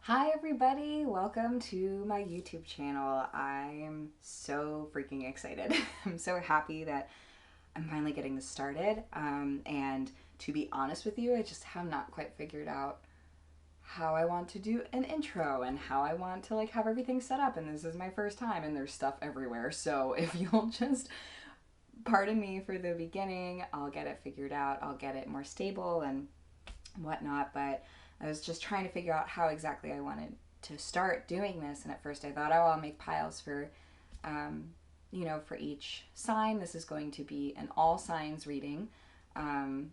Hi everybody, welcome to my YouTube channel. I'm so freaking excited. I'm so happy that I'm finally getting this started. And to be honest with you, I just have not quite figured out how I want to do an intro and how I want to have everything set up. And this is my first time and there's stuff everywhere. So if you'll just pardon me for the beginning, I'll get it figured out. I'll get it more stable and whatnot. But I was just trying to figure out how exactly I wanted to start doing this. And at first I thought, oh, I'll make piles for, for each sign. This is going to be an all signs reading. And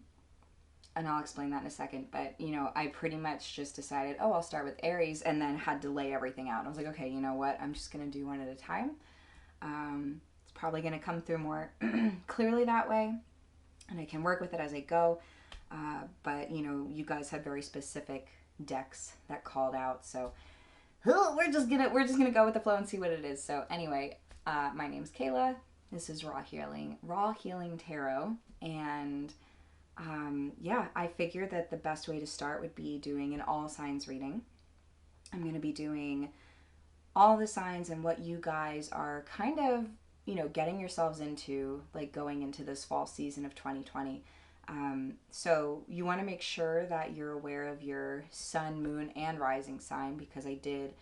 I'll explain that in a second. But, I pretty much just decided, oh, I'll start with Aries and then had to lay everything out. And I was like, okay, you know what? I'm just going to do one at a time. It's probably going to come through more clearly that way. And I can work with it as I go. But you guys had very specific decks that called out, so we're just gonna go with the flow and see what it is. So anyway, my name's Kayla. This is Raw Healing Tarot, and I figured that the best way to start would be doing an all signs reading. I'm gonna be doing all the signs and what you guys are kind of getting yourselves into, like going into this fall season of 2020. So you want to make sure that you're aware of your sun, moon, and rising sign, because I did,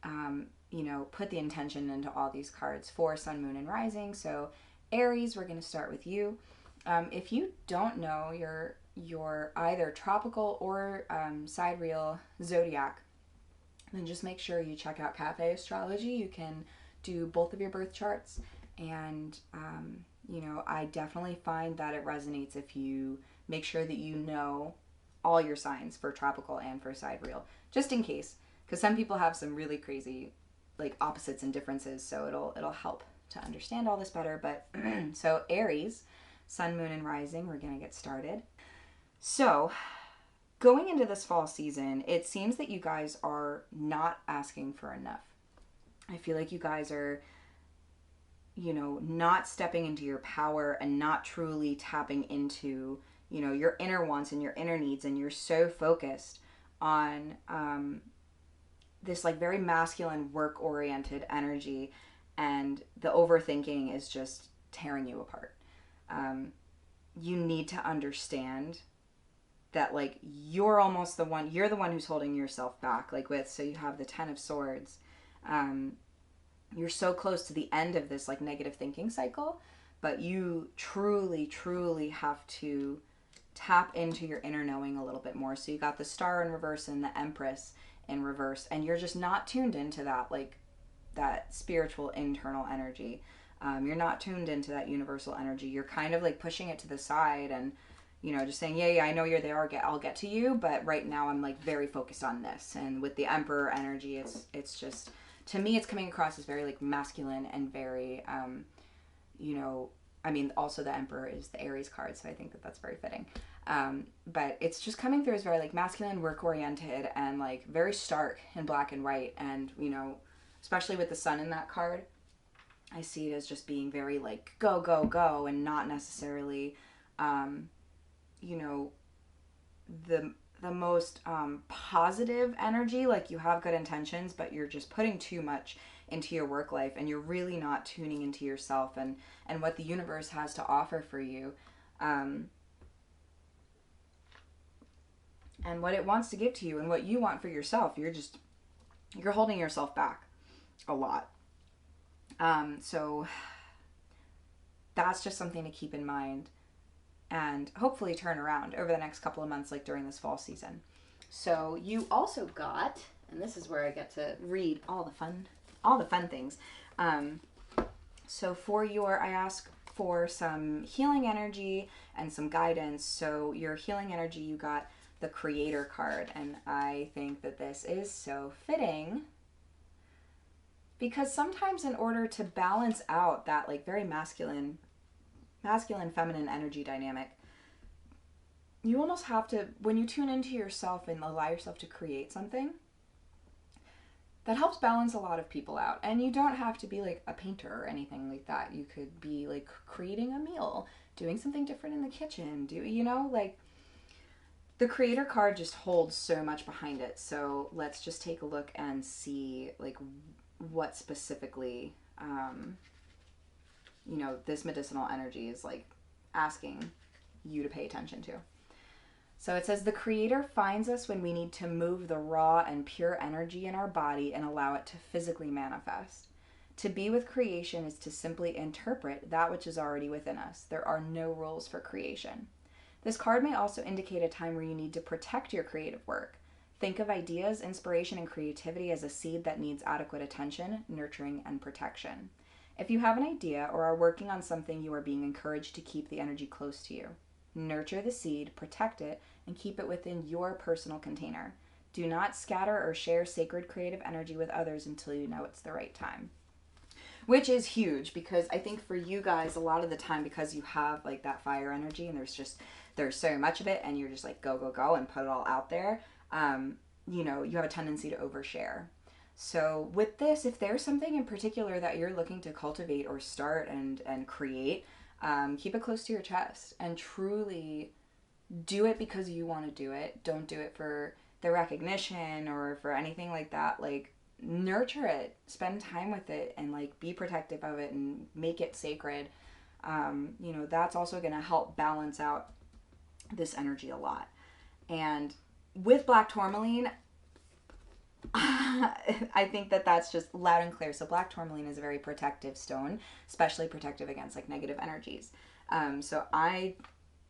put the intention into all these cards for sun, moon, and rising. So Aries, we're going to start with you. If you don't know your either tropical or sidereal zodiac, then just make sure you check out Cafe Astrology. You can do both of your birth charts, and I definitely find that it resonates if you make sure that you know all your signs for tropical and for sidereal, just in case, because some people have some really crazy opposites and differences, so it'll help to understand all this better. But so Aries, sun, moon, and rising, we're gonna get started. So going into this fall season, it seems that you guys are not asking for enough. I feel like you guys are not stepping into your power and not truly tapping into, your inner wants and your inner needs. And you're so focused on this very masculine work-oriented energy, and the overthinking is just tearing you apart. You need to understand that you're the one who's holding yourself back. So you have the 10 of Swords. You're so close to the end of this negative thinking cycle, but you truly, truly have to tap into your inner knowing a little bit more. So you got the Star in reverse and the Empress in reverse, and you're just not tuned into that, that spiritual internal energy. You're not tuned into that universal energy. You're kind of pushing it to the side and, just saying, yeah, I know you're there. I'll get to you. But right now I'm very focused on this. And with the Emperor energy, it's just, to me, it's coming across as very masculine and very, also the Emperor is the Aries card, so I think that that's very fitting. But it's just coming through as very masculine, work-oriented, and very stark in black and white. And, especially with the sun in that card, I see it as just being very go, go, go, and not necessarily, the most positive energy. You have good intentions, but you're just putting too much into your work life, and you're really not tuning into yourself and what the universe has to offer for you, and what it wants to give to you and what you want for yourself. You're holding yourself back a lot. So that's just something to keep in mind, and hopefully turn around over the next couple of months, during this fall season. So you also got, and this is where I get to read all the fun things. So I ask for some healing energy and some guidance. So your healing energy, you got the Creator card, and I think that this is so fitting, because sometimes in order to balance out that very masculine feminine energy dynamic, you almost have to, when you tune into yourself and allow yourself to create something, that helps balance a lot of people out. And you don't have to be a painter or anything like that. You could be creating a meal, doing something different in the kitchen, the Creator card just holds so much behind it. So let's just take a look and see like what specifically, you know, this medicinal energy is like asking you to pay attention to. So it says the Creator finds us when we need to move the raw and pure energy in our body and allow it to physically manifest. To be with creation is to simply interpret that which is already within us. There are no rules for creation. This card may also indicate a time where you need to protect your creative work. Think of ideas, inspiration, and creativity as a seed that needs adequate attention, nurturing, and protection. If you have an idea or are working on something, you are being encouraged to keep the energy close to you. Nurture the seed, protect it, and keep it within your personal container. Do not scatter or share sacred creative energy with others until you know it's the right time. Which is huge, because I think for you guys, a lot of the time, because you have like that fire energy and there's so much of it and you're just like go, go, go and put it all out there, you know, you have a tendency to overshare. So with this, if there's something in particular that you're looking to cultivate or start and create, keep it close to your chest and truly do it because you want to do it. Don't do it for the recognition or for anything like that. Like, nurture it, spend time with it, and like be protective of it and make it sacred. You know, that's also going to help balance out this energy a lot. And with black tourmaline, I think that that's just loud and clear. So black tourmaline is a very protective stone, especially protective against like negative energies. So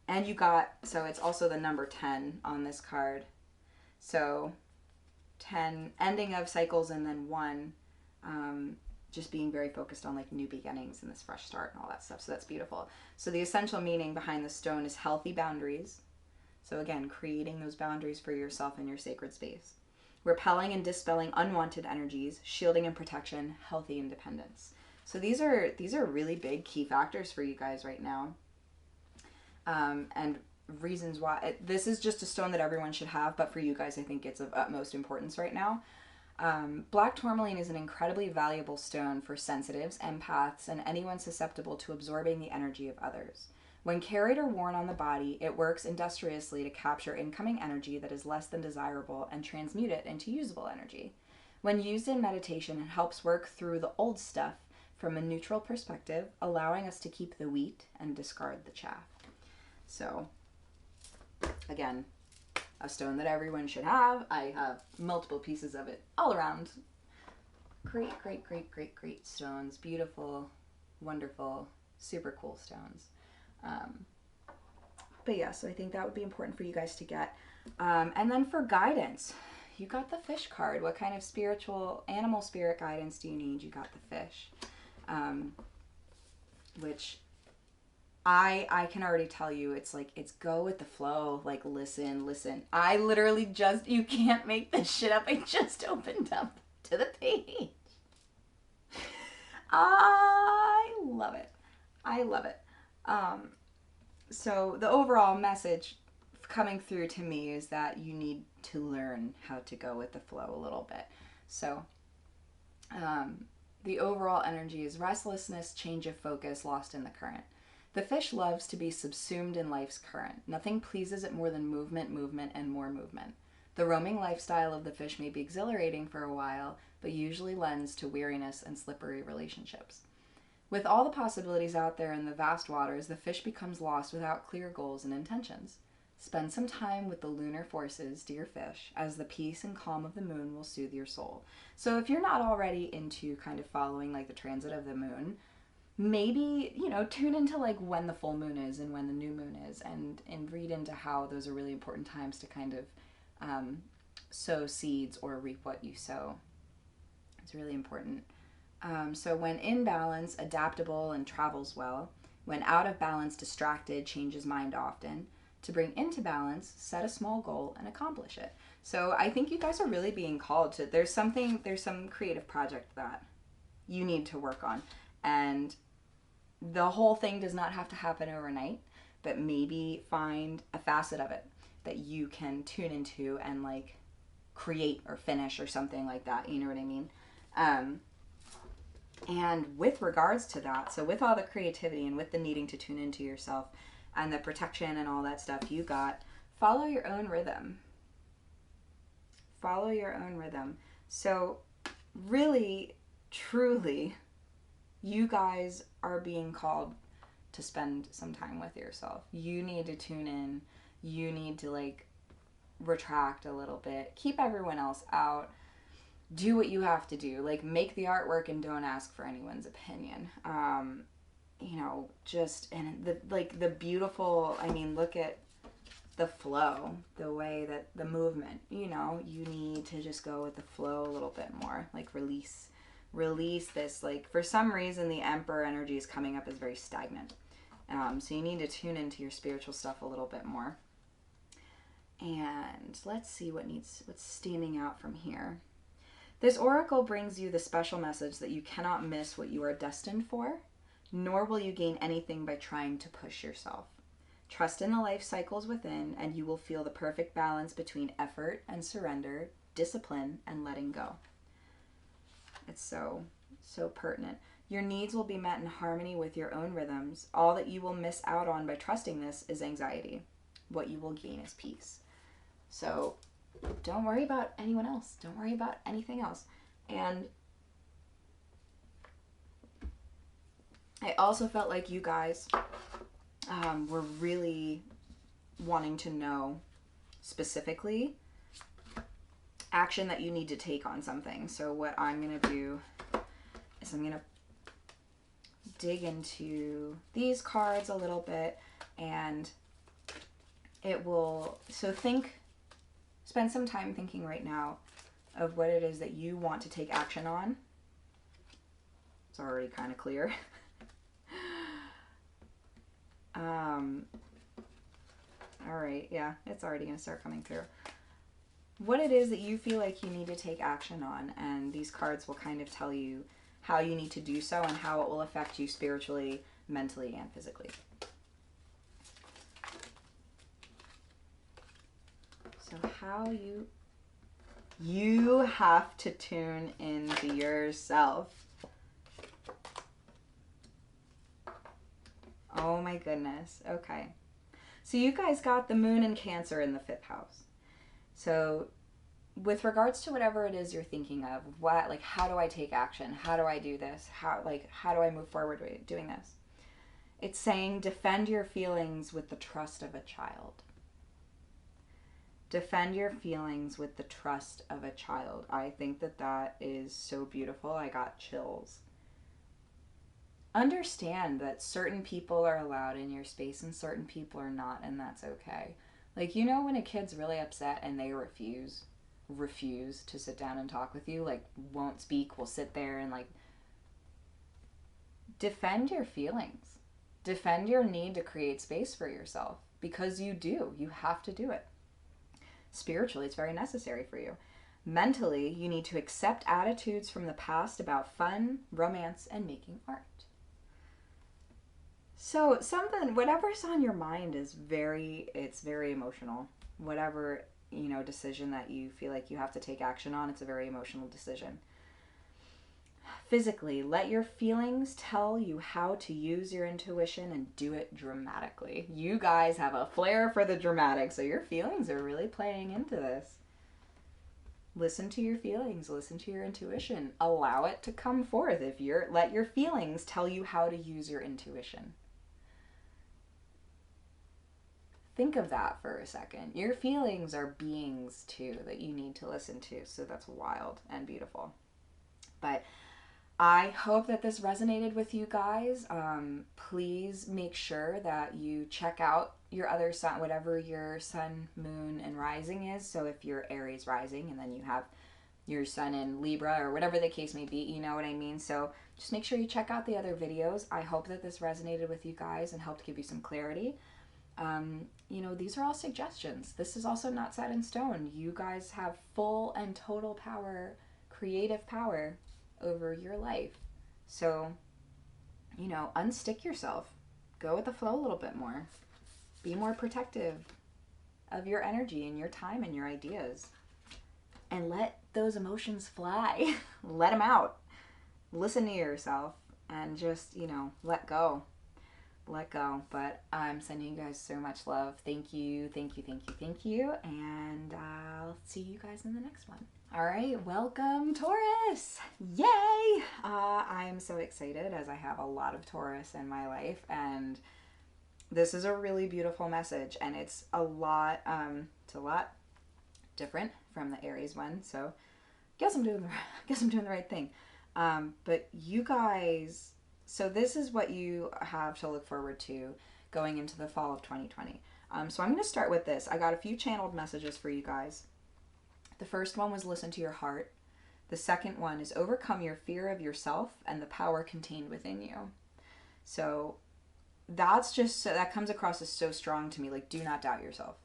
it's also the number 10 on this card. So 10, ending of cycles, and then 1, just being very focused on like new beginnings and this fresh start and all that stuff. So that's beautiful. So the essential meaning behind the stone is healthy boundaries. So again, creating those boundaries for yourself in your sacred space. Repelling and dispelling unwanted energies, shielding and protection, healthy independence. So these are really big key factors for you guys right now. And reasons why this is just a stone that everyone should have, but for you guys, I think it's of utmost importance right now. Black tourmaline is an incredibly valuable stone for sensitives, empaths, and anyone susceptible to absorbing the energy of others. When carried or worn on the body, it works industriously to capture incoming energy that is less than desirable and transmute it into usable energy. When used in meditation, it helps work through the old stuff from a neutral perspective, allowing us to keep the wheat and discard the chaff. So, again, a stone that everyone should have. I have multiple pieces of it all around. Great, great, great, great, great stones. Beautiful, wonderful, super cool stones. But yeah, so I think that would be important for you guys to get. And then for guidance, you got the fish card. What kind of spiritual, animal spirit guidance do you need? You got the fish. Which I can already tell you, it's like, it's go with the flow. Like, listen. I literally just, you can't make this shit up. I just opened up to the page. I love it. I love it. So the overall message coming through to me is that you need to learn how to go with the flow a little bit. So, the overall energy is restlessness, change of focus, lost in the current. The fish loves to be subsumed in life's current. Nothing pleases it more than movement, and more movement. The roaming lifestyle of the fish may be exhilarating for a while, but usually lends to weariness and slippery relationships. With all the possibilities out there in the vast waters, the fish becomes lost without clear goals and intentions. Spend some time with the lunar forces, dear fish, as the peace and calm of the moon will soothe your soul. So if you're not already into kind of following like the transit of the moon, maybe, you know, tune into like when the full moon is and when the new moon is, and read into how those are really important times to kind of sow seeds or reap what you sow. It's really important. So when in balance, adaptable and travels well. When out of balance, distracted, changes mind often. To bring into balance, set a small goal and accomplish it. So I think you guys are really being called to, there's some creative project that you need to work on. And the whole thing does not have to happen overnight, but maybe find a facet of it that you can tune into and like create or finish or something like that. You know what I mean? And with regards to that, so with all the creativity and with the needing to tune into yourself and the protection and all that stuff, you got follow your own rhythm. Follow your own rhythm. So really, truly, you guys are being called to spend some time with yourself. You need to tune in. You need to like retract a little bit. Keep everyone else out. Do what you have to do. Like make the artwork and don't ask for anyone's opinion. You know, just, and the beautiful, I mean, look at the flow, the way that the movement, you know, you need to just go with the flow a little bit more, like release this. Like for some reason the Emperor energy is coming up as very stagnant, so you need to tune into your spiritual stuff a little bit more. And let's see what's standing out from here. This oracle brings you the special message that you cannot miss what you are destined for, nor will you gain anything by trying to push yourself. Trust in the life cycles within, and you will feel the perfect balance between effort and surrender, discipline and letting go. It's so pertinent. Your needs will be met in harmony with your own rhythms. All that you will miss out on by trusting this is anxiety. What you will gain is peace. So don't worry about anyone else. Don't worry about anything else. And I also felt like you guys were really wanting to know specifically action that you need to take on something. So what I'm going to do is I'm going to dig into these cards a little bit, and it will, so spend some time thinking right now of what it is that you want to take action on. It's already kind of clear. All right, yeah, it's already going to start coming through. What it is that you feel like you need to take action on, and these cards will kind of tell you how you need to do so and how it will affect you spiritually, mentally, and physically. So how you have to tune into yourself. Oh my goodness. Okay. So you guys got the moon and Cancer in the 5th house. So with regards to whatever it is you're thinking of, how do I take action? How do I do this? How do I move forward with doing this? It's saying defend your feelings with the trust of a child. Defend your feelings with the trust of a child. I think that is so beautiful. I got chills. Understand that certain people are allowed in your space and certain people are not, and that's okay. Like, you know, when a kid's really upset and they refuse to sit down and talk with you, like won't speak, will sit there and like, defend your feelings. Defend your need to create space for yourself, because you do. You have to do it. Spiritually, it's very necessary for you. Mentally, you need to accept attitudes from the past about fun, romance, and making art. So whatever's on your mind it's very emotional. Whatever, you know, decision that you feel like you have to take action on, it's a very emotional decision. Physically, let your feelings tell you how to use your intuition and do it dramatically. You guys have a flair for the dramatic, so your feelings are really playing into this. Listen to your feelings, listen to your intuition. Allow it to come forth. Let your feelings tell you how to use your intuition. Think of that for a second. Your feelings are beings too that you need to listen to, so that's wild and beautiful. But I hope that this resonated with you guys. Please make sure that you check out your other sun, whatever your sun, moon, and rising is. So if you're Aries rising and then you have your sun in Libra or whatever the case may be, you know what I mean? So just make sure you check out the other videos. I hope that this resonated with you guys and helped give you some clarity. You know, these are all suggestions. This is also not set in stone. You guys have full and total power, creative power over your life. So, you know, unstick yourself. Go with the flow a little bit more. Be more protective of your energy and your time and your ideas. And let those emotions fly. Let them out. Listen to yourself and just, you know, let go. let go. But I'm sending you guys so much love. Thank you, thank you, thank you, thank you. And I'll see you guys in the next one. All right, welcome Taurus. Yay! I'm so excited as I have a lot of Taurus in my life, and this is a really beautiful message, and it's a lot different from the Aries one. So guess I'm doing the right thing. But you guys, so this is what you have to look forward to going into the fall of 2020. So I'm going to start with this. I got a few channeled messages for you guys. The first one was listen to your heart. The second one is overcome your fear of yourself and the power contained within you. So that's just, that comes across as so strong to me. Like, do not doubt yourself.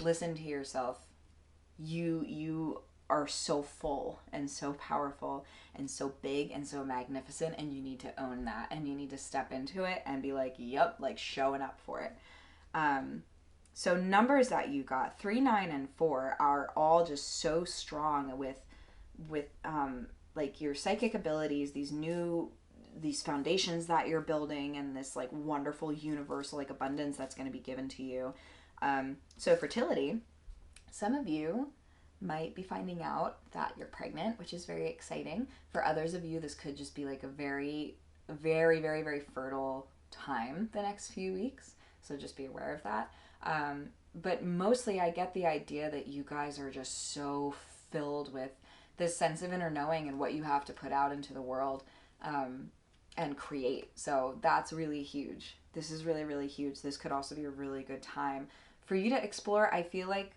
Listen to yourself. You are so full and so powerful and so big and so magnificent, and you need to own that, and you need to step into it and be like, yep, like showing up for it. So numbers that you got, 3, 9, and 4 are all just so strong with like your psychic abilities, these foundations that you're building, and this like wonderful universal like abundance that's going to be given to you. So fertility, some of you might be finding out that you're pregnant, which is very exciting. For others of you, this could just be like a very, very, very, very fertile time the next few weeks. So just be aware of that. But mostly I get the idea that you guys are just so filled with this sense of inner knowing and what you have to put out into the world and create. So that's really huge. This is really, really huge. This could also be a really good time for you to explore. I feel like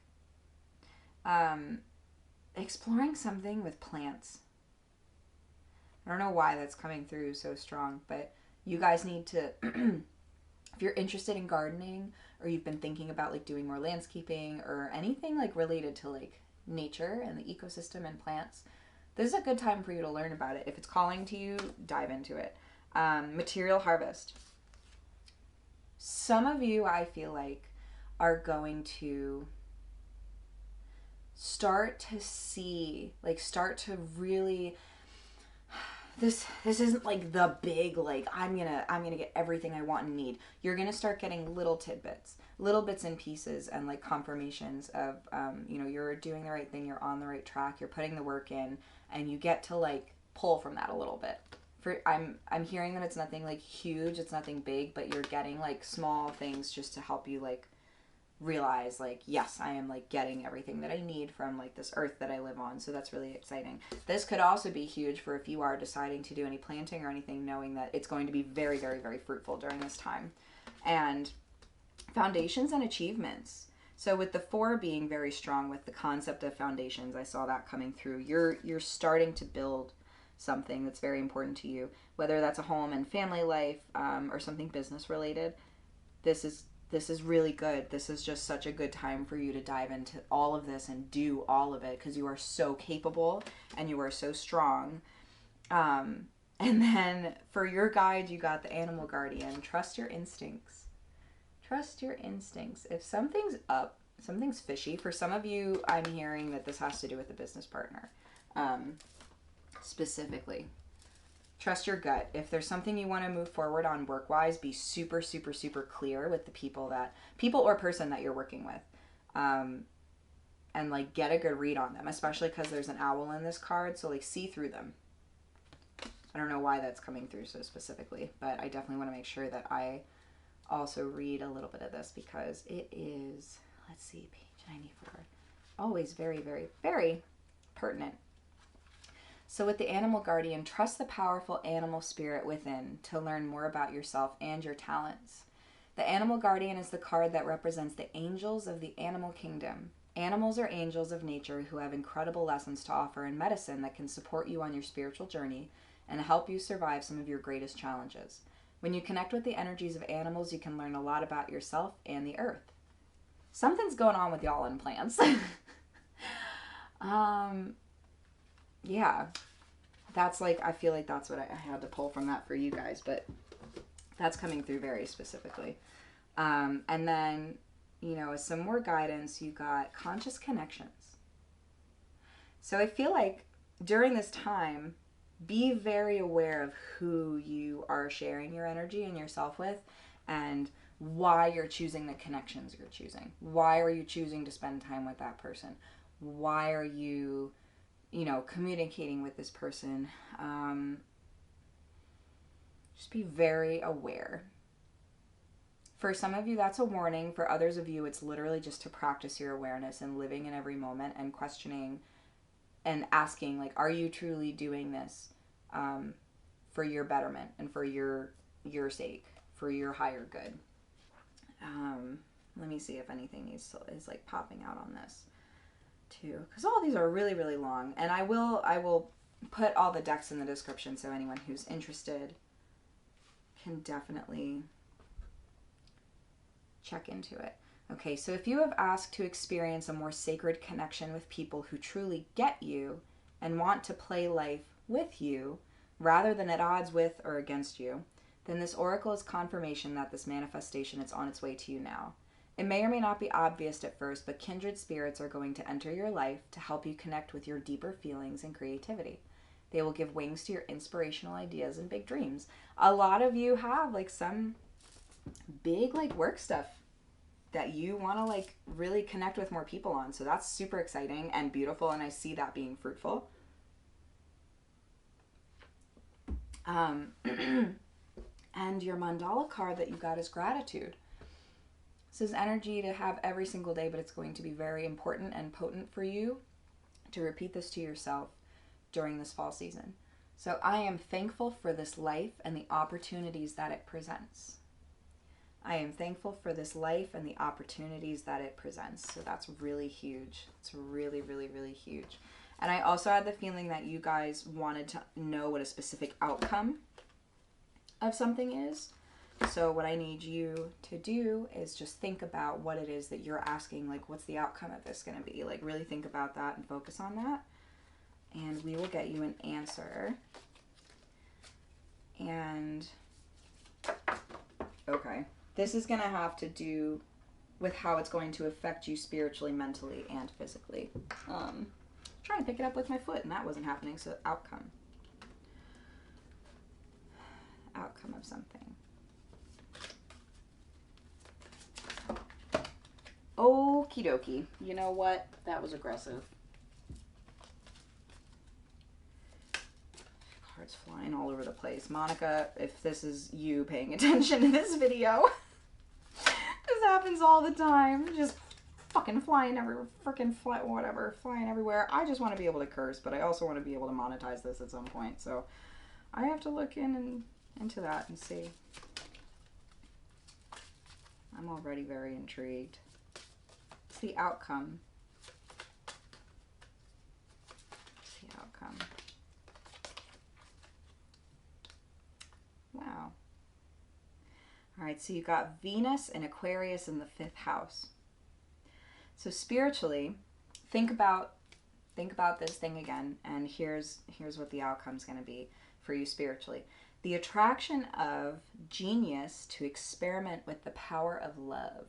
exploring something with plants. I don't know why that's coming through so strong, but you guys need to, if you're interested in gardening, or you've been thinking about like doing more landscaping or anything like related to like nature and the ecosystem and plants, this is a good time for you to learn about it. If it's calling to you, dive into it. Material harvest. Some of you, I feel like, are going to start to really, this isn't like the big, like I'm gonna get everything I want and need. You're gonna start getting little tidbits, little bits and pieces, and like confirmations of you're doing the right thing, you're on the right track, you're putting the work in, and you get to like pull from that a little bit. I'm hearing that it's nothing like huge, it's nothing big, but you're getting like small things just to help you like realize like, yes, I am like getting everything that I need from like this earth that I live on. So that's really exciting. This could also be huge for if you are deciding to do any planting or anything, knowing that it's going to be very, very, very fruitful during this time. And foundations and achievements. So with the 4 being very strong with the concept of foundations, I saw that coming through. You're starting to build something that's very important to you, whether that's a home and family life or something business related. This is really good. This is just such a good time for you to dive into all of this and do all of it, because you are so capable and you are so strong. And then for your guide, you got the animal guardian. Trust your instincts. Trust your instincts. If something's up, something's fishy. For some of you, I'm hearing that this has to do with a business partner. Specifically, trust your gut. If there's something you want to move forward on work-wise, be super, super, super clear with the people or person that you're working with. And like get a good read on them, especially because there's an owl in this card. So like see through them. I don't know why that's coming through so specifically, but I definitely want to make sure that I also read a little bit of this, because it is, let's see, page 94. Always very, very, very pertinent. So with the animal guardian, trust the powerful animal spirit within to learn more about yourself and your talents. The animal guardian is the card that represents the angels of the animal kingdom. Animals are angels of nature who have incredible lessons to offer in medicine that can support you on your spiritual journey and help you survive some of your greatest challenges. When you connect with the energies of animals, you can learn a lot about yourself and the earth. Something's going on with y'all in plants. Yeah, that's like, I feel like that's what I had to pull from that for you guys, but that's coming through very specifically. And then, as some more guidance, you got conscious connections. So I feel like during this time, be very aware of who you are sharing your energy and yourself with, and why you're choosing the connections you're choosing. Why are you choosing to spend time with that person? Why are you, you know, communicating with this person? Just be very aware. For some of you, that's a warning. For others of you, it's literally just to practice your awareness and living in every moment and questioning and asking, like, are you truly doing this for your betterment and for your sake, for your higher good? Let me see if anything is like popping out on this too, because all these are really, really long. And I will put all the decks in the description, so anyone who's interested can definitely check into it. Okay, so if you have asked to experience a more sacred connection with people who truly get you and want to play life with you rather than at odds with or against you, then this oracle is confirmation that this manifestation is on its way to you now. It may or may not be obvious at first, but kindred spirits are going to enter your life to help you connect with your deeper feelings and creativity. They will give wings to your inspirational ideas and big dreams. A lot of you have like some big like work stuff that you want to like really connect with more people on. So that's super exciting and beautiful, and I see that being fruitful. And your mandala card that you got is gratitude. This is energy to have every single day, but it's going to be very important and potent for you to repeat this to yourself during this fall season. So I am thankful for this life and the opportunities that it presents. I am thankful for this life and the opportunities that it presents. So that's really huge. It's really, really, really huge. And I also had the feeling that you guys wanted to know what a specific outcome of something is. So what I need you to do is just think about what it is that you're asking, like what's the outcome of this going to be? Like really think about that and focus on that. And we will get you an answer. And okay, this is going to have to do with how it's going to affect you spiritually, mentally, and physically. Trying to pick it up with my foot and that wasn't happening. So outcome of something. Okie dokie. You know what? That was aggressive. Cards flying all over the place. Monica, if this is you paying attention to this video, this happens all the time. Just fucking flying everywhere. Freaking whatever. Flying everywhere. I just want to be able to curse, but I also want to be able to monetize this at some point. So I have to look into that and see. I'm already very intrigued. What's the outcome? What's the outcome? Wow. All right, so you got Venus and Aquarius in the 5th house. So spiritually, think about this thing again, and here's what the outcome's going to be for you spiritually. The attraction of genius to experiment with the power of love.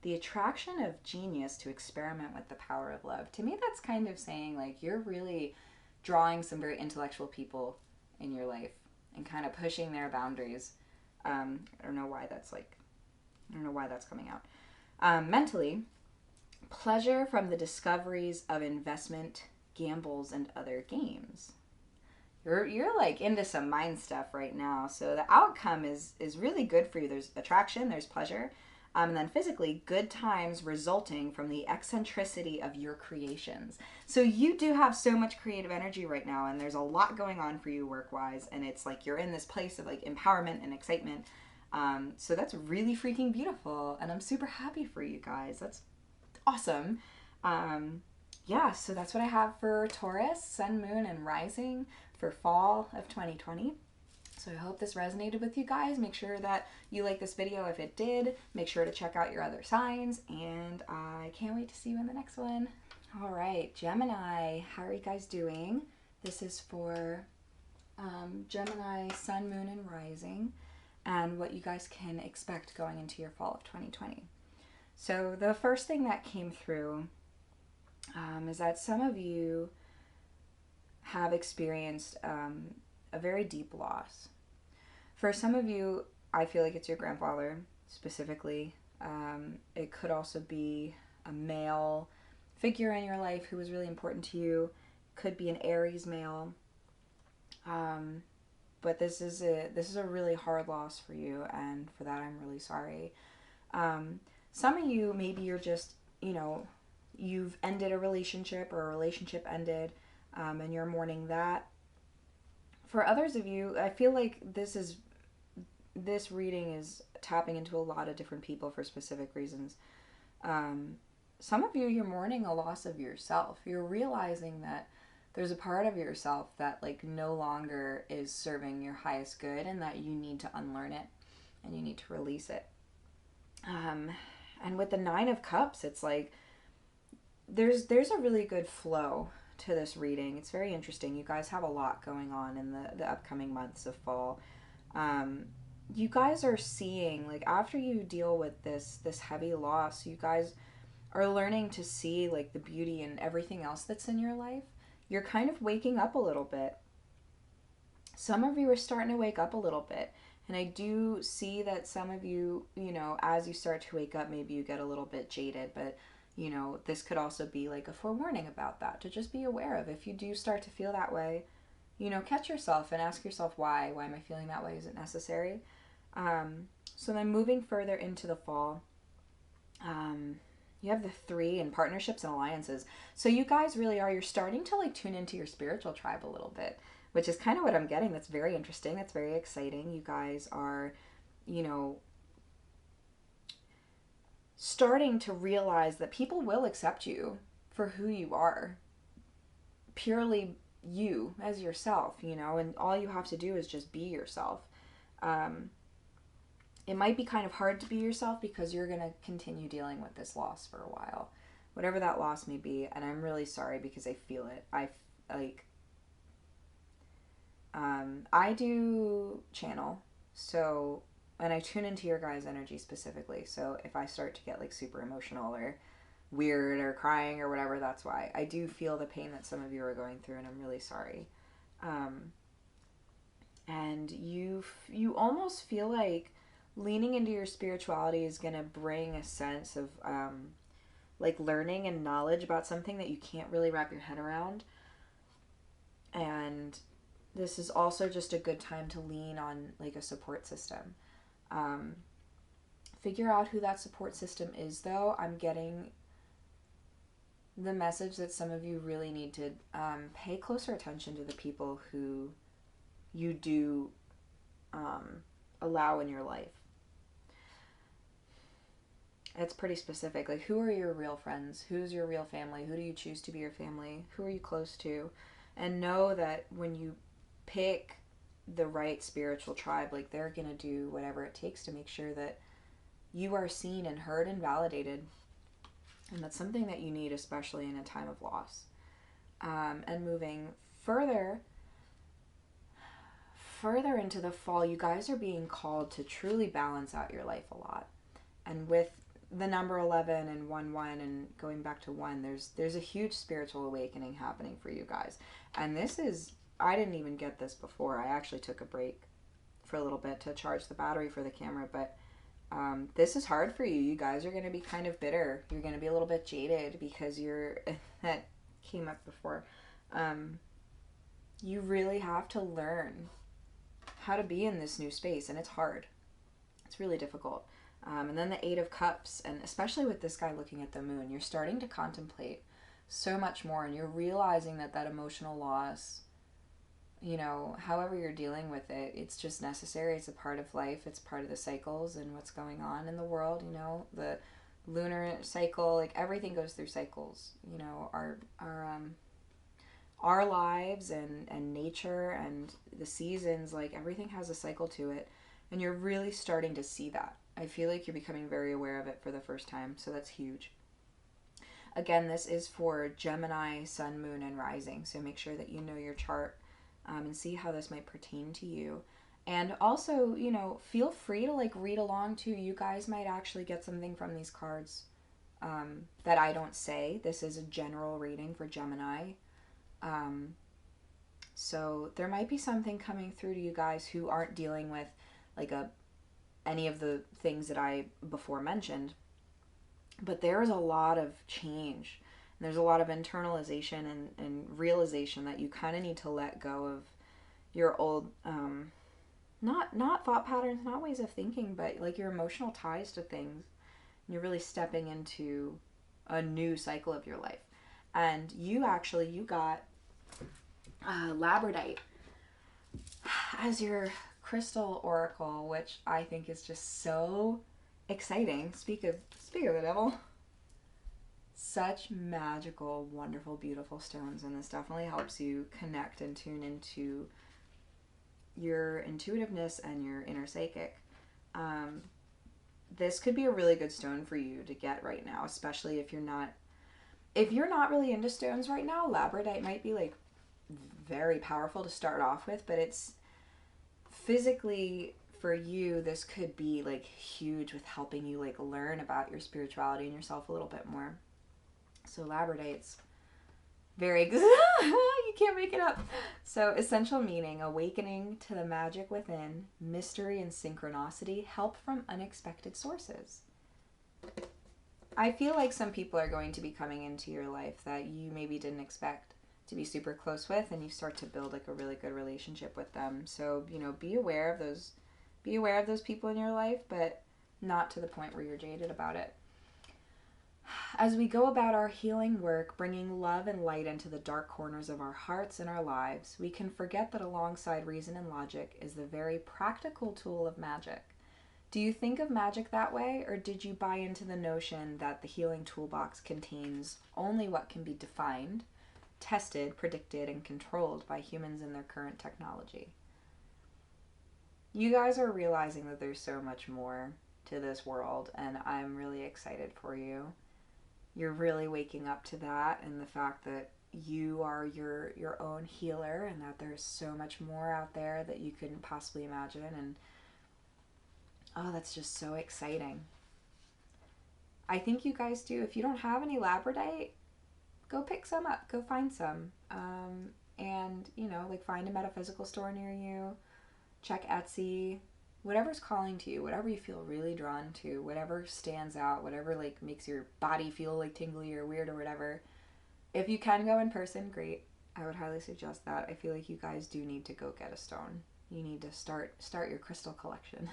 The attraction of genius to experiment with the power of love. To me, that's kind of saying like you're really drawing some very intellectual people in your life and kind of pushing their boundaries. I don't know why that's coming out. Mentally, pleasure from the discoveries of investment, gambles, and other games. You're like into some mind stuff right now. So the outcome is really good for you. There's attraction, there's pleasure. And then physically, good times resulting from the eccentricity of your creations. So you do have so much creative energy right now, and there's a lot going on for you work-wise, and it's like you're in this place of like empowerment and excitement. So that's really freaking beautiful, and I'm super happy for you guys. That's awesome. Yeah, so that's what I have for Taurus, Sun, Moon, and Rising for fall of 2020. So I hope this resonated with you guys. Make sure that you like this video if it did. Make sure to check out your other signs, and I can't wait to see you in the next one. All right, Gemini, how are you guys doing? This is for Gemini, Sun, Moon, and Rising, and what you guys can expect going into your fall of 2020. So the first thing that came through is that some of you have experienced a very deep loss. For some of you, I feel like it's your grandfather specifically. It could also be a male figure in your life who was really important to you. Could be an Aries male. But this is a really hard loss for you, and for that I'm really sorry. Some of you, maybe you're just, you've ended a relationship, or a relationship ended, and you're mourning that. For others of you, I feel like this reading is tapping into a lot of different people for specific reasons. Some of you, you're mourning a loss of yourself. You're realizing that there's a part of yourself that like no longer is serving your highest good, and that you need to unlearn it and you need to release it. And with the Nine of Cups, it's like there's a really good flow to this reading. It's very interesting. You guys have a lot going on in the upcoming months of fall. You guys are seeing, like, after you deal with this heavy loss, you guys are learning to see like the beauty in everything else that's in your life. You're kind of waking up a little bit. Some of you are starting to wake up a little bit. And I do see that some of you, as you start to wake up, maybe you get a little bit jaded. But, this could also be like a forewarning about that, to just be aware of. If you do start to feel that way, catch yourself and ask yourself why. Why am I feeling that way? Is it necessary? So then moving further into the fall, you have the 3 in partnerships and alliances. So you guys really are, you're starting to like tune into your spiritual tribe a little bit, which is kind of what I'm getting. That's very interesting. That's very exciting. You guys are, starting to realize that people will accept you for who you are. Purely you as yourself, and all you have to do is just be yourself. It might be kind of hard to be yourself because you're going to continue dealing with this loss for a while. Whatever that loss may be, and I'm really sorry because I feel it. I do channel, so, and I tune into your guys' energy specifically. So if I start to get like super emotional or weird or crying or whatever, that's why. I do feel the pain that some of you are going through, and I'm really sorry. And you almost feel like leaning into your spirituality is going to bring a sense of like learning and knowledge about something that you can't really wrap your head around. And this is also just a good time to lean on like a support system. Figure out who that support system is, though. I'm getting the message that some of you really need to pay closer attention to the people who you do allow in your life. It's pretty specific. Like, who are your real friends? Who's your real family? Who do you choose to be your family? Who are you close to? And know that when you pick the right spiritual tribe, like, they're going to do whatever it takes to make sure that you are seen and heard and validated. And that's something that you need, especially in a time of loss. And moving further into the fall, you guys are being called to truly balance out your life a lot. And with the number 11 and 1-1 and going back to 1, there's a huge spiritual awakening happening for you guys. And this is, I didn't even get this before. I actually took a break for a little bit to charge the battery for the camera, but this is hard for you. You guys are going to be kind of bitter. You're going to be a little bit jaded because that came up before. You really have to learn how to be in this new space, and it's hard. It's really difficult. And then the 8 of Cups, and especially with this guy looking at the moon, you're starting to contemplate so much more, and you're realizing that emotional loss, however you're dealing with it, it's just necessary. It's a part of life. It's part of the cycles and what's going on in the world, the lunar cycle, like everything goes through cycles, our lives and nature and the seasons, like everything has a cycle to it, and you're really starting to see that. I feel like you're becoming very aware of it for the first time, so that's huge. Again, this is for Gemini, Sun, Moon, and Rising, so make sure that you know your chart and see how this might pertain to you. And also, feel free to like read along too. You guys might actually get something from these cards that I don't say. This is a general reading for Gemini. So there might be something coming through to you guys who aren't dealing with like a any of the things that I before mentioned. But there is a lot of change. And there's a lot of internalization and realization that you kind of need to let go of your old, not thought patterns, not ways of thinking, but like your emotional ties to things. And you're really stepping into a new cycle of your life. And you got labradorite as your crystal oracle, which I think is just so exciting. Speak of the devil. Such magical, wonderful, beautiful stones, and this definitely helps you connect and tune into your intuitiveness and your inner psychic. This could be a really good stone for you to get right now, especially if you're not really into stones right now. Labradorite might be like very powerful to start off with, but it's physically for you, this could be like huge with helping you like learn about your spirituality and yourself a little bit more. So labradorite's very you can't make it up. So essential meaning: awakening to the magic within, mystery and synchronicity, help from unexpected sources. I feel like some people are going to be coming into your life that you maybe didn't expect to be super close with, and you start to build like a really good relationship with them. So, you know, be aware of those people in your life, but not to the point where you're jaded about it. As we go about our healing work, bringing love and light into the dark corners of our hearts and our lives, we can forget that alongside reason and logic is the very practical tool of magic. Do you think of magic that way, or did you buy into the notion that the healing toolbox contains only what can be defined, tested, predicted, and controlled by humans and their current technology? You guys are realizing that there's so much more to this world, and I'm really excited for you. You're really waking up to that, and the fact that you are your own healer, and that there's so much more out there that you couldn't possibly imagine. And oh, that's just so exciting. I think you guys do. If you don't have any labradorite, go pick some up. Go find some. And, you know, like find a metaphysical store near you. Check Etsy. Whatever's calling to you, whatever you feel really drawn to, whatever stands out, whatever like makes your body feel like tingly or weird or whatever. If you can go in person, great. I would highly suggest that. I feel like you guys do need to go get a stone. You need to start your crystal collection.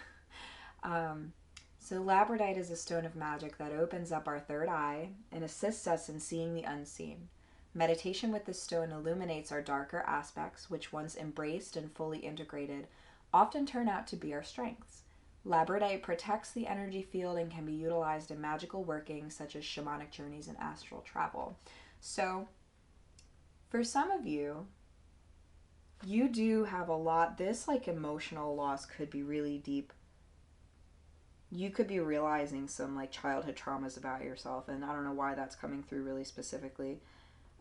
So labradorite is a stone of magic that opens up our third eye and assists us in seeing the unseen. Meditation with this stone illuminates our darker aspects, which once embraced and fully integrated, often turn out to be our strengths. Labradorite protects the energy field and can be utilized in magical workings such as shamanic journeys and astral travel. So, for some of you, you do have a lot. This like emotional loss could be really deep. You could be realizing some like childhood traumas about yourself, and I don't know why that's coming through really specifically.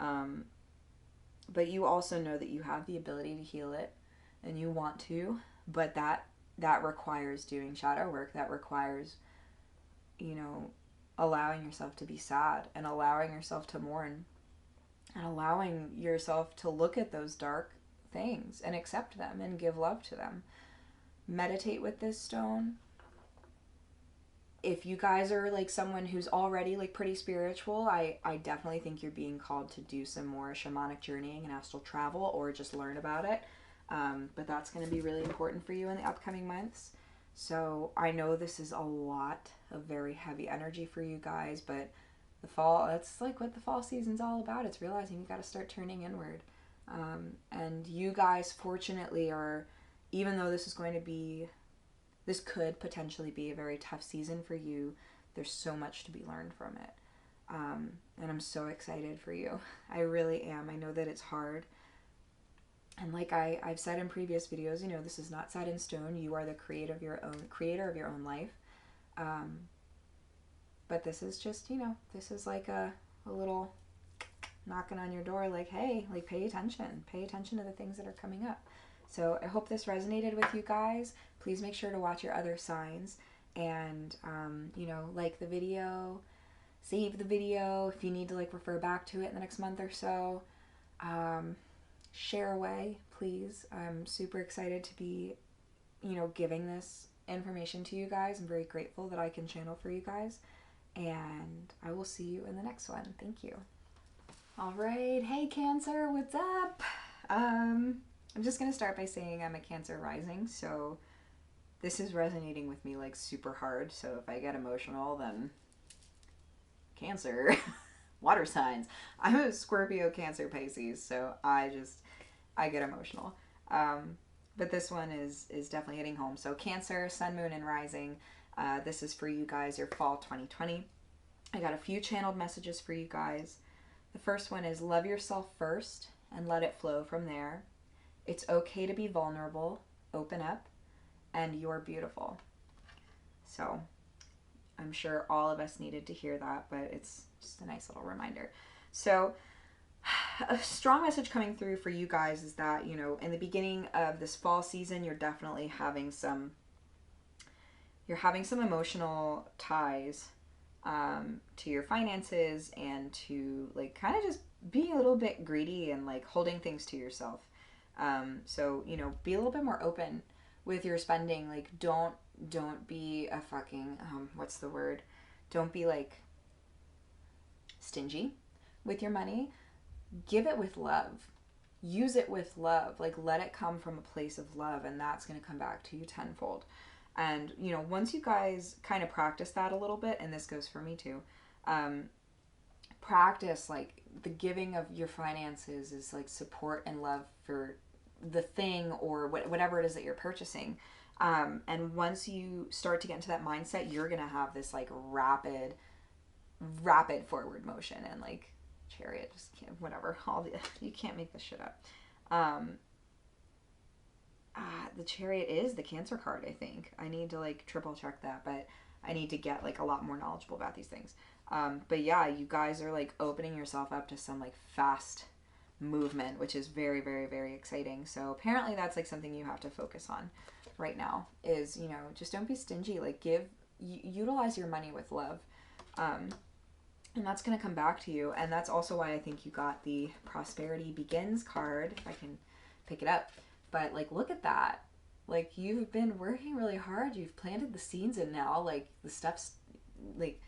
But you also know that you have the ability to heal it, and you want to. But that requires doing shadow work. That requires, you know, allowing yourself to be sad and allowing yourself to mourn and allowing yourself to look at those dark things and accept them and give love to them. Meditate with this stone. If you guys are like someone who's already like pretty spiritual, I definitely think you're being called to do some more shamanic journeying and astral travel, or just learn about it. But that's going to be really important for you in the upcoming months. So I know this is a lot of very heavy energy for you guys, but the fall, that's like what the fall season's all about. It's realizing you got to start turning inward. And you guys fortunately are, even though this could potentially be a very tough season for you, there's so much to be learned from it. And I'm so excited for you. I really am. I know that it's hard. And like I've said in previous videos, you know, this is not set in stone. You are the creator of your own life. But this is just, you know, this is like a little knocking on your door, like, hey, like pay attention to the things that are coming up. So I hope this resonated with you guys. Please make sure to watch your other signs, and you know, like the video, save the video if you need to like refer back to it in the next month or so. Share away, please. I'm super excited to be, you know, giving this information to you guys. I'm very grateful that I can channel for you guys. And I will see you in the next one. Thank you. All right. Hey, Cancer, what's up? I'm just going to start by saying I'm a Cancer rising, so this is resonating with me like super hard. So if I get emotional, then Cancer, water signs. I'm a Scorpio, Cancer, Pisces, so I get emotional. But this one is definitely hitting home. So Cancer, Sun, Moon, and Rising. This is for you guys, your fall 2020. I got a few channeled messages for you guys. The first one is love yourself first and let it flow from there. It's okay to be vulnerable, open up, and you're beautiful. So I'm sure all of us needed to hear that, but it's just a nice little reminder. So a strong message coming through for you guys is that, you know, in the beginning of this fall season, you're definitely having some emotional ties to your finances and to like kind of just being a little bit greedy and like holding things to yourself. So, you know, be a little bit more open with your spending. Like don't be a fucking, what's the word? Don't be like stingy with your money. Give it with love. Use it with love. Like let it come from a place of love, and that's going to come back to you tenfold. And, you know, once you guys kind of practice that a little bit, and this goes for me too, practice like the giving of your finances is like support and love for the thing or whatever it is that you're purchasing. And once you start to get into that mindset, you're going to have this like rapid forward motion, and like Chariot, just can't, whatever, you can't make this shit up. The Chariot is the Cancer card, I think. I need to like triple check that, but I need to get like a lot more knowledgeable about these things. But yeah, you guys are like opening yourself up to some like fast movement, which is very, very, very exciting. So apparently that's like something you have to focus on right now is, you know, just don't be stingy. Like utilize your money with love. And that's going to come back to you. And that's also why I think you got the Prosperity Begins card, if I can pick it up. But like, look at that. Like you've been working really hard. You've planted the seeds, and now like the stuff's like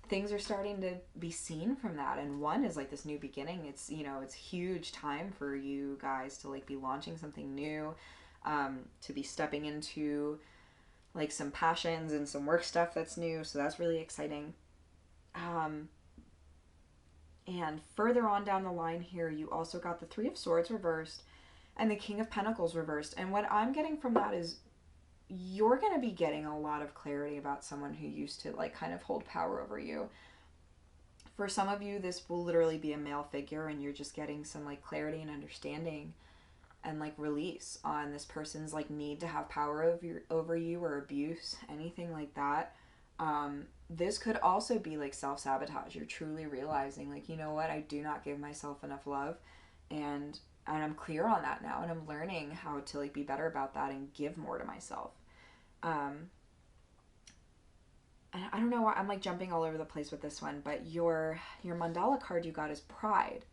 things are starting to be seen from that. And one is like this new beginning. It's, you know, it's huge time for you guys to like be launching something new, to be stepping into like some passions and some work stuff that's new. So that's really exciting. And further on down the line here, you also got the Three of Swords reversed and the King of Pentacles reversed. And what I'm getting from that is you're going to be getting a lot of clarity about someone who used to like kind of hold power over you. For some of you, this will literally be a male figure, and you're just getting some like clarity and understanding and like release on this person's like need to have power over you or abuse, anything like that. This could also be like self-sabotage. You're truly realizing like, you know what, I do not give myself enough love, and I'm clear on that now, and I'm learning how to like be better about that and give more to myself. And I don't know why I'm like jumping all over the place with this one, but your mandala card you got is Pride.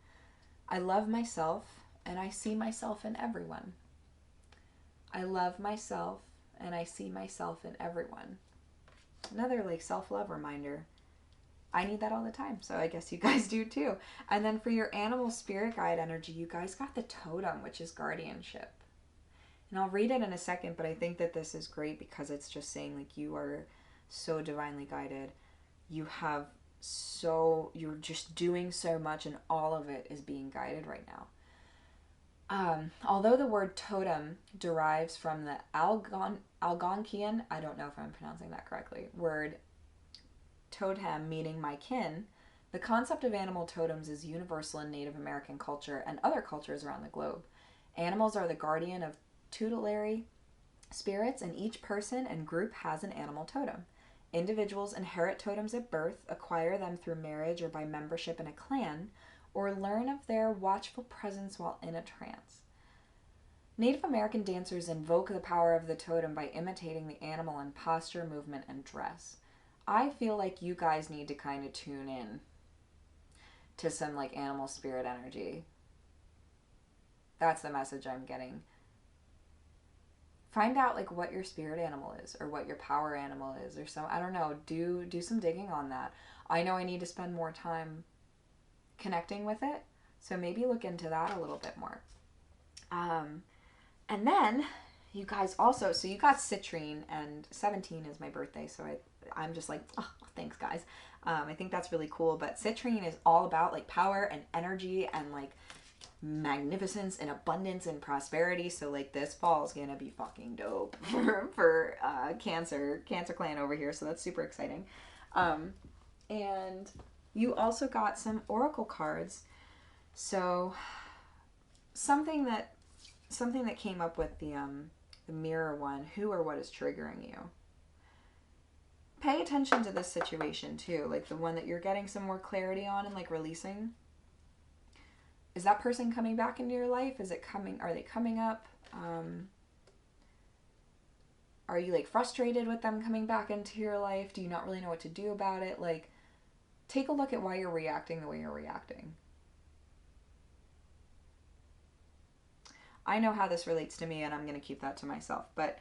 I love myself and I see myself in everyone. I love myself and I see myself in everyone. Another like self-love reminder. I need that all the time, so I guess you guys do too. And then for your animal spirit guide energy, you guys got the totem, which is guardianship. And I'll read it in a second, but I think that this is great because it's just saying like you are so divinely guided. You're just doing so much, and all of it is being guided right now. Although the word totem derives from the Algonquian, I don't know if I'm pronouncing that correctly, word totem meaning my kin, the concept of animal totems is universal in Native American culture and other cultures around the globe. Animals are the guardian of tutelary spirits, and each person and group has an animal totem. Individuals inherit totems at birth, acquire them through marriage or by membership in a clan, or learn of their watchful presence while in a trance. Native American dancers invoke the power of the totem by imitating the animal in posture, movement, and dress. I feel like you guys need to kind of tune in to some like animal spirit energy. That's the message I'm getting. find out like what your spirit animal is or what your power animal is, or some, I don't know, do some digging on that. I know I need to spend more time connecting with it, so maybe look into that a little bit more. And then you guys also, so you got citrine, and 17 is my birthday, so I'm just like, oh, thanks guys. I think that's really cool. But citrine is all about like power and energy and like magnificence and abundance and prosperity. So like this fall is gonna be fucking dope for Cancer clan over here, so that's super exciting. And you also got some oracle cards. So something that came up with the mirror one, who or what is triggering you. Pay attention to this situation too, like the one that you're getting some more clarity on and like releasing. Is that person coming back into your life? Is it coming? Are they coming up? Are you like frustrated with them coming back into your life? Do you not really know what to do about it? Like, take a look at why you're reacting the way you're reacting. I know how this relates to me, and I'm going to keep that to myself. But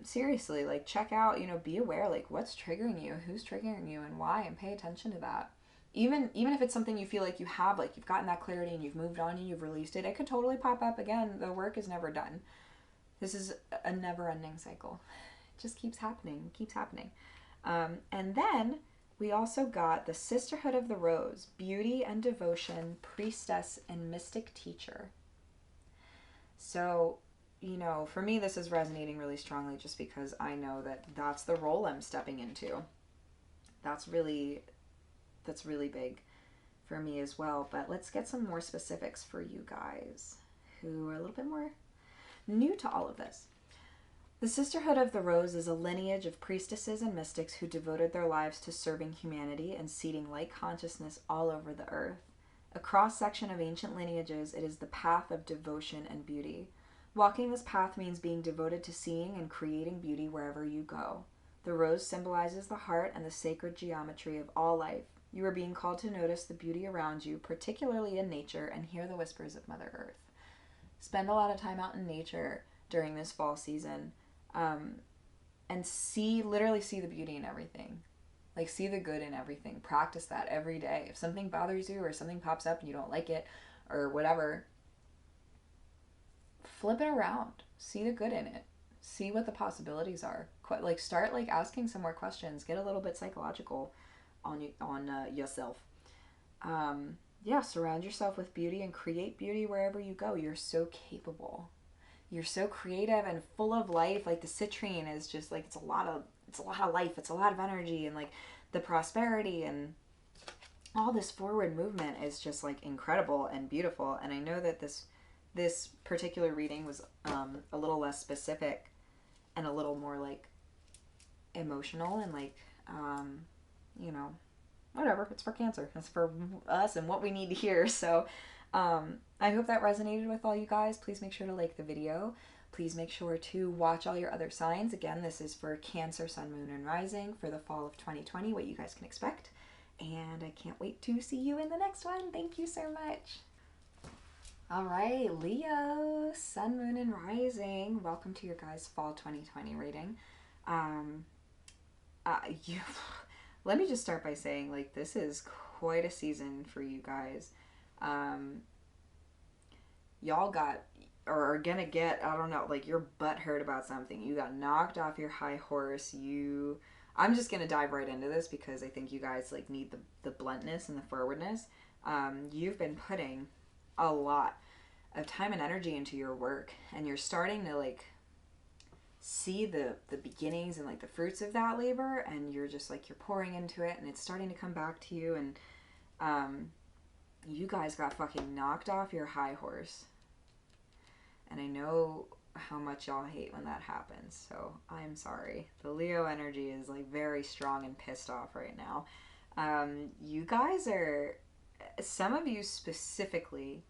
seriously, like, check out, you know, be aware, like, what's triggering you, who's triggering you, and why, and pay attention to that. Even if it's something you feel like you have, like, you've gotten that clarity and you've moved on and you've released it, it could totally pop up again. The work is never done. This is a never-ending cycle. It just keeps happening, keeps happening. And then we also got the Sisterhood of the Rose, Beauty and Devotion, Priestess, and Mystic Teacher. So, you know, for me, this is resonating really strongly just because I know that that's the role I'm stepping into. That's really big for me as well. But let's get some more specifics for you guys who are a little bit more new to all of this. The Sisterhood of the Rose is a lineage of priestesses and mystics who devoted their lives to serving humanity and seeding light consciousness all over the earth. A cross-section of ancient lineages, it is the path of devotion and beauty. Walking this path means being devoted to seeing and creating beauty wherever you go. The rose symbolizes the heart and the sacred geometry of all life. You are being called to notice the beauty around you, particularly in nature, and hear the whispers of Mother Earth. Spend a lot of time out in nature during this fall season, and literally see the beauty in everything. Like, see the good in everything. Practice that every day. If something bothers you or something pops up and you don't like it or whatever, flip it around. See the good in it. See what the possibilities are. Like, start like asking some more questions. Get a little bit psychological on yourself. Yeah, surround yourself with beauty and create beauty wherever you go. You're so capable. You're so creative and full of life. Like, the citrine is just like, it's a lot of life. It's a lot of energy, and like the prosperity and all this forward movement is just like incredible and beautiful. And I know that this particular reading was a little less specific and a little more like emotional and like you know, whatever. It's for Cancer. It's for us and what we need to hear. So I hope that resonated with all you guys. Please make sure to like the video. Please make sure to watch all your other signs. Again, this is for Cancer, Sun, Moon, and Rising for the fall of 2020, what you guys can expect. And I can't wait to see you in the next one. Thank you so much. All right, Leo, Sun, Moon, and Rising. Welcome to your guys' fall 2020 reading. Let me just start by saying, like, this is quite a season for you guys. Y'all got, or are gonna get, I don't know, like, your butt hurt about something. You got knocked off your high horse. I'm just gonna dive right into this because I think you guys, like, need the bluntness and the forwardness. You've been putting a lot of time and energy into your work, and you're starting to, like, see the beginnings and, like, the fruits of that labor, and you're just, like, you're pouring into it, and it's starting to come back to you, and you guys got fucking knocked off your high horse. And I know how much y'all hate when that happens, so I'm sorry. The Leo energy is, like, very strong and pissed off right now. You guys are, some of you specifically,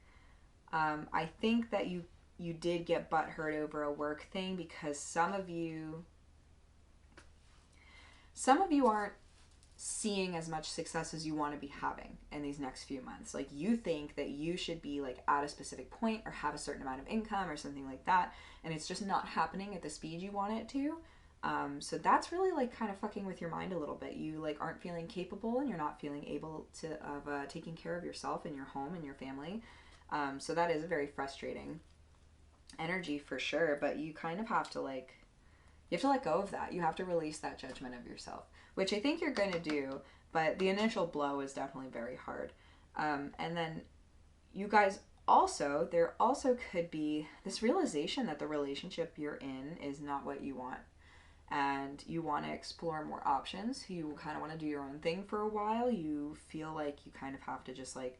I think that you did get butthurt over a work thing because some of you aren't seeing as much success as you want to be having in these next few months. Like, you think that you should be like at a specific point or have a certain amount of income or something like that, and it's just not happening at the speed you want it to. So that's really like kind of fucking with your mind a little bit. You like aren't feeling capable, and you're not feeling able to of taking care of yourself and your home and your family. So that is a very frustrating energy for sure, but you kind of have to like, you have to let go of that. You have to release that judgment of yourself, which I think you're going to do, but the initial blow is definitely very hard. And then you guys also, there also could be this realization that the relationship you're in is not what you want. And you want to explore more options. You kind of want to do your own thing for a while. You feel like you kind of have to just like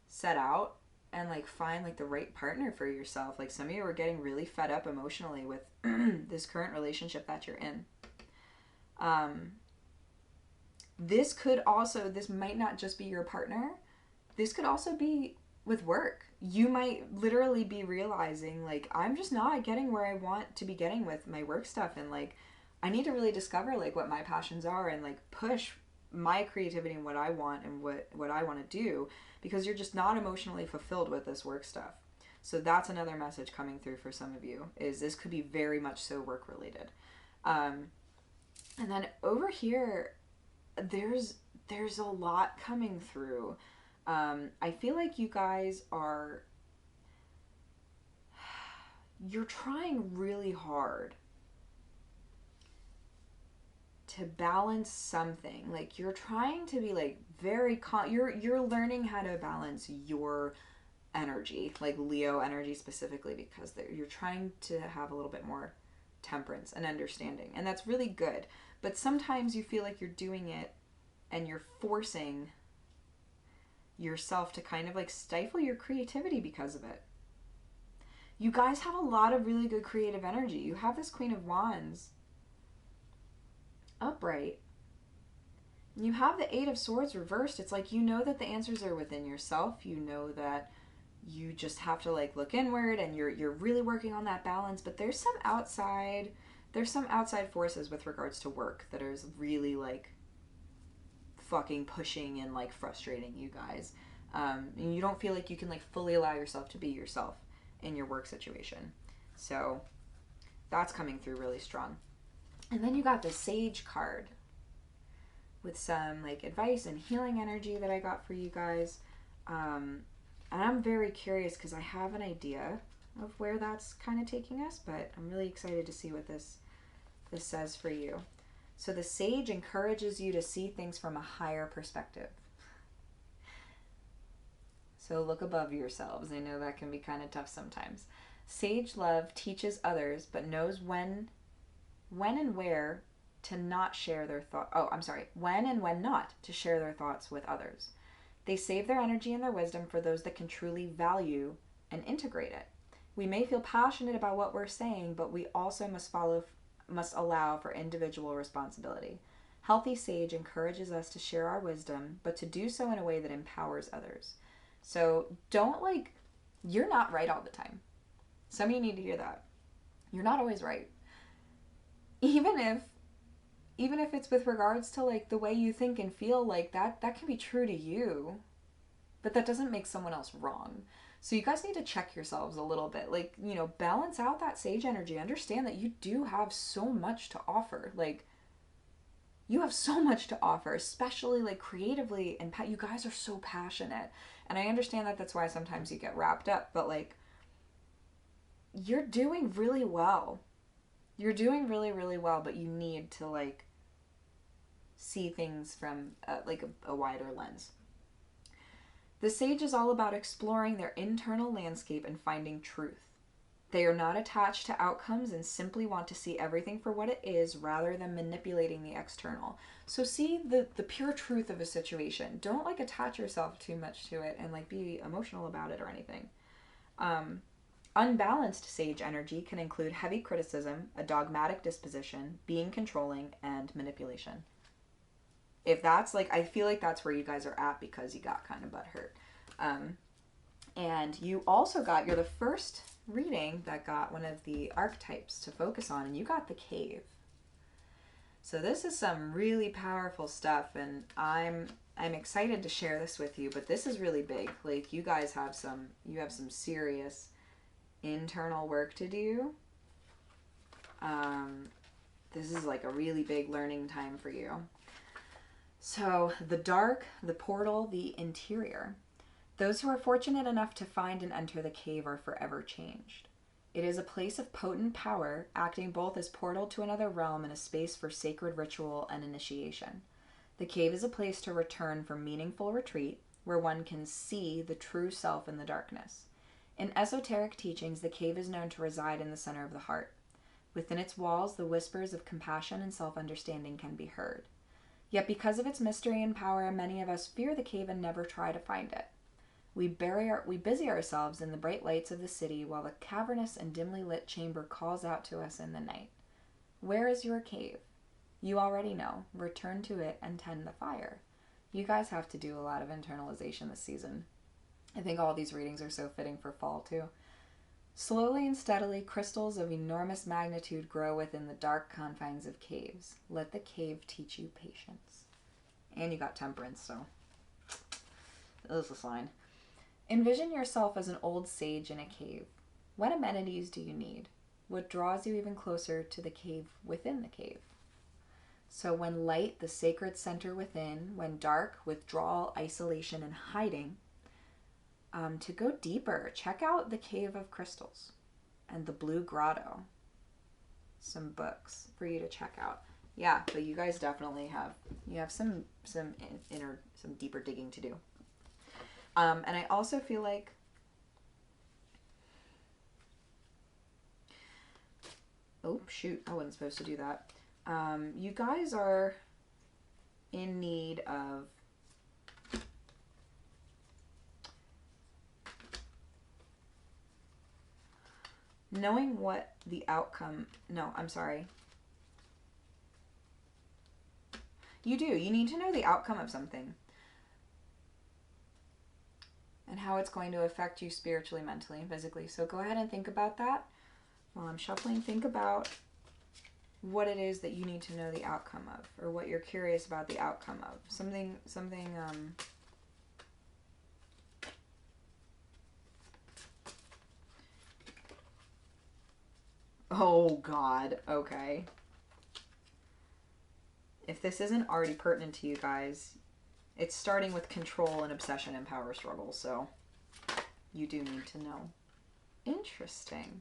set out and like find like the right partner for yourself. Like, some of you are getting really fed up emotionally with this current relationship that you're in. This might not just be your partner. This could also be with work. You might literally be realizing like, I'm just not getting where I want to be getting with my work stuff, and like, I need to really discover like what my passions are and like push my creativity and what I want and what I want to do, because you're just not emotionally fulfilled with this work stuff. So that's another message coming through for some of you, is this could be very much so work related. And then over here, there's a lot coming through. I feel like you guys you're trying really hard to balance something. Like, you're trying to be like very you're learning how to balance your energy, like Leo energy specifically, because you're trying to have a little bit more temperance and understanding, and that's really good. But sometimes you feel like you're doing it and you're forcing yourself to kind of like stifle your creativity because of it. You guys have a lot of really good creative energy. You have this Queen of Wands upright. You have the Eight of Swords reversed. It's like, you know that the answers are within yourself. You know that you just have to like look inward, and you're really working on that balance. But there's some outside forces with regards to work that are really like fucking pushing and like frustrating you guys. And you don't feel like you can like fully allow yourself to be yourself in your work situation. So that's coming through really strong. And then you got the Sage card with some like advice and healing energy that I got for you guys. And I'm very curious because I have an idea of where that's kind of taking us, but I'm really excited to see what this says for you. So the Sage encourages you to see things from a higher perspective. So look above yourselves. I know that can be kind of tough sometimes. Sage love teaches others, but knows when and where to not share their thoughts. When and when not to share their thoughts with others. They save their energy and their wisdom for those that can truly value and integrate it. We may feel passionate about what we're saying, but we also must allow for individual responsibility. Healthy Sage encourages us to share our wisdom, but to do so in a way that empowers others. So you're not right all the time. Some of you need to hear that. You're not always right. Even if it's with regards to like the way you think and feel, like that can be true to you, but that doesn't make someone else wrong. So you guys need to check yourselves a little bit. Like, balance out that Sage energy. Understand that you do have so much to offer. Like, you have so much to offer, especially like creatively, and you guys are so passionate. And I understand that that's why sometimes you get wrapped up, but like, you're doing really well. You're doing really, really well, but you need to like see things from a wider lens. The Sage is all about exploring their internal landscape and finding truth. They are not attached to outcomes and simply want to see everything for what it is rather than manipulating the external. So see the pure truth of a situation. Don't like attach yourself too much to it and like be emotional about it or anything. Unbalanced Sage energy can include heavy criticism, a dogmatic disposition, being controlling, and manipulation. If that's like, I feel like that's where you guys are at because you got kind of butthurt. And you also you're the first reading that got one of the archetypes to focus on, and you got the Cave. So this is some really powerful stuff, and I'm excited to share this with you, but this is really big. Like, you guys have some serious internal work to do. This is like a really big learning time for you. So the dark, the portal, the interior. Those who are fortunate enough to find and enter the cave are forever changed. It is a place of potent power, acting both as portal to another realm and a space for sacred ritual and initiation. The cave is a place to return for meaningful retreat, where one can see the true self in the darkness. In esoteric teachings, the cave is known to reside in the center of the heart. Within its walls, the whispers of compassion and self-understanding can be heard. Yet because of its mystery and power, many of us fear the cave and never try to find it. We busy ourselves in the bright lights of the city while the cavernous and dimly lit chamber calls out to us in the night. Where is your cave? You already know. Return to it and tend the fire. You guys have to do a lot of internalization this season. I think all these readings are so fitting for fall too. Slowly and steadily, crystals of enormous magnitude grow within the dark confines of caves. Let the cave teach you patience. And you got temperance, so this is a sign. Envision yourself as an old sage in a cave. What amenities do you need? What draws you even closer to the cave within the cave? So when light, the sacred center within, when dark, withdrawal, isolation, and hiding, to go deeper, check out the Cave of Crystals and the Blue Grotto. Some books for you to check out. Yeah, but you guys definitely have some deeper digging to do. And I also feel like oh shoot, I wasn't supposed to do that. You guys are in need of knowing what the outcome, no, I'm sorry. You do. You need to know the outcome of something and how it's going to affect you spiritually, mentally, and physically. So go ahead and think about that. While I'm shuffling, think about what it is that you need to know the outcome of, or what you're curious about the outcome of. Something, oh God, okay. If this isn't already pertinent to you guys, it's starting with control and obsession and power struggle, so you do need to know. Interesting.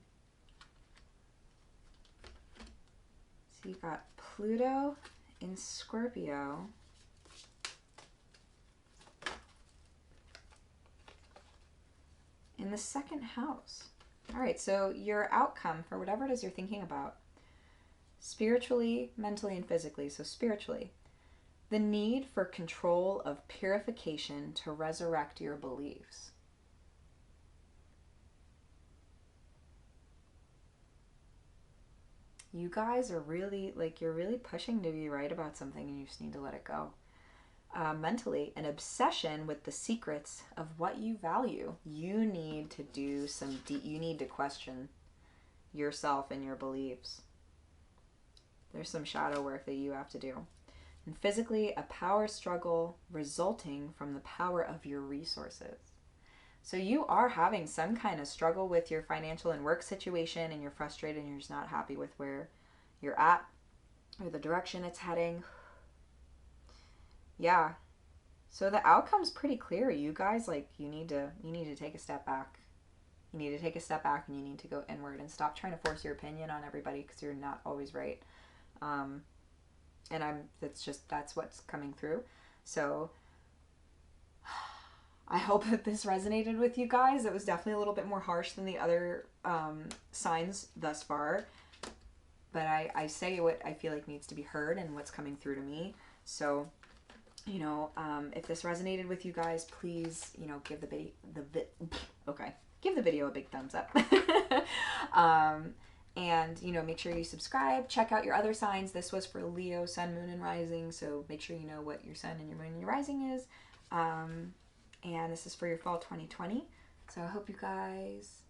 So you got Pluto in Scorpio. In the second house. All right, so your outcome for whatever it is you're thinking about, spiritually, mentally, and physically. So spiritually, the need for control of purification to resurrect your beliefs. You guys are really, like, you're really pushing to be right about something and you just need to let it go. Mentally, an obsession with the secrets of what you value. You need to do some you need to question yourself and your beliefs. There's some shadow work that you have to do. And physically, a power struggle resulting from the power of your resources. So you are having some kind of struggle with your financial and work situation, and you're frustrated and you're just not happy with where you're at or the direction it's heading. Yeah. So the outcome's pretty clear. You guys, like, you need to take a step back. You need to take a step back and you need to go inward and stop trying to force your opinion on everybody, because you're not always right. And that's what's coming through. So I hope that this resonated with you guys. It was definitely a little bit more harsh than the other signs thus far. But I say what I feel like needs to be heard and what's coming through to me. So, you know, if this resonated with you guys, please, you know, give the video a big thumbs up. And, you know, make sure you subscribe. Check out your other signs. This was for Leo, Sun, Moon, and Rising. So make sure you know what your Sun and your Moon and your Rising is. And this is for your fall 2020. So I hope you guys,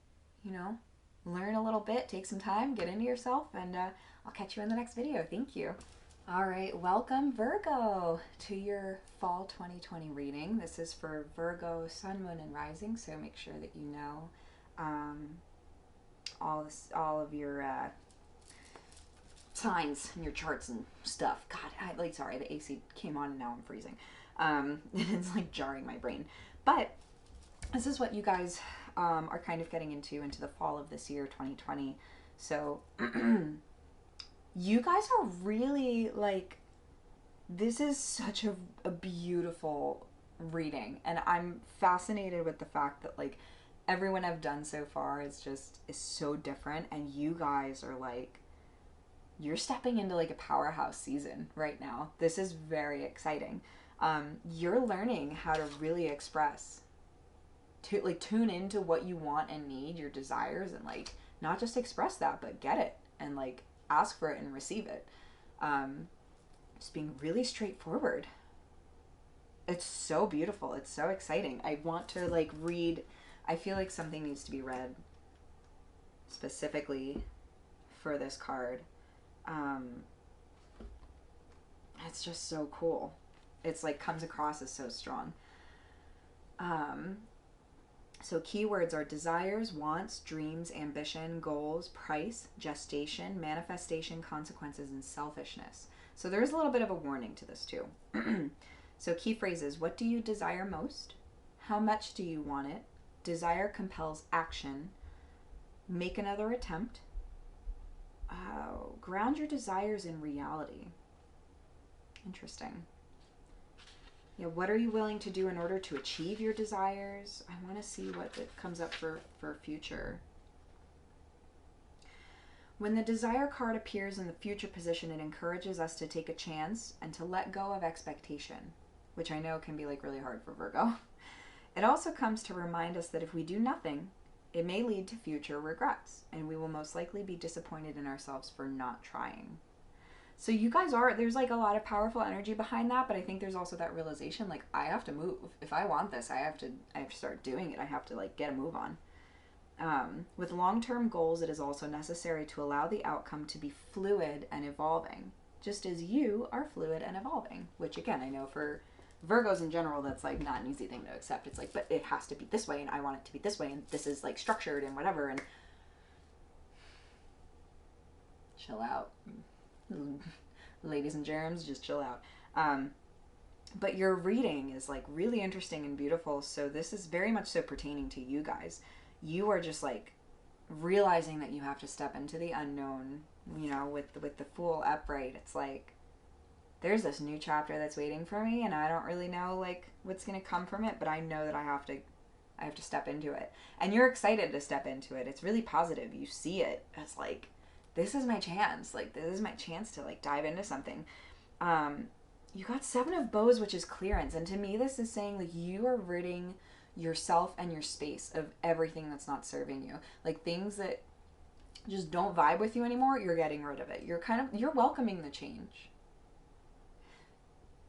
you know, learn a little bit, take some time, get into yourself, and I'll catch you in the next video. Thank you. All right, welcome Virgo to your fall 2020 reading. This is for Virgo, Sun, Moon, and Rising, so make sure that you know all of your signs and your charts and stuff. God, sorry, the AC came on and now I'm freezing. It's like jarring my brain. But this is what you guys are kind of getting into the fall of this year, 2020. So you guys are really like, this is such a beautiful reading, and I'm fascinated with the fact that like everyone I've done so far is so different, and you guys are like, you're stepping into like a powerhouse season right now. This is very exciting. You're learning how to really express, to like tune into what you want and need, your desires, and like not just express that but get it and like ask for it and receive it. Just being really straightforward. It's so beautiful. It's so exciting. I want to like read, I feel like something needs to be read specifically for this card. It's just so cool. It's like comes across as so strong. So keywords are desires, wants, dreams, ambition, goals, price, gestation, manifestation, consequences, and selfishness. So there's a little bit of a warning to this too. So key phrases: what do you desire most? How much do you want it? Desire compels action. Make another attempt. Ground your desires in reality. Interesting. Yeah, what are you willing to do in order to achieve your desires? I want to see what it comes up for future. When the desire card appears in the future position, it encourages us to take a chance and to let go of expectation, which I know can be like really hard for Virgo. It also comes to remind us that if we do nothing, it may lead to future regrets, and we will most likely be disappointed in ourselves for not trying. So you guys there's like a lot of powerful energy behind that, but I think there's also that realization, like, I have to move. If I want this, I have to start doing it. I have to like get a move on. With long-term goals, it is also necessary to allow the outcome to be fluid and evolving, just as you are fluid and evolving, which again, I know for Virgos in general, that's like not an easy thing to accept. It's like, but it has to be this way, and I want it to be this way, and this is like structured and whatever, and chill out. Ladies and germs, just chill out. But your reading is like really interesting and beautiful, so this is very much so pertaining to you guys. You are just like realizing that you have to step into the unknown, you know, with the Fool upright. It's like, there's this new chapter that's waiting for me, and I don't really know like what's gonna come from it, but I know that I have to step into it. And you're excited to step into it. It's really positive. You see it as like, this is my chance. Like, this is my chance to like dive into something. You got 7 of Bows, which is clearance. And to me, this is saying like you are ridding yourself and your space of everything that's not serving you. Like things that just don't vibe with you anymore, you're getting rid of it. You're welcoming the change.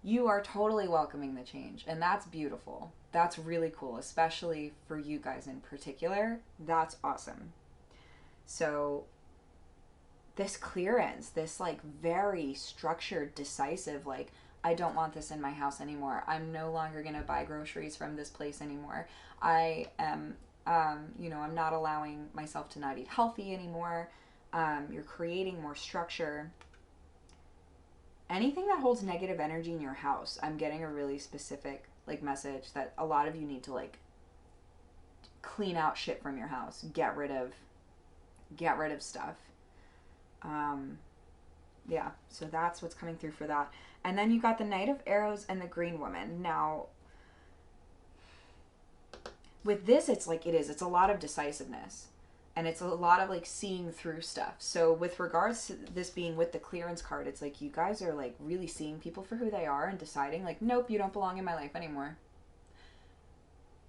You are totally welcoming the change. And that's beautiful. That's really cool, especially for you guys in particular. That's awesome. So this clearance, this like very structured, decisive, like, I don't want this in my house anymore. I'm no longer going to buy groceries from this place anymore. I am, I'm not allowing myself to not eat healthy anymore. You're creating more structure. Anything that holds negative energy in your house, I'm getting a really specific like message that a lot of you need to like clean out shit from your house. Get rid of stuff. Yeah, so that's what's coming through for that. And then you got the Knight of Arrows and the Green Woman. Now, with this, it's a lot of decisiveness. And it's a lot of like seeing through stuff. So with regards to this being with the clearance card, it's like you guys are like really seeing people for who they are and deciding like, nope, you don't belong in my life anymore.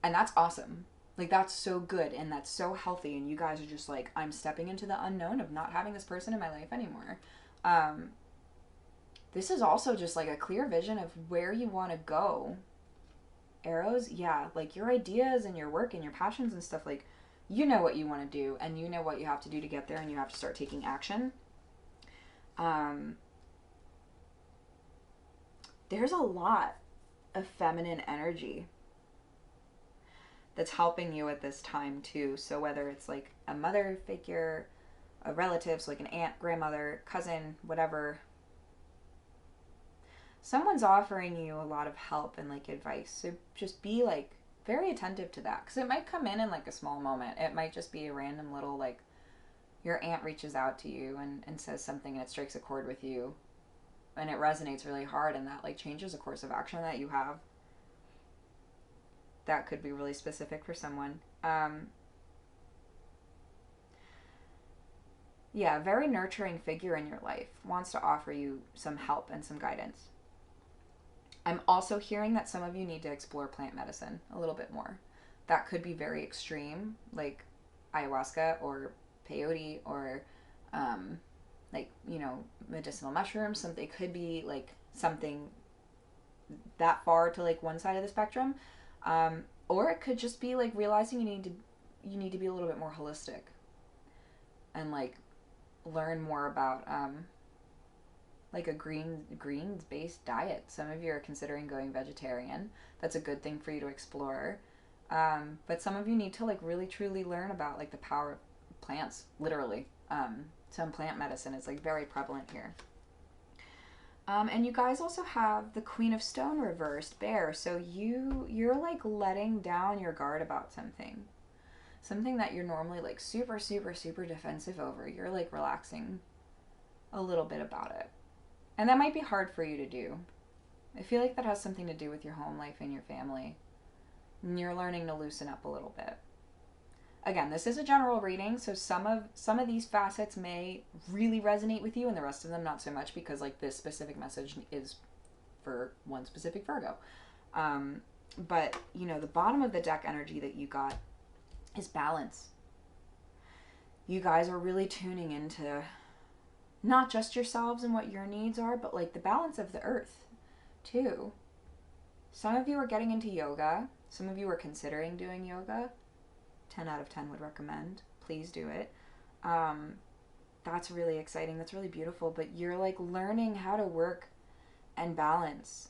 And that's awesome. Like, that's so good and that's so healthy, and you guys are just like, I'm stepping into the unknown of not having this person in my life anymore. This is also just like a clear vision of where you want to go. Arrows, yeah, like your ideas and your work and your passions and stuff, like, you know what you want to do and you know what you have to do to get there, and you have to start taking action. there's a lot of feminine energy that's helping you at this time too. So whether it's like a mother figure, a relative, so like an aunt, grandmother, cousin, whatever, someone's offering you a lot of help and like advice. So just be like very attentive to that, because it might come in like a small moment. It might just be a random little, like, your aunt reaches out to you and says something and it strikes a chord with you and it resonates really hard, and that like changes a course of action that you have. That could be really specific for someone. Yeah, a very nurturing figure in your life wants to offer you some help and some guidance. I'm also hearing that some of you need to explore plant medicine a little bit more. That could be very extreme, like ayahuasca or peyote or like, you know, medicinal mushrooms. Something, it could be like something that far to like one side of the spectrum. Or it could just be like realizing you need to be a little bit more holistic and like learn more about like a greens based diet. Some of you are considering going vegetarian. That's a good thing for you to explore. But some of you need to like really truly learn about like the power of plants, literally. Some plant medicine is like very prevalent here. And you guys also have the Queen of Stone reversed, Bear. So you're like letting down your guard about something that you're normally like super defensive over. You're like relaxing a little bit about it, and that might be hard for you to do. I feel like that has something to do with your home life and your family, and you're learning to loosen up a little bit. Again, this is a general reading, so some of these facets may really resonate with you and the rest of them not so much, because like this specific message is for one specific Virgo. But you know, the bottom of the deck energy that you got is balance. You guys are really tuning into not just yourselves and what your needs are, but like the balance of the earth too. Some of you are getting into yoga. Some of you are considering doing yoga. 10 out of 10 would recommend. Please do it. That's really exciting. That's really beautiful. But you're like learning how to work and balance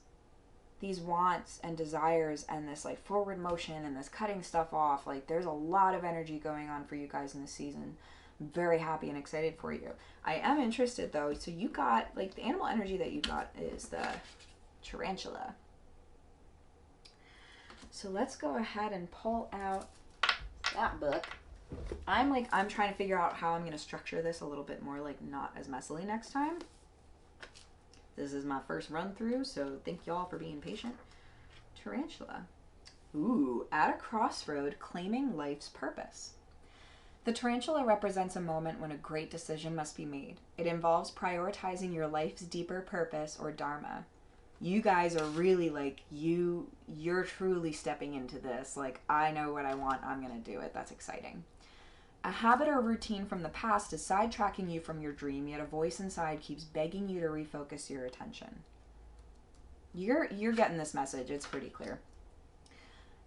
these wants and desires and this like forward motion and this cutting stuff off. Like there's a lot of energy going on for you guys in this season. I'm very happy and excited for you. I am interested though. So you got like the animal energy that you got is the tarantula. So let's go ahead and pull out that book. I'm trying to figure out how I'm going to structure this a little bit more, like not as messily next time. This is my first run through, so thank y'all for being patient. Tarantula. Ooh, at a crossroad, claiming life's purpose. The tarantula represents a moment when a great decision must be made. It involves prioritizing your life's deeper purpose or dharma. You guys are really like, you're truly stepping into this. Like, I know what I want, I'm going to do it. That's exciting. A habit or routine from the past is sidetracking you from your dream, yet a voice inside keeps begging you to refocus your attention. You're getting this message. It's pretty clear.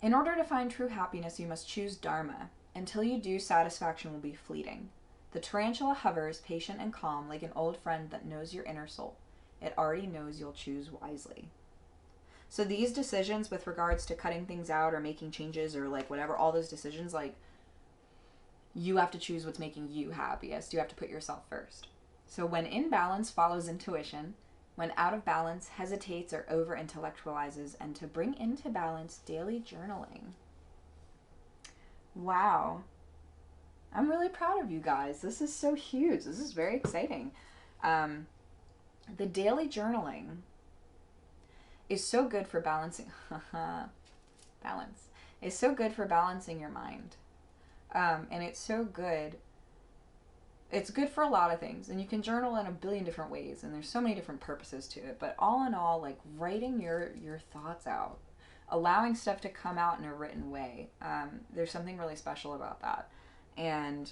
In order to find true happiness, you must choose dharma. Until you do, satisfaction will be fleeting. The tarantula hovers, patient and calm, like an old friend that knows your inner soul. It already knows you'll choose wisely. So these decisions with regards to cutting things out or making changes or like whatever, all those decisions, like you have to choose what's making you happiest. You have to put yourself first. So when in balance follows intuition, when out of balance hesitates or over intellectualizes, and to bring into balance daily journaling. Wow. I'm really proud of you guys. This is so huge. This is very exciting. The daily journaling is so good for balancing. Balance is so good for balancing your mind. And it's so good. It's good for a lot of things. And you can journal in a billion different ways. And there's so many different purposes to it. But all in all, like writing your thoughts out, allowing stuff to come out in a written way. There's something really special about that. And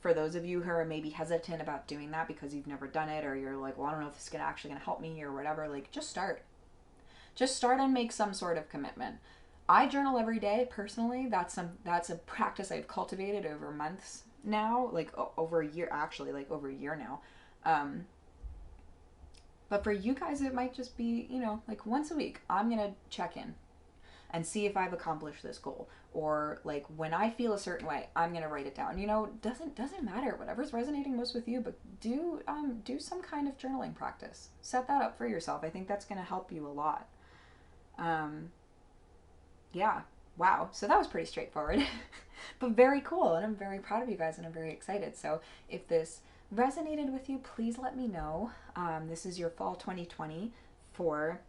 for those of you who are maybe hesitant about doing that because you've never done it, or you're like, well, I don't know if this is actually going to help me or whatever, like just start. Just start and make some sort of commitment. I journal every day personally. That's a practice I've cultivated over months now, like over a year, actually, like over a year now. But for you guys, it might just be, you know, like once a week, I'm going to check in and see if I've accomplished this goal. Or like when I feel a certain way, I'm going to write it down. You know, doesn't matter, whatever's resonating most with you, but do some kind of journaling practice. Set that up for yourself. I think that's going to help you a lot. Yeah. Wow. So that was pretty straightforward, but very cool. And I'm very proud of you guys and I'm very excited. So if this resonated with you, please let me know. This is your fall 2020 for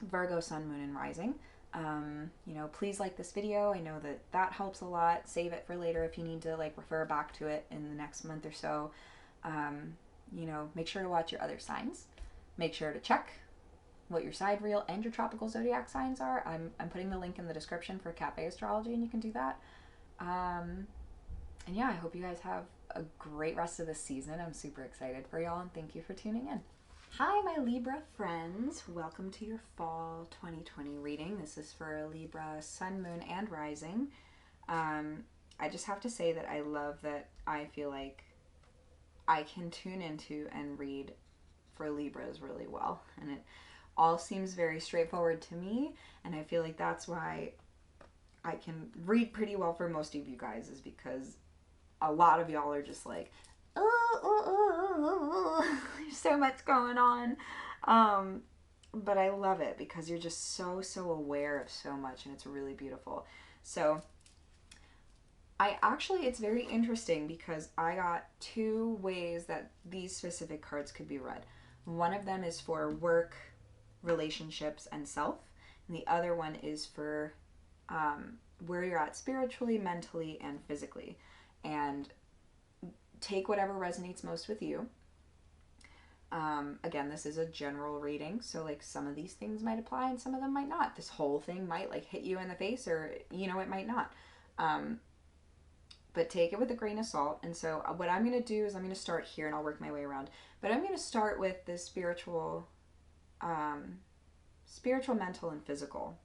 Virgo, Sun, Moon, and Rising. You know, please like this video. I know that helps a lot. Save it for later if you need to like refer back to it in the next month or so. You know, make sure to watch your other signs. Make sure to check what your sidereal and your tropical zodiac signs are. I'm putting the link in the description for Cafe Astrology and you can do that. And yeah, I hope you guys have a great rest of the season. I'm super excited for y'all and thank you for tuning in. Hi, my Libra friends. Welcome to your fall 2020 reading. This is for Libra, Sun, Moon, and Rising. I just have to say that I love that I feel like I can tune into and read for Libras really well. And it all seems very straightforward to me. And I feel like that's why I can read pretty well for most of you guys, is because a lot of y'all are just like, there's so much going on. But I love it because you're just so aware of so much and it's really beautiful. So it's very interesting because I got two ways that these specific cards could be read. One of them is for work, relationships, and self. And the other one is for where you're at spiritually, mentally, and physically. And take whatever resonates most with you. Again, this is a general reading, so like some of these things might apply and some of them might not. This whole thing might like hit you in the face, or you know, it might not. But take it with a grain of salt. And so what I'm going to do is I'm going to start here and I'll work my way around. But I'm going to start with the spiritual, mental, and physical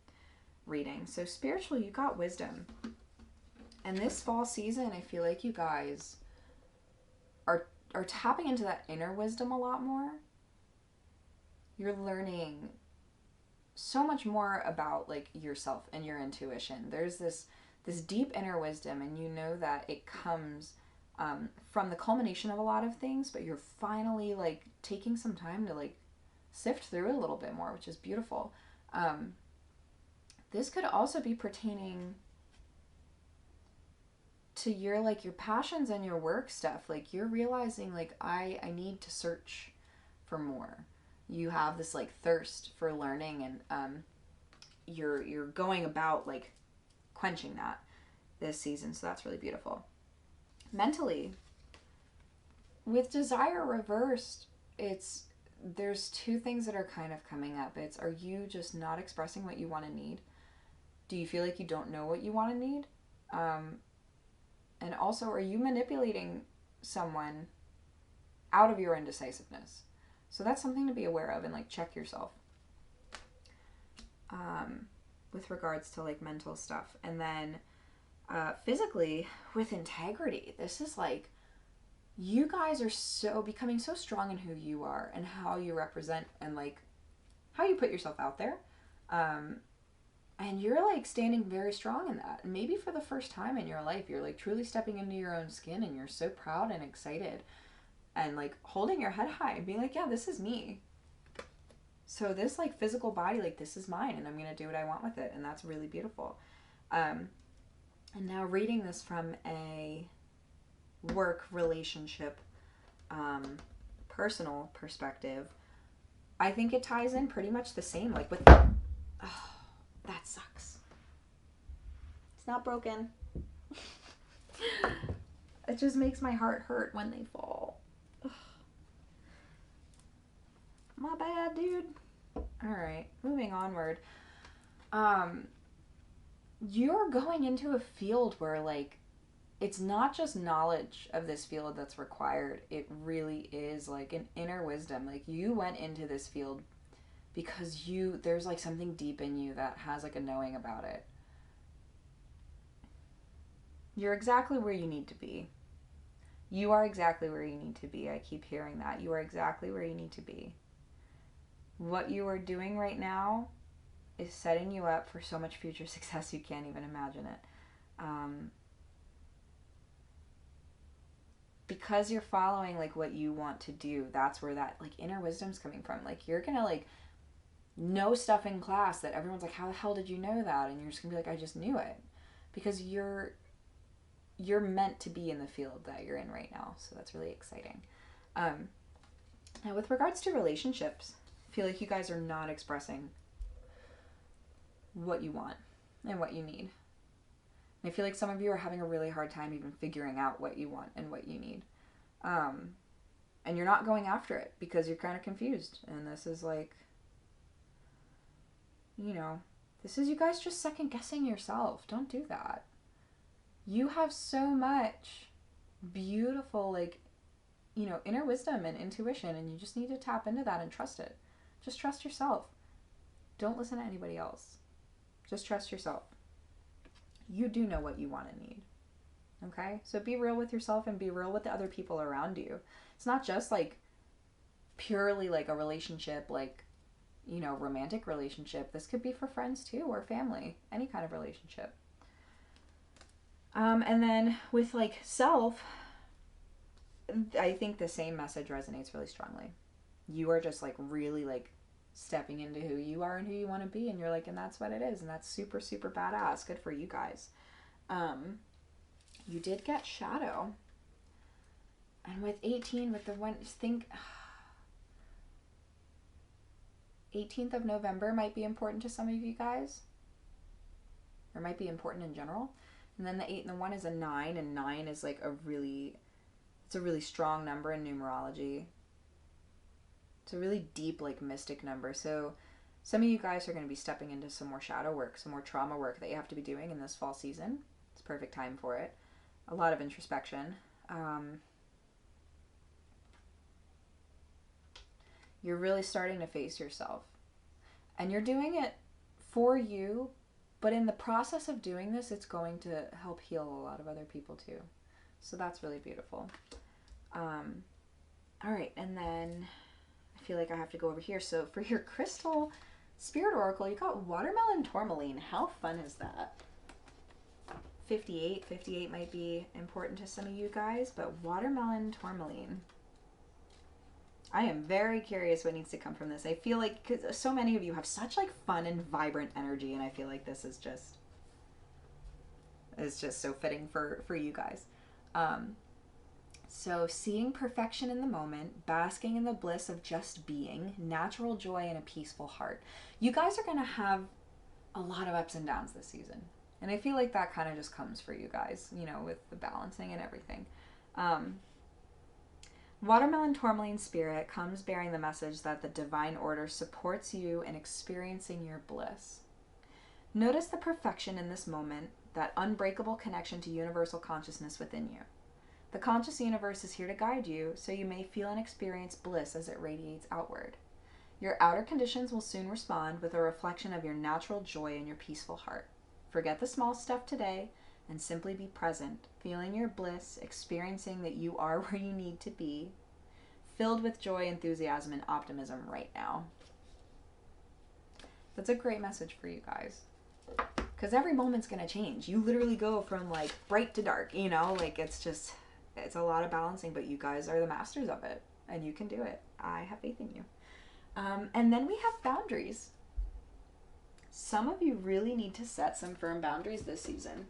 reading. So spiritual, you got wisdom. And this fall season, I feel like you guys are tapping into that inner wisdom a lot more. You're learning so much more about like yourself and your intuition. There's this deep inner wisdom, and you know that it comes from the culmination of a lot of things, but you're finally like taking some time to like sift through it a little bit more, which is beautiful. This could also be pertaining to your like your passions and your work stuff. Like you're realizing like I need to search for more. You have this like thirst for learning, and you're going about like quenching that this season. So that's really beautiful. Mentally, with desire reversed, there's two things that are kind of coming up. It's, are you just not expressing what you want to need? Do you feel like you don't know what you want to need? And also, are you manipulating someone out of your indecisiveness? So that's something to be aware of and like check yourself with regards to like mental stuff. And then physically, with integrity, this is like you guys are becoming so strong in who you are and how you represent and like how you put yourself out there. And you're like standing very strong in that. And maybe for the first time in your life, you're like truly stepping into your own skin and you're so proud and excited and like holding your head high and being like, yeah, this is me. So this like physical body, like this is mine and I'm going to do what I want with it. And that's really beautiful. And now reading this from a work, relationship, personal perspective, I think it ties in pretty much the same. Like with, oh, that sucks. It's not broken. It just makes my heart hurt when they fall. Ugh. My bad, dude. Alright, moving onward. You're going into a field where like it's not just knowledge of this field that's required. It really is like an inner wisdom. Like you went into this field because there's like something deep in you that has like a knowing about it. You're exactly where you need to be. You are exactly where you need to be. I keep hearing that. You are exactly where you need to be. What you are doing right now is setting you up for so much future success you can't even imagine it. Because you're following like what you want to do, that's where that like inner wisdom's coming from. Like you're gonna like know stuff in class that everyone's like, how the hell did you know that? And you're just gonna be like, I just knew it. Because you're meant to be in the field that you're in right now. So that's really exciting. Now with regards to relationships, I feel like you guys are not expressing what you want and what you need. And I feel like some of you are having a really hard time even figuring out what you want and what you need. And you're not going after it because you're kind of confused. And this is like, you know, this is you guys just second guessing yourself. Don't do that. You have so much beautiful, like, you know, inner wisdom and intuition, and you just need to tap into that and trust it. Just trust yourself. Don't listen to anybody else. Just trust yourself. You do know what you want and need. Okay? So be real with yourself and be real with the other people around you. It's not just like purely like a relationship, like, you know, romantic relationship. This could be for friends too, or family, any kind of relationship. And then with like self, I think the same message resonates really strongly. You are just like really like stepping into who you are and who you want to be, and you're like, and that's what it is, and that's super, super badass. Good for you guys. You did get shadow, and with 18, with the one, think 18th of November might be important to some of you guys, or might be important in general. And then the 8 and the 1 is a 9, and 9 is like it's a really strong number in numerology. It's a really deep, like, mystic number. So some of you guys are going to be stepping into some more shadow work, some more trauma work that you have to be doing in this fall season. It's a perfect time for it. A lot of introspection. You're really starting to face yourself. And you're doing it for you, but in the process of doing this, it's going to help heal a lot of other people too. So that's really beautiful. All right, and then I feel like I have to go over here. So for your crystal spirit oracle, you got watermelon tourmaline. How fun is that? 58 might be important to some of you guys, but watermelon tourmaline. I am very curious what needs to come from this. I feel like, because so many of you have such like fun and vibrant energy, and I feel like this is just so fitting for you guys. So seeing perfection in the moment, basking in the bliss of just being, natural joy, and a peaceful heart. You guys are going to have a lot of ups and downs this season. And I feel like that kind of just comes for you guys, you know, with the balancing and everything. Watermelon tourmaline spirit comes bearing the message that the divine order supports you in experiencing your bliss. Notice the perfection in this moment, that unbreakable connection to universal consciousness within you. The conscious universe is here to guide you, so you may feel and experience bliss as it radiates outward. Your outer conditions will soon respond with a reflection of your natural joy and your peaceful heart. Forget the small stuff today and simply be present, feeling your bliss, experiencing that you are where you need to be, filled with joy, enthusiasm, and optimism right now. That's a great message for you guys. Because every moment's going to change. You literally go from like bright to dark, you know, like it's a lot of balancing, but you guys are the masters of it and you can do it. I have faith in you. And then we have boundaries. Some of you really need to set some firm boundaries this season.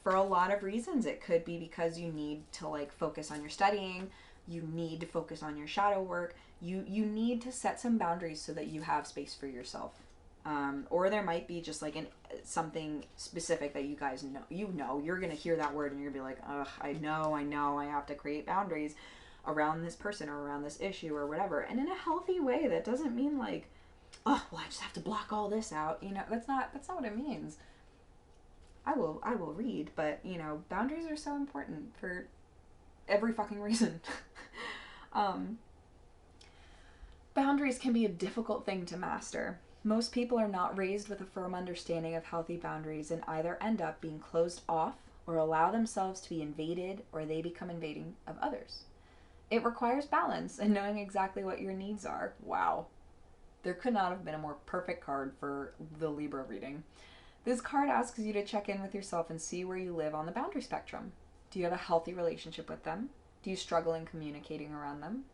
For a lot of reasons. It could be because you need to like focus on your studying. You need to focus on your shadow work. You need to set some boundaries so that you have space for yourself. Or there might be just like something specific that you guys know. You know, you're going to hear that word and you're going to be like, ugh, I know, I have to create boundaries around this person or around this issue or whatever. And in a healthy way. That doesn't mean like, oh, well, I just have to block all this out. You know, that's not what it means. I will read, but you know, boundaries are so important for every fucking reason. Boundaries can be a difficult thing to master. Most people are not raised with a firm understanding of healthy boundaries and either end up being closed off or allow themselves to be invaded, or they become invading of others. It requires balance and knowing exactly what your needs are. Wow. There could not have been a more perfect card for the Libra reading. This card asks you to check in with yourself and see where you live on the boundary spectrum. Do you have a healthy relationship with them? Do you struggle in communicating around them?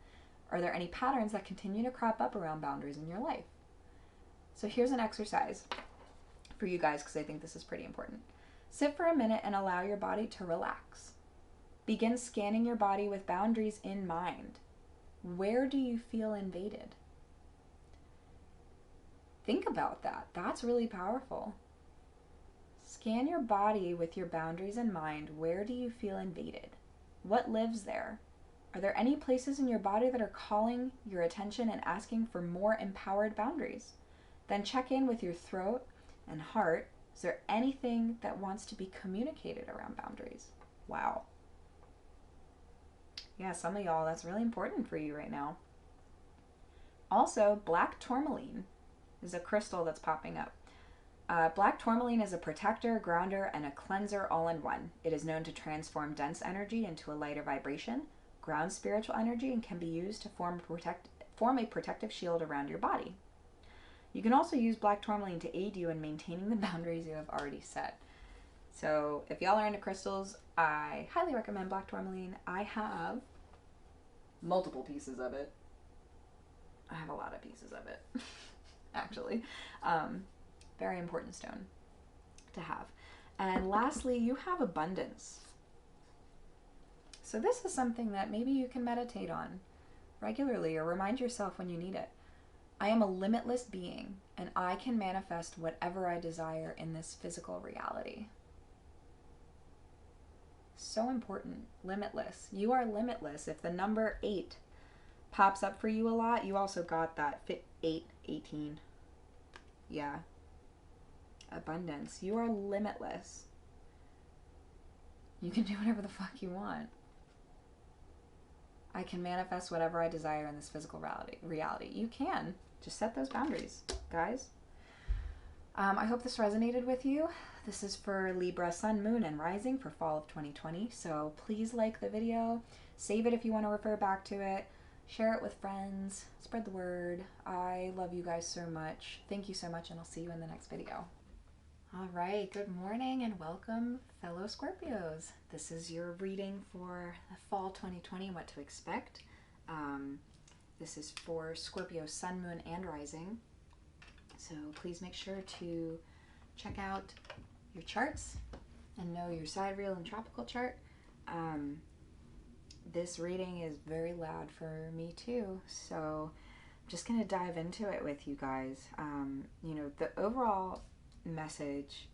Are there any patterns that continue to crop up around boundaries in your life? So here's an exercise for you guys, because I think this is pretty important. Sit for a minute and allow your body to relax. Begin scanning your body with boundaries in mind. Where do you feel invaded? Think about that. That's really powerful. Scan your body with your boundaries in mind. Where do you feel invaded? What lives there? Are there any places in your body that are calling your attention and asking for more empowered boundaries? Then check in with your throat and heart. Is there anything that wants to be communicated around boundaries? Wow. Yeah, some of y'all, that's really important for you right now. Also, black tourmaline is a crystal that's popping up. Black tourmaline is a protector, grounder, and a cleanser all in one. It is known to transform dense energy into a lighter vibration, ground spiritual energy, and can be used to form a protective shield around your body. You can also use black tourmaline to aid you in maintaining the boundaries you have already set. So if y'all are into crystals, I highly recommend black tourmaline. I have multiple pieces of it. I have a lot of pieces of it, actually. Very important stone to have. And lastly, you have abundance. So this is something that maybe you can meditate on regularly or remind yourself when you need it. I am a limitless being, and I can manifest whatever I desire in this physical reality. So important. Limitless. You are limitless. If the number 8 pops up for you a lot, you also got that 18. Yeah. Abundance. You are limitless. You can do whatever the fuck you want. I can manifest whatever I desire in this physical reality. You can. Just set those boundaries, guys. I hope this resonated with you. This is for Libra, Sun, Moon, and Rising for fall of 2020. So please like the video. Save it if you want to refer back to it. Share it with friends. Spread the word. I love you guys so much. Thank you so much, and I'll see you in the next video. All right, good morning and welcome, fellow Scorpios. This is your reading for the fall 2020, what to expect. This is for Scorpio, Sun, Moon, and Rising. So please make sure to check out your charts and know your sidereal and tropical chart. This reading is very loud for me too, so I'm just going to dive into it with you guys. You know, the overall message,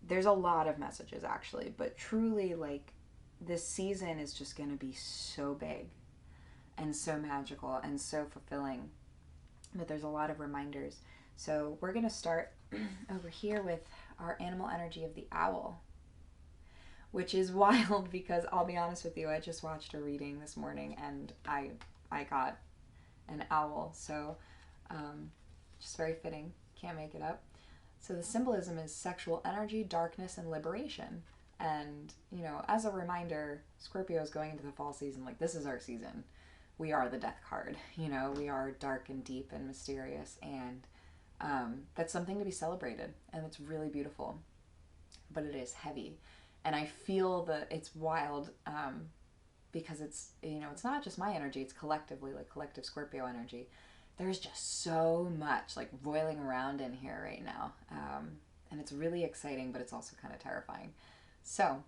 there's a lot of messages actually, but truly, like, this season is just going to be so big and so magical and so fulfilling, but there's a lot of reminders. So we're going to start over here with our animal energy of the owl, which is wild because I'll be honest with you, I just watched a reading this morning and I got an owl, so just very fitting, can't make it up. So the symbolism is sexual energy, darkness, and liberation. And, you know, as a reminder, Scorpio is going into the fall season. Like, this is our season. We are the death card. You know, we are dark and deep and mysterious. And that's something to be celebrated. And it's really beautiful. But it is heavy. And I feel that it's wild because it's, you know, it's not just my energy. It's collectively, like, collective Scorpio energy. There's just so much, like, roiling around in here right now. And it's really exciting, but it's also kind of terrifying. So,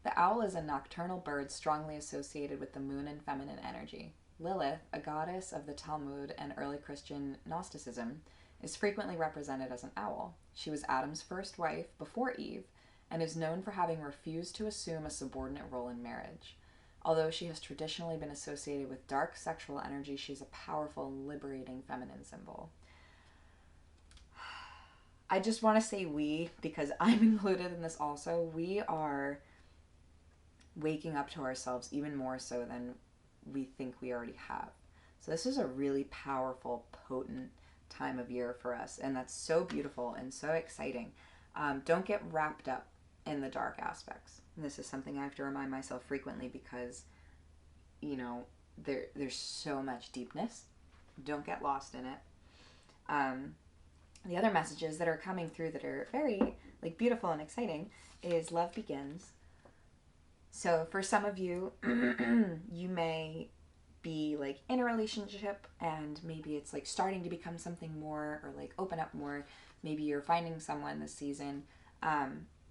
the owl is a nocturnal bird strongly associated with the moon and feminine energy. Lilith, a goddess of the Talmud and early Christian Gnosticism, is frequently represented as an owl. She was Adam's first wife before Eve, and is known for having refused to assume a subordinate role in marriage. Although she has traditionally been associated with dark sexual energy, she's a powerful, liberating feminine symbol. I just want to say we, because I'm included in this also. We are waking up to ourselves even more so than we think we already have. So this is a really powerful, potent time of year for us, and that's so beautiful and so exciting. Don't get wrapped up in the dark aspects. And this is something I have to remind myself frequently because you know, there's so much deepness. Don't get lost in it. The other messages that are coming through that are very like beautiful and exciting is love begins. So for some of you, you may be like in a relationship and maybe it's like starting to become something more or like open up more. Maybe you're finding someone this season.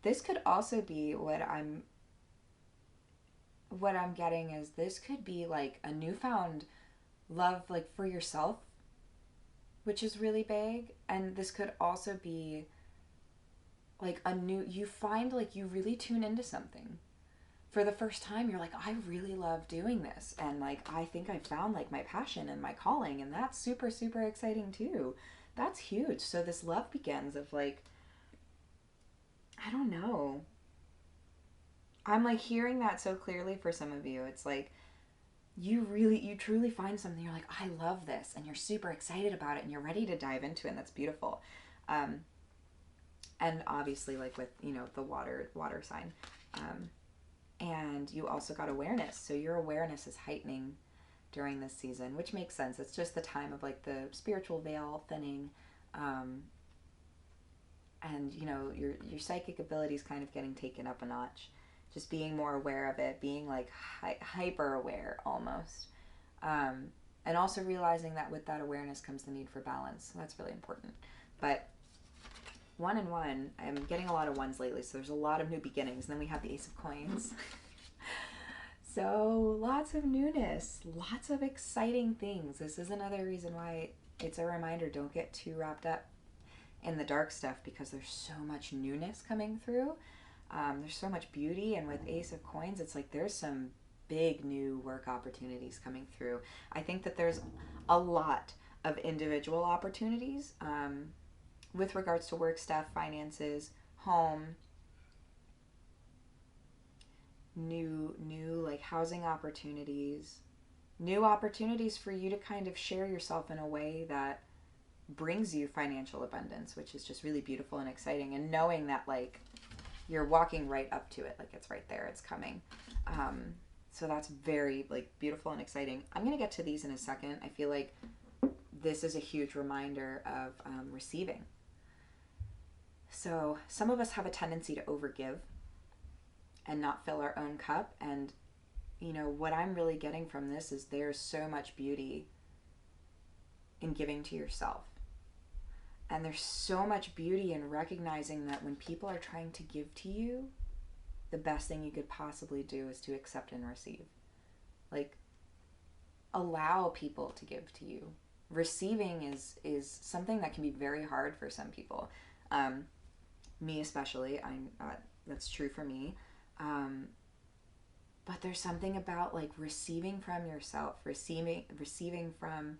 This could also be what I'm getting is this could be like a newfound love like for yourself, which is really big. And this could also be like you find like you really tune into something. For the first time, you're like, I really love doing this. And like, I think I found like my passion and my calling. And that's super, super exciting too. That's huge. So this love begins of like, I don't know. I'm like hearing that so clearly for some of you. It's like, you truly find something. You're like, I love this. And you're super excited about it. And you're ready to dive into it. And that's beautiful. And obviously like with, you know, the water sign. And you also got awareness. So your awareness is heightening during this season, which makes sense. It's just the time of like the spiritual veil thinning. And, you know, your psychic abilities kind of getting taken up a notch. Just being more aware of it, being like hyper aware almost. And also realizing that with that awareness comes the need for balance. That's really important. But 1 and 1, I'm getting a lot of ones lately, so there's a lot of new beginnings. And then we have the Ace of Coins. So lots of newness, lots of exciting things. This is another reason why it's a reminder, don't get too wrapped up in the dark stuff because there's so much newness coming through. There's so much beauty, and with Ace of Coins, it's like there's some big new work opportunities coming through. I think that there's a lot of individual opportunities with regards to work stuff, finances, home, new like housing opportunities, new opportunities for you to kind of share yourself in a way that brings you financial abundance, which is just really beautiful and exciting. And knowing that like you're walking right up to it, like it's right there, it's coming. So that's very like beautiful and exciting. I'm gonna get to these in a second. I feel like this is a huge reminder of receiving. So some of us have a tendency to overgive and not fill our own cup. And, you know, what I'm really getting from this is there's so much beauty in giving to yourself. And there's so much beauty in recognizing that when people are trying to give to you, the best thing you could possibly do is to accept and receive. Like, allow people to give to you. Receiving is something that can be very hard for some people. Me especially, that's true for me. But there's something about like receiving from yourself, receiving from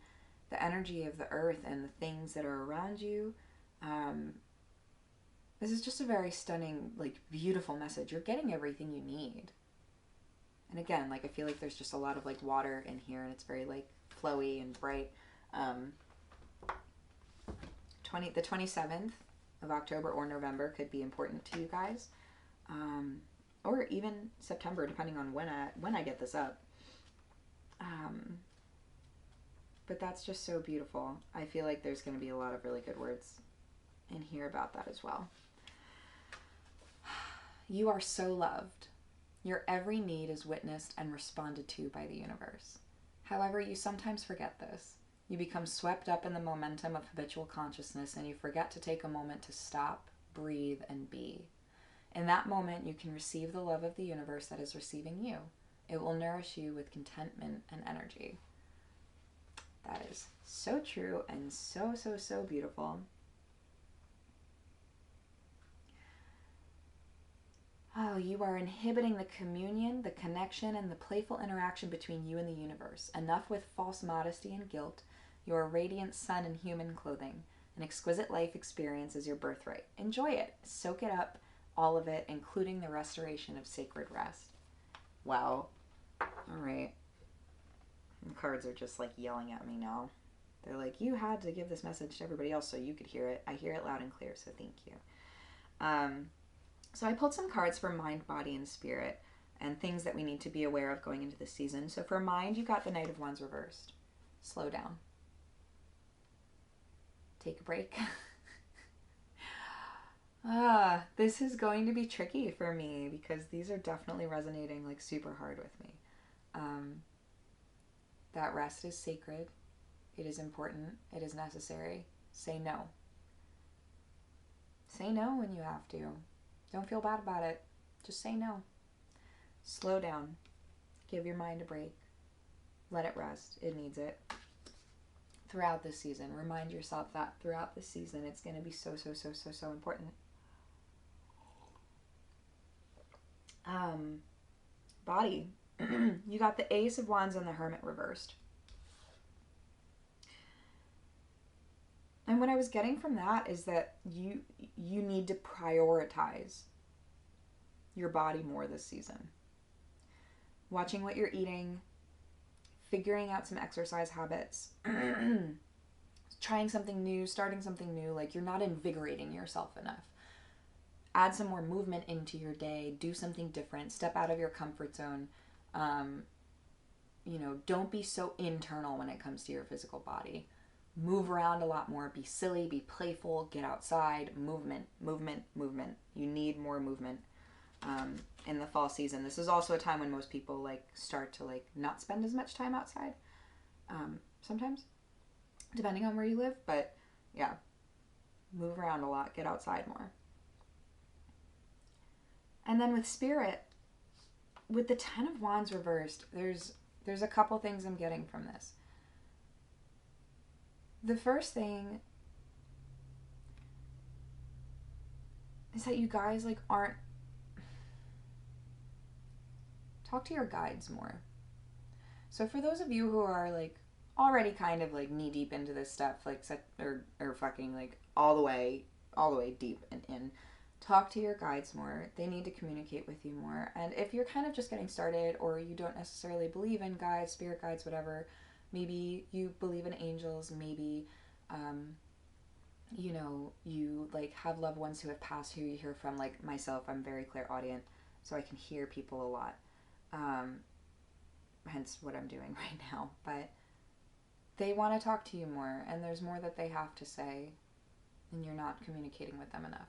the energy of the earth and the things that are around you. This is just a very stunning, like beautiful message. You're getting everything you need. And again, like I feel like there's just a lot of like water in here, and it's very like flowy and bright. The 27th of October or November could be important to you guys. Or even September, depending on when I get this up. But that's just so beautiful. I feel like there's going to be a lot of really good words in here about that as well. You are so loved. Your every need is witnessed and responded to by the universe. However, you sometimes forget this. You become swept up in the momentum of habitual consciousness, and you forget to take a moment to stop, breathe, and be. In that moment, you can receive the love of the universe that is receiving you. It will nourish you with contentment and energy. That is so true and so, so, so beautiful. Oh, you are inhibiting the communion, the connection, and the playful interaction between you and the universe. Enough with false modesty and guilt. You are a radiant sun in human clothing. An exquisite life experience is your birthright. Enjoy it. Soak it up. All of it, including the restoration of sacred rest. Wow. All right. The cards are just like yelling at me now. They're like, you had to give this message to everybody else so you could hear it. I hear it loud and clear, so thank you. So I pulled some cards for mind, body, and spirit. and things that we need to be aware of going into this season. So for mind, you got the Knight of Wands reversed. Slow down. Take a break. This is going to be tricky for me because these are definitely resonating like super hard with me. That rest is sacred. It is important. It is necessary. Say no. Say no when you have to. Don't feel bad about it. Just say no. Slow down. Give your mind a break. Let it rest. It needs it. Throughout this season, remind yourself that throughout this season, it's going to be so important. Body. You got the Ace of Wands and the Hermit reversed. And what I was getting from that is that you need to prioritize your body more this season. Watching what you're eating, figuring out some exercise habits, trying something new, starting something new. Like, you're not invigorating yourself enough. Add some more movement into your day. Do something different. Step out of your comfort zone. You know, don't be so internal when it comes to your physical body. Move around a lot more. Be silly. Be playful. Get outside. Movement. You need more movement in the fall season. This is also a time when most people like start to like not spend as much time outside. Sometimes, depending on where you live. But yeah, move around a lot. Get outside more. And then with Spirit, with the Ten of Wands reversed, there's a couple things I'm getting from this. The first thing is that you guys like aren't... Talk to your guides more. So for those of you who are like already kind of like knee deep into this stuff, like or fucking like all the way deep and in, talk to your guides more. They need to communicate with you more. And if you're kind of just getting started, or you don't necessarily believe in guides, spirit guides, whatever, maybe you believe in angels, maybe you know, you like have loved ones who have passed who you hear from. Like myself, I'm very clairaudient, so I can hear people a lot. Hence what I'm doing right now. But they want to talk to you more, and there's more that they have to say, and you're not communicating with them enough.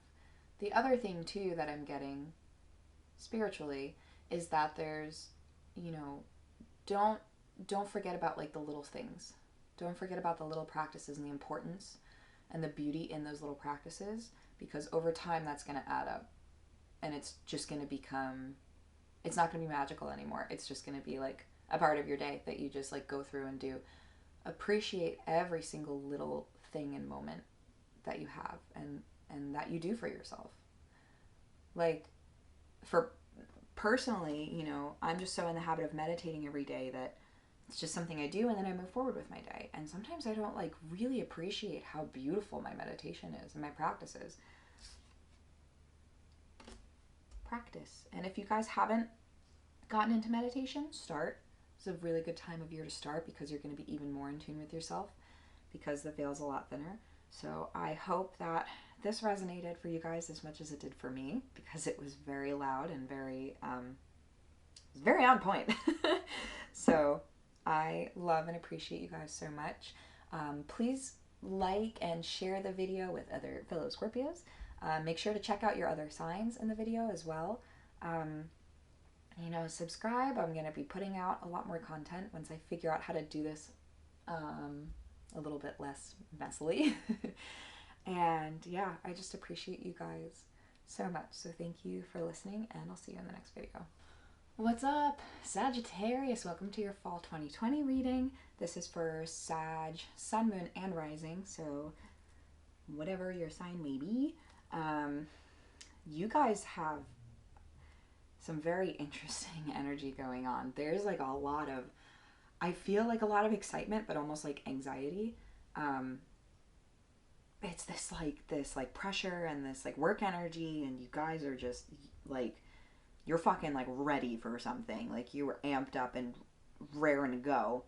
The other thing too that I'm getting spiritually is that there's, you know, don't forget about like the little things. Don't forget about the little practices and the importance and the beauty in those little practices, because over time that's going to add up, and it's just going to become, it's not going to be magical anymore. It's just going to be like a part of your day that you just like go through and do. Appreciate every single little thing and moment that you have and that you do for yourself. Like, for personally, you know, I'm just so in the habit of meditating every day that it's just something I do, and then I move forward with my day. And sometimes I don't like really appreciate how beautiful my meditation is and my practice is. Practice. And if you guys haven't gotten into meditation, start. It's a really good time of year to start, because you're going to be even more in tune with yourself, because the veil's a lot thinner. So I hope that this resonated for you guys as much as it did for me, because it was very loud and very on point. So I love and appreciate you guys so much. Please like and share the video with other fellow Scorpios. Make sure to check out your other signs in the video as well. You know, subscribe. I'm going to be putting out a lot more content once I figure out how to do this a little bit less messily. And yeah, I just appreciate you guys so much. So thank you for listening, and I'll see you in the next video. What's up, Sagittarius? Welcome to your fall 2020 reading. This is for Sag, Sun, Moon, and Rising, so whatever your sign may be. You guys have some very interesting energy going on. There's like a lot of, I feel like a lot of excitement, but almost like anxiety. It's this like pressure and this like work energy, and you guys are just like, you're fucking like ready for something. Like you were amped up and raring to go.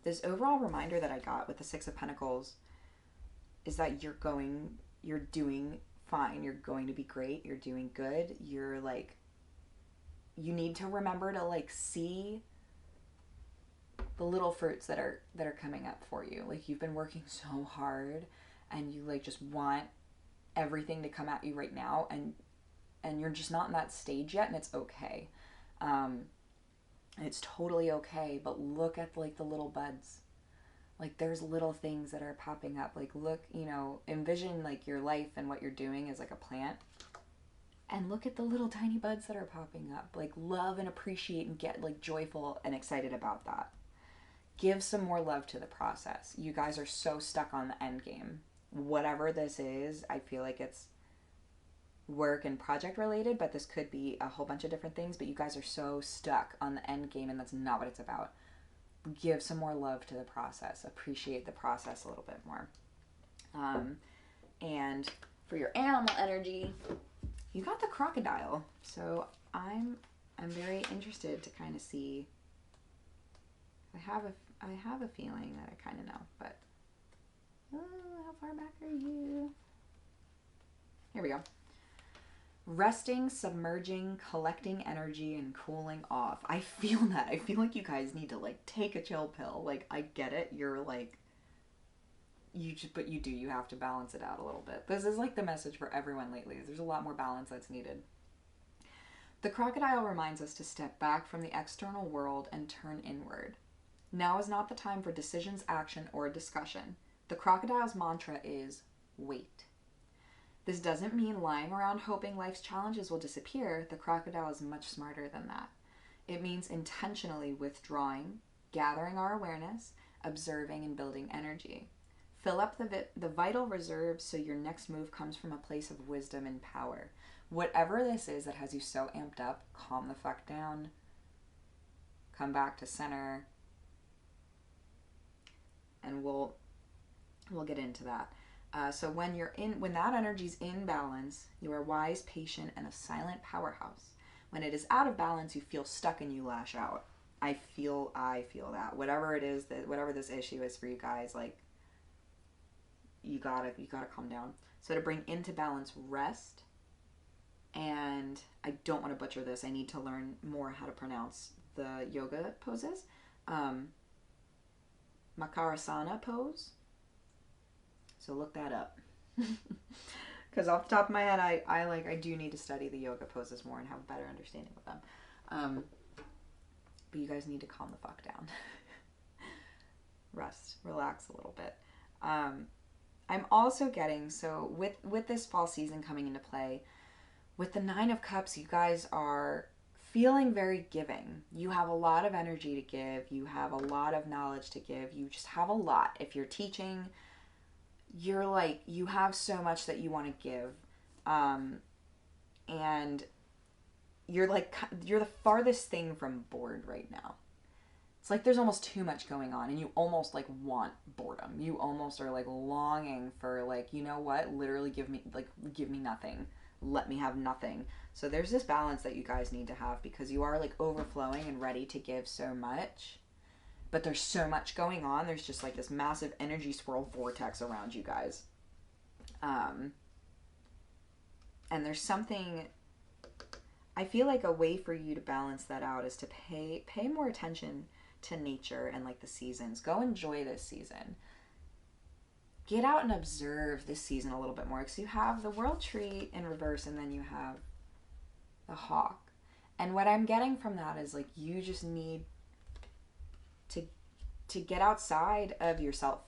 This overall reminder that I got with the Six of Pentacles is that you're doing fine. You're going to be great. You're doing good. You're like you need to remember to like see the little fruits that are coming up for you. Like you've been working so hard and you like just want everything to come at you right now, and you're just not in that stage yet, and it's okay. It's totally okay, but look at like the little buds. Like there's little things that are popping up. Like look, you know, envision like your life and what you're doing as like a plant. And look at the little tiny buds that are popping up. Like love and appreciate and get like joyful and excited about that. Give some more love to the process. You guys are so stuck on the end game. Whatever this is, I feel like it's work and project related, but this could be a whole bunch of different things, but you guys are so stuck on the end game, and that's not what it's about. Give some more love to the process. Appreciate the process a little bit more. And for your animal energy, you got the crocodile. So I'm very interested to kind of see. I have a feeling that I kind of know, but how far back are you? Here we go. Resting, submerging, collecting energy, and cooling off. I feel that. I feel like you guys need to like take a chill pill. Like I get it. You're like, but you have to balance it out a little bit. This is like the message for everyone lately. There's a lot more balance that's needed. The crocodile reminds us to step back from the external world and turn inward. Now is not the time for decisions, action, or discussion. The crocodile's mantra is wait. This doesn't mean lying around hoping life's challenges will disappear. The crocodile is much smarter than that. It means intentionally withdrawing, gathering our awareness, observing, and building energy. Fill up the vital reserves so your next move comes from a place of wisdom and power. Whatever this is that has you so amped up, calm the fuck down. Come back to center. And we'll get into that. So when that energy's in balance, you are wise, patient, and a silent powerhouse. When it is out of balance, you feel stuck and you lash out. I feel that. Whatever it is, whatever this issue is for you guys, like you gotta calm down. So to bring into balance, rest. And I don't want to butcher this. I need to learn more how to pronounce the yoga poses. Makarasana pose. So look that up. Because off the top of my head, I do need to study the yoga poses more and have a better understanding of them. But you guys need to calm the fuck down. Rest, relax a little bit. I'm also getting, so with this fall season coming into play, with the 9 of Cups, you guys are feeling very giving. You have a lot of energy to give. You have a lot of knowledge to give. You just have a lot. If you're teaching, you're like, you have so much that you want to give. And you're the farthest thing from bored right now. It's like there's almost too much going on, and you almost like want boredom. You almost are like longing for like, you know what? Literally give me nothing. Let me have nothing. So there's this balance that you guys need to have, because you are like overflowing and ready to give so much, but there's so much going on. There's just like this massive energy swirl vortex around you guys. And there's something, I feel like a way for you to balance that out is to pay more attention to nature and like the seasons. Go enjoy this season. Get out and observe this season a little bit more, because you have the world tree in reverse and then you have the hawk. And what I'm getting from that is like you just need to get outside of yourself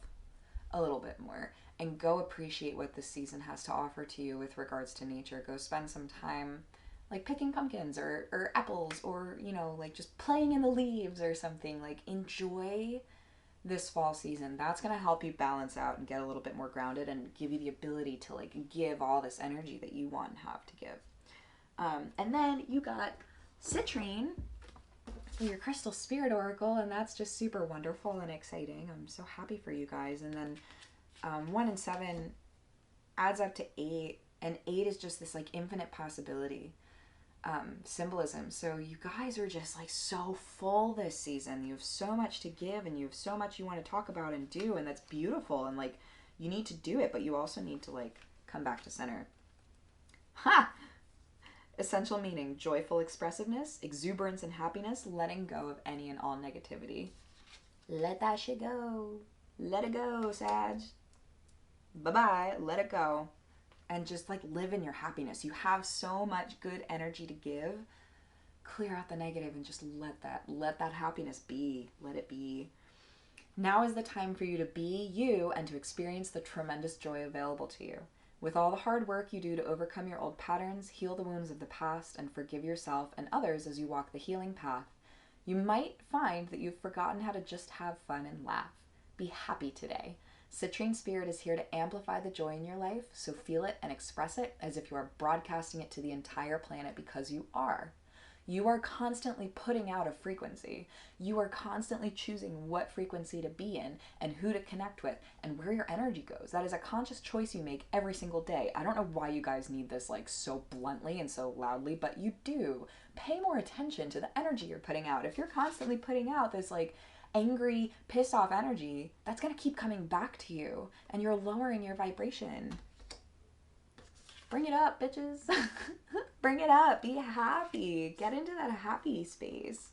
a little bit more and go appreciate what this season has to offer to you with regards to nature. Go spend some time like picking pumpkins or apples, or, you know, like just playing in the leaves or something. Like enjoy this fall season. That's going to help you balance out and get a little bit more grounded and give you the ability to like give all this energy that you want and have to give. And then you got citrine for your crystal spirit oracle, and that's just super wonderful and exciting. I'm so happy for you guys. And then 1 and 7 adds up to 8, and 8 is just this like infinite possibility symbolism. So you guys are just like so full this season. You have so much to give, and you have so much you want to talk about and do, and that's beautiful, and like you need to do it, but you also need to like come back to center. Ha! Essential meaning, joyful expressiveness, exuberance and happiness, letting go of any and all negativity. Let that shit go. Let it go, Sag. Bye-bye. Let it go. And just like live in your happiness. You have so much good energy to give. Clear out the negative and just let that happiness be. Let it be. Now is the time for you to be you and to experience the tremendous joy available to you. With all the hard work you do to overcome your old patterns, heal the wounds of the past, and forgive yourself and others as you walk the healing path, you might find that you've forgotten how to just have fun and laugh. Be happy today. Citrine Spirit is here to amplify the joy in your life, so feel it and express it as if you are broadcasting it to the entire planet, because you are. You are constantly putting out a frequency. You are constantly choosing what frequency to be in and who to connect with and where your energy goes. That is a conscious choice you make every single day. I don't know why you guys need this like so bluntly and so loudly, but you do. Pay more attention to the energy you're putting out. If you're constantly putting out this like angry, pissed off energy, that's going to keep coming back to you and you're lowering your vibration. Bring it up, bitches. Bring it up. Be happy. Get into that happy space.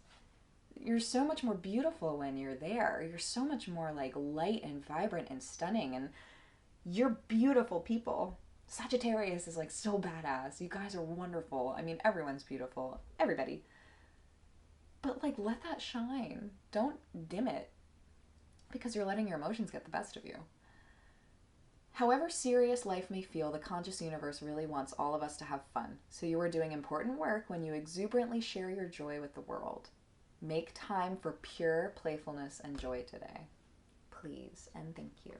You're so much more beautiful when you're there. You're so much more like light and vibrant and stunning. And you're beautiful people. Sagittarius is like so badass. You guys are wonderful. I mean, everyone's beautiful. Everybody. But like, let that shine. Don't dim it. Because you're letting your emotions get the best of you. However serious life may feel, the conscious universe really wants all of us to have fun. So you are doing important work when you exuberantly share your joy with the world. Make time for pure playfulness and joy today. Please and thank you.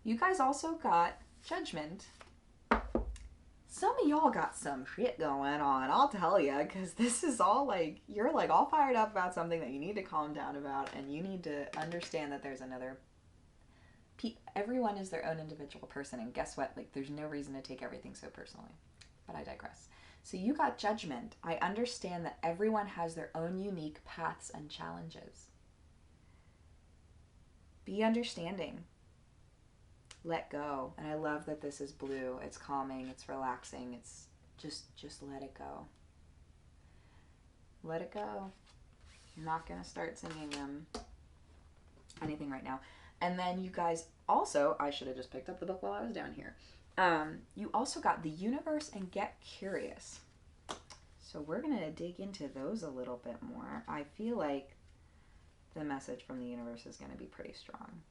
You guys also got Judgment. Some of y'all got some shit going on, I'll tell you, because this is all like, you're like all fired up about something that you need to calm down about, and you need to understand that there's another. Everyone is their own individual person, and guess what? Like, there's no reason to take everything so personally. But I digress. So you got Judgment. I understand that everyone has their own unique paths and challenges. Be understanding. Let go. And I love that this is blue. It's calming. It's relaxing. It's just let it go. Let it go. I'm not going to start singing anything right now. And then you guys also, I should have just picked up the book while I was down here. You also got The Universe and Get Curious. So we're going to dig into those a little bit more. I feel like the message from the universe is going to be pretty strong.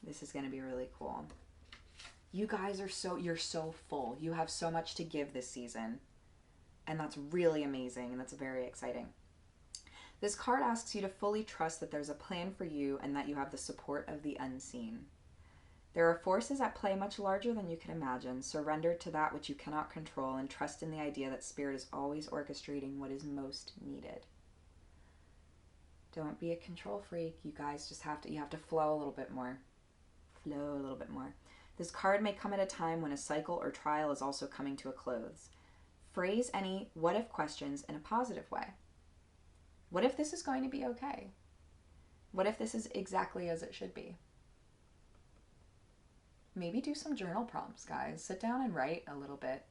This is going to be really cool. You guys are you're so full. You have so much to give this season. And that's really amazing. And that's very exciting. This card asks you to fully trust that there's a plan for you and that you have the support of the unseen. There are forces at play much larger than you can imagine. Surrender to that which you cannot control and trust in the idea that Spirit is always orchestrating what is most needed. Don't be a control freak. You guys just have to flow a little bit more. Flow a little bit more. This card may come at a time when a cycle or trial is also coming to a close. Phrase any what if questions in a positive way. What if this is going to be okay? What if this is exactly as it should be? Maybe do some journal prompts, guys. Sit down and write a little bit.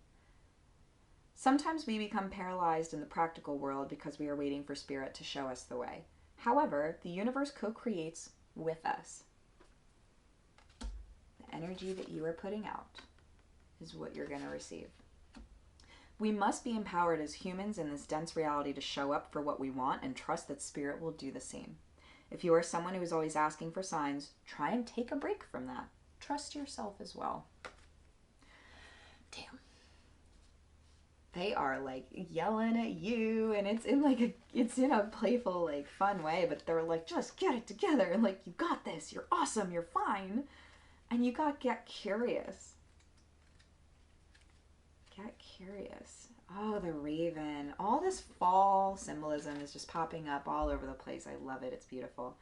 Sometimes we become paralyzed in the practical world because we are waiting for Spirit to show us the way. However, the universe co-creates with us. The energy that you are putting out is what you're going to receive. We must be empowered as humans in this dense reality to show up for what we want and trust that Spirit will do the same. If you are someone who is always asking for signs, try and take a break from that. Trust yourself as well. Damn. They are like yelling at you, and it's in a playful, like fun way, but they're like, just get it together, and like, you got this, you're awesome, you're fine. And you got Get Curious. Get Curious. Oh, the raven. All this fall symbolism is just popping up all over the place. I love it. It's beautiful.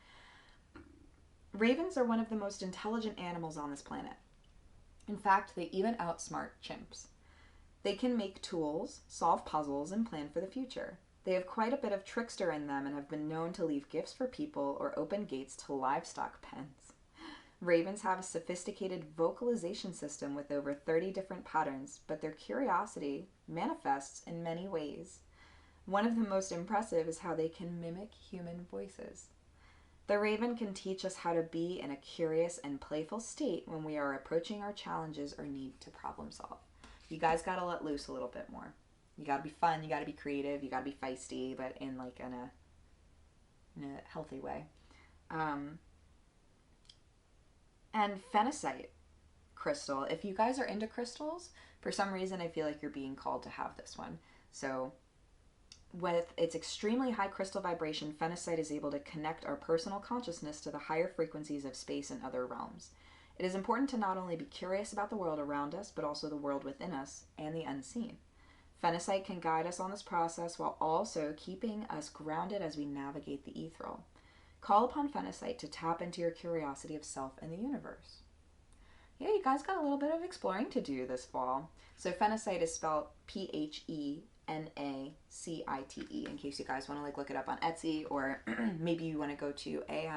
Ravens are one of the most intelligent animals on this planet. In fact, they even outsmart chimps. They can make tools, solve puzzles, and plan for the future. They have quite a bit of trickster in them and have been known to leave gifts for people or open gates to livestock pens. Ravens have a sophisticated vocalization system with over 30 different patterns, but their curiosity manifests in many ways. One of the most impressive is how they can mimic human voices. The raven can teach us how to be in a curious and playful state when we are approaching our challenges or need to problem solve. You guys gotta let loose a little bit more. You gotta be fun, you gotta be creative, you gotta be feisty, but in like in a healthy way. And phenacite crystal. If you guys are into crystals, for some reason I feel like you're being called to have this one. So with its extremely high crystal vibration, phenacite is able to connect our personal consciousness to the higher frequencies of space and other realms. It is important to not only be curious about the world around us, but also the world within us and the unseen. Phenacite can guide us on this process while also keeping us grounded as we navigate the ethereal. Call upon phenacite to tap into your curiosity of self and the universe. Yeah, you guys got a little bit of exploring to do this fall. So phenacite is spelled Phenacite, in case you guys want to like look it up on Etsy, or maybe you want to go to a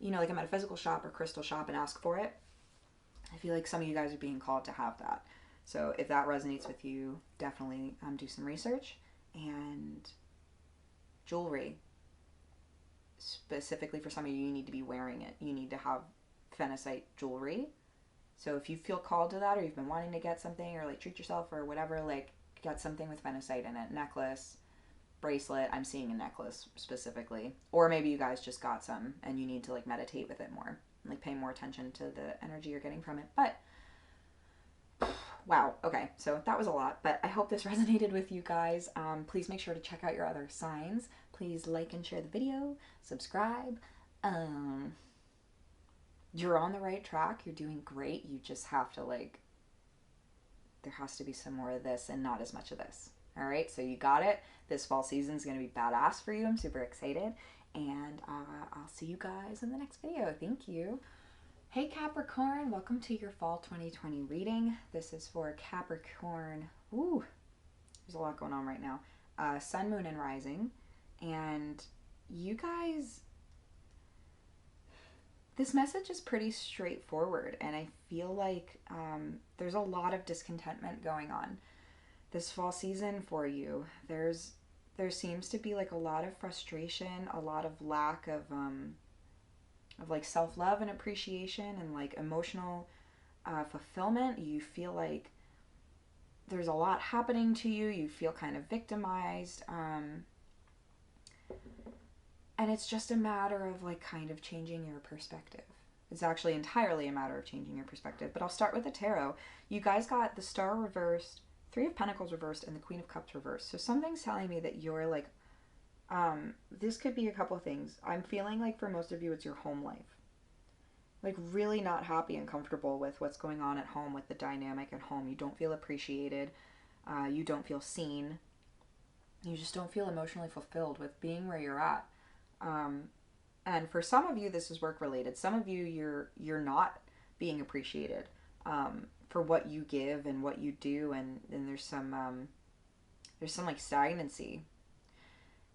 like a metaphysical shop or crystal shop and ask for it. I feel like some of you guys are being called to have that. So if that resonates with you, definitely do some research. And jewelry, specifically for some of you, you need to be wearing it. You need to have phenacite jewelry. So if you feel called to that, or you've been wanting to get something, or like treat yourself or whatever, like get something with phenacite in it. Necklace, bracelet. I'm seeing a necklace specifically. Or maybe you guys just got some and you need to like meditate with it more, like pay more attention to the energy you're getting from it. But wow, okay, so that was a lot, but I hope this resonated with you guys. Please make sure to check out your other signs. Please like and share the video, subscribe. You're on the right track. You're doing great. You just have to there has to be some more of this and not as much of this. All right, so you got it. This fall season is going to be badass for you. I'm super excited, and I'll see you guys in the next video. Thank you. Hey Capricorn, welcome to your fall 2020 reading. This is for Capricorn. Ooh, there's a lot going on right now. Sun, Moon, and Rising. And you guys, this message is pretty straightforward, and I feel like there's a lot of discontentment going on this fall season for you. There seems to be like a lot of frustration, a lot of lack of like self-love and appreciation and like emotional fulfillment. You feel like there's a lot happening to you. You feel kind of victimized. And it's just a matter of like kind of changing your perspective. It's actually entirely a matter of changing your perspective. But I'll start with the tarot. You guys got the Star reversed, Three of Pentacles reversed, and the Queen of Cups reversed. So something's telling me that you're like, this could be a couple of things. I'm feeling like for most of you, it's your home life. Like really not happy and comfortable with what's going on at home, with the dynamic at home. You don't feel appreciated. You don't feel seen. You just don't feel emotionally fulfilled with being where you're at. And for some of you, this is work related. Some of you, you're not being appreciated for what you give and what you do, and there's some like stagnancy.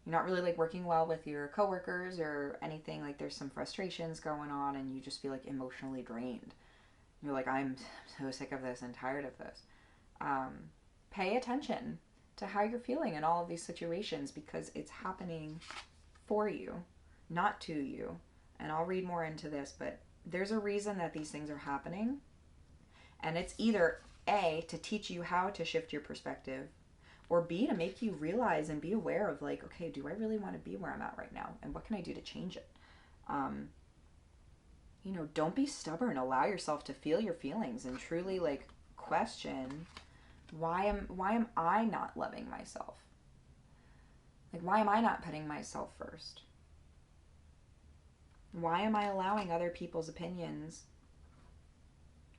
You're not really like working well with your coworkers or anything. Like there's some frustrations going on, and you just feel like emotionally drained. You're like, I'm so sick of this and tired of this. Pay attention to how you're feeling in all of these situations, because it's happening for you, not to you. And I'll read more into this, but there's a reason that these things are happening. And it's either A, to teach you how to shift your perspective, or B, to make you realize and be aware of like, okay, do I really want to be where I'm at right now? And what can I do to change it? Don't be stubborn. Allow yourself to feel your feelings and truly like question, why am I not loving myself? Like, why am I not putting myself first? Why am I allowing other people's opinions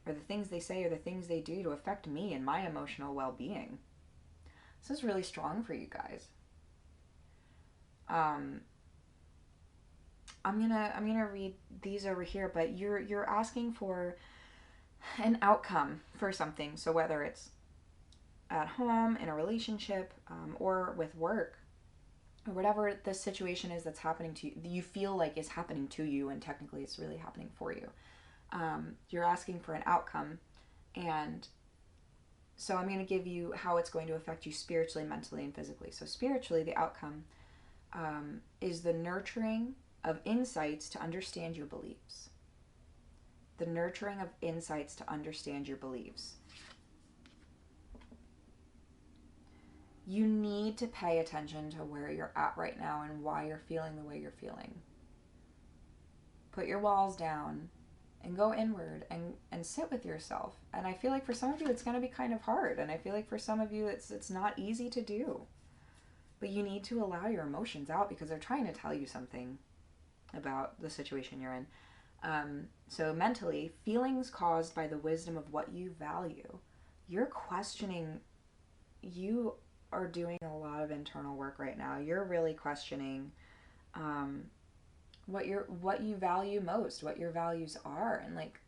or the things they say or the things they do to affect me and my emotional well-being? This is really strong for you guys. I'm gonna read these over here, but you're asking for an outcome for something. So whether it's at home, in a relationship, or with work, or whatever the situation is that's happening to you, you feel like is happening to you, and technically it's really happening for you. You're asking for an outcome. And so I'm going to give you how it's going to affect you spiritually, mentally, and physically. So spiritually, the outcome is the nurturing of insights to understand your beliefs. The nurturing of insights to understand your beliefs. You need to pay attention to where you're at right now and why you're feeling the way you're feeling. Put your walls down and go inward and sit with yourself. And I feel like for some of you it's going to be kind of hard, and I feel like for some of you it's not easy to do. But you need to allow your emotions out because they're trying to tell you something about the situation you're in. So mentally, feelings caused by the wisdom of what you value. You're questioning, you are doing a lot of internal work right now. You're really questioning what you value most, what your values are, and like,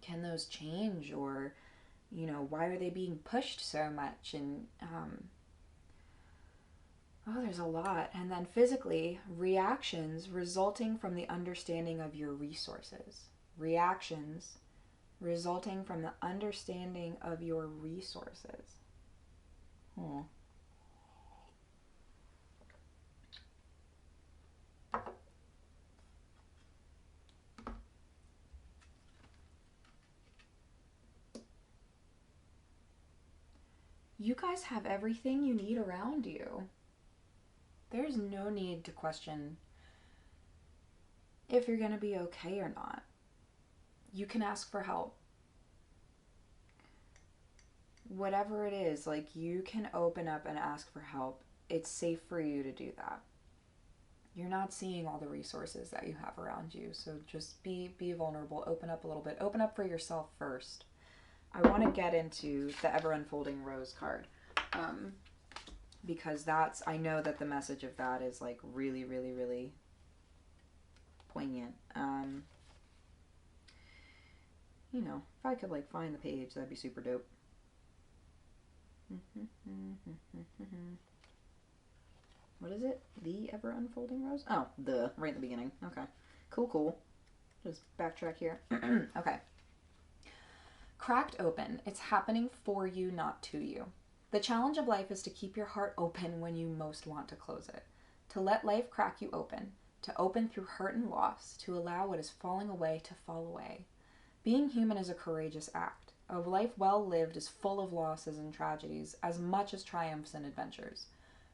can those change, or why are they being pushed so much? And there's a lot. And then physically, reactions resulting from the understanding of your resources. Reactions resulting from the understanding of your resources. You guys have everything you need around you. There's no need to question if you're going to be okay or not. You can ask for help. Whatever it is, like, you can open up and ask for help. It's safe for you to do that. You're not seeing all the resources that you have around you, so just be vulnerable. Open up a little bit. Open up for yourself first. I want to get into the ever unfolding rose card, because I know that the message of that is like really, really, really poignant. If I could like find the page, that'd be super dope. What is it? The ever unfolding rose? Oh, right in the beginning. Okay. Cool. Just backtrack here. Okay. Cracked open. It's happening for you, not to you. The challenge of life is to keep your heart open when you most want to close it. To let life crack you open. To open through hurt and loss. To allow what is falling away to fall away. Being human is a courageous act. A life well lived is full of losses and tragedies, as much as triumphs and adventures.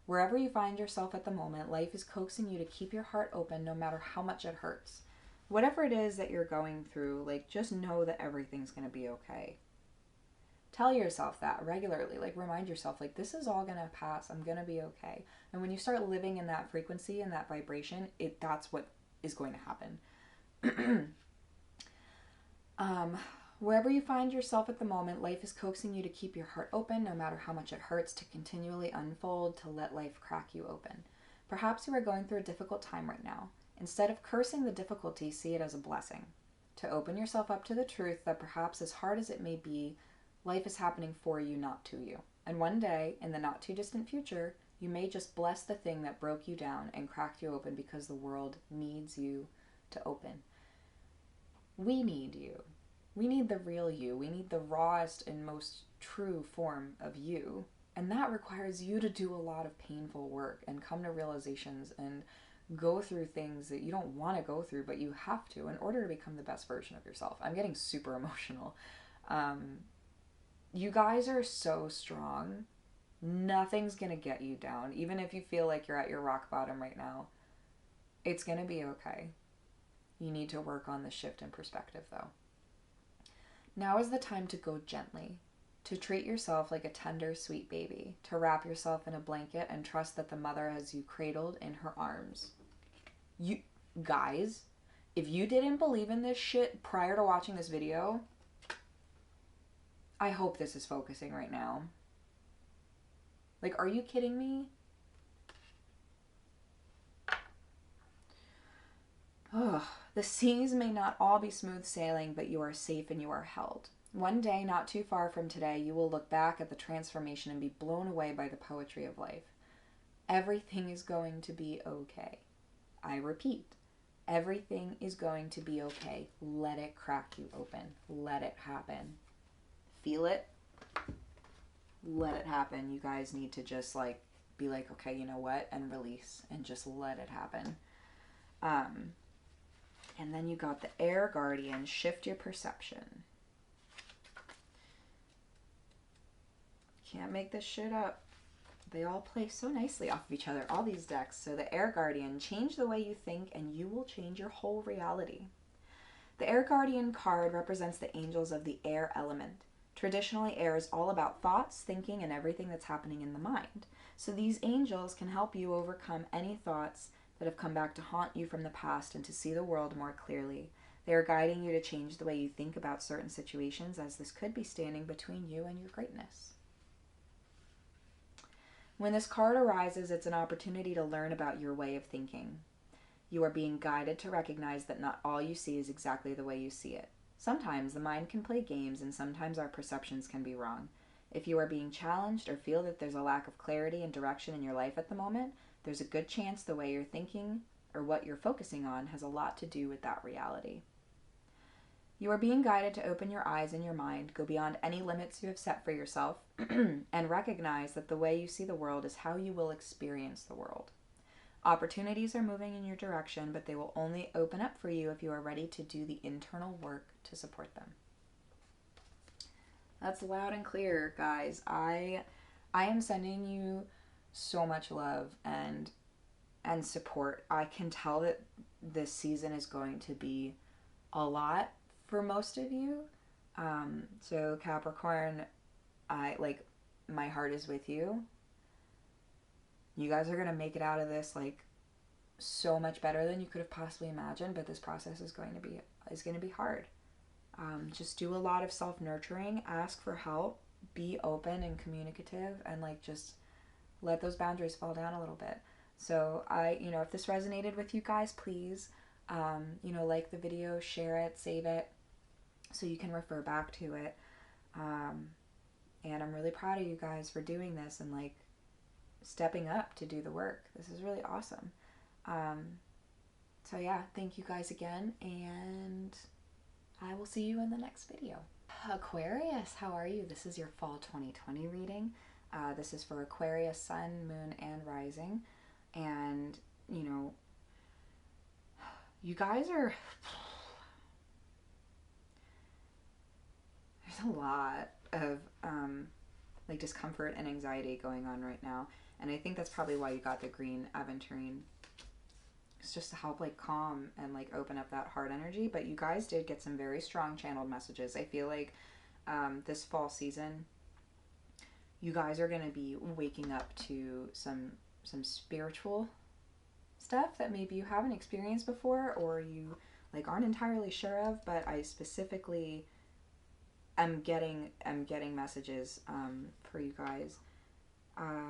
Wherever you find yourself at the moment, life is coaxing you to keep your heart open no matter how much it hurts. Whatever it is that you're going through, like, just know that everything's going to be okay. Tell yourself that regularly. Like, remind yourself, like, this is all going to pass. I'm going to be okay. And when you start living in that frequency and that vibration, that's what is going to happen. Wherever you find yourself at the moment, life is coaxing you to keep your heart open no matter how much it hurts, to continually unfold, to let life crack you open. Perhaps you are going through a difficult time right now. Instead of cursing the difficulty, see it as a blessing. To open yourself up to the truth that perhaps, as hard as it may be, life is happening for you, not to you. And one day, in the not too distant future, you may just bless the thing that broke you down and cracked you open because the world needs you to open. We need you. We need the real you. We need the rawest and most true form of you. And that requires you to do a lot of painful work and come to realizations and go through things that you don't want to go through, but you have to in order to become the best version of yourself. I'm getting super emotional. You guys are so strong. Nothing's going to get you down. Even if you feel like you're at your rock bottom right now, it's going to be okay. You need to work on the shift in perspective, though. Now is the time to go gently, to treat yourself like a tender, sweet baby, to wrap yourself in a blanket and trust that the mother has you cradled in her arms. You guys, if you didn't believe in this shit prior to watching this video, I hope this is focusing right now. Like, are you kidding me? Oh, the seas may not all be smooth sailing, but you are safe and you are held. One day, not too far from today, you will look back at the transformation and be blown away by the poetry of life. Everything is going to be okay. I repeat, Everything is going to be okay. Let it crack you open. Let it happen. Feel it. Let it happen. You guys need to just like be like, okay, you know what? And release and just let it happen. And then you got the Air Guardian. Shift your perception. Can't make this shit up. They all play so nicely off of each other, all these decks. So the Air Guardian, change the way you think and you will change your whole reality. The Air Guardian card represents the angels of the air element. Traditionally, air is all about thoughts, thinking, and everything that's happening in the mind. So these angels can help you overcome any thoughts that have come back to haunt you from the past and to see the world more clearly. They are guiding you to change the way you think about certain situations, as this could be standing between you and your greatness. When this card arises, it's an opportunity to learn about your way of thinking. You are being guided to recognize that not all you see is exactly the way you see it. Sometimes the mind can play games, and sometimes our perceptions can be wrong. If you are being challenged or feel that there's a lack of clarity and direction in your life at the moment, there's a good chance the way you're thinking or what you're focusing on has a lot to do with that reality. You are being guided to open your eyes and your mind, go beyond any limits you have set for yourself, and recognize that the way you see the world is how you will experience the world. Opportunities are moving in your direction, but they will only open up for you if you are ready to do the internal work to support them. That's loud and clear, guys. I am sending you so much love and support. I can tell that this season is going to be a lot for most of you. So Capricorn, my heart is with you. You guys are going to make it out of this like so much better than you could have possibly imagined, but this process is going to be hard. Just do a lot of self-nurturing, ask for help, be open and communicative, and like just let those boundaries fall down a little bit. So if this resonated with you guys, please, like the video, share it, save it, so you can refer back to it. And I'm really proud of you guys for doing this and like stepping up to do the work. This is really awesome. So yeah, thank you guys again, and I will see you in the next video. Aquarius, how are you? This is your fall 2020 reading. This is for Aquarius, Sun, Moon, and Rising. And, you guys are... There's a lot of, discomfort and anxiety going on right now. And I think that's probably why you got the green aventurine. It's just to help, calm and, open up that heart energy. But you guys did get some very strong channeled messages. I feel like this fall season, you guys are going to be waking up to some spiritual stuff that maybe you haven't experienced before, or you aren't entirely sure of. But I specifically am getting messages for you guys.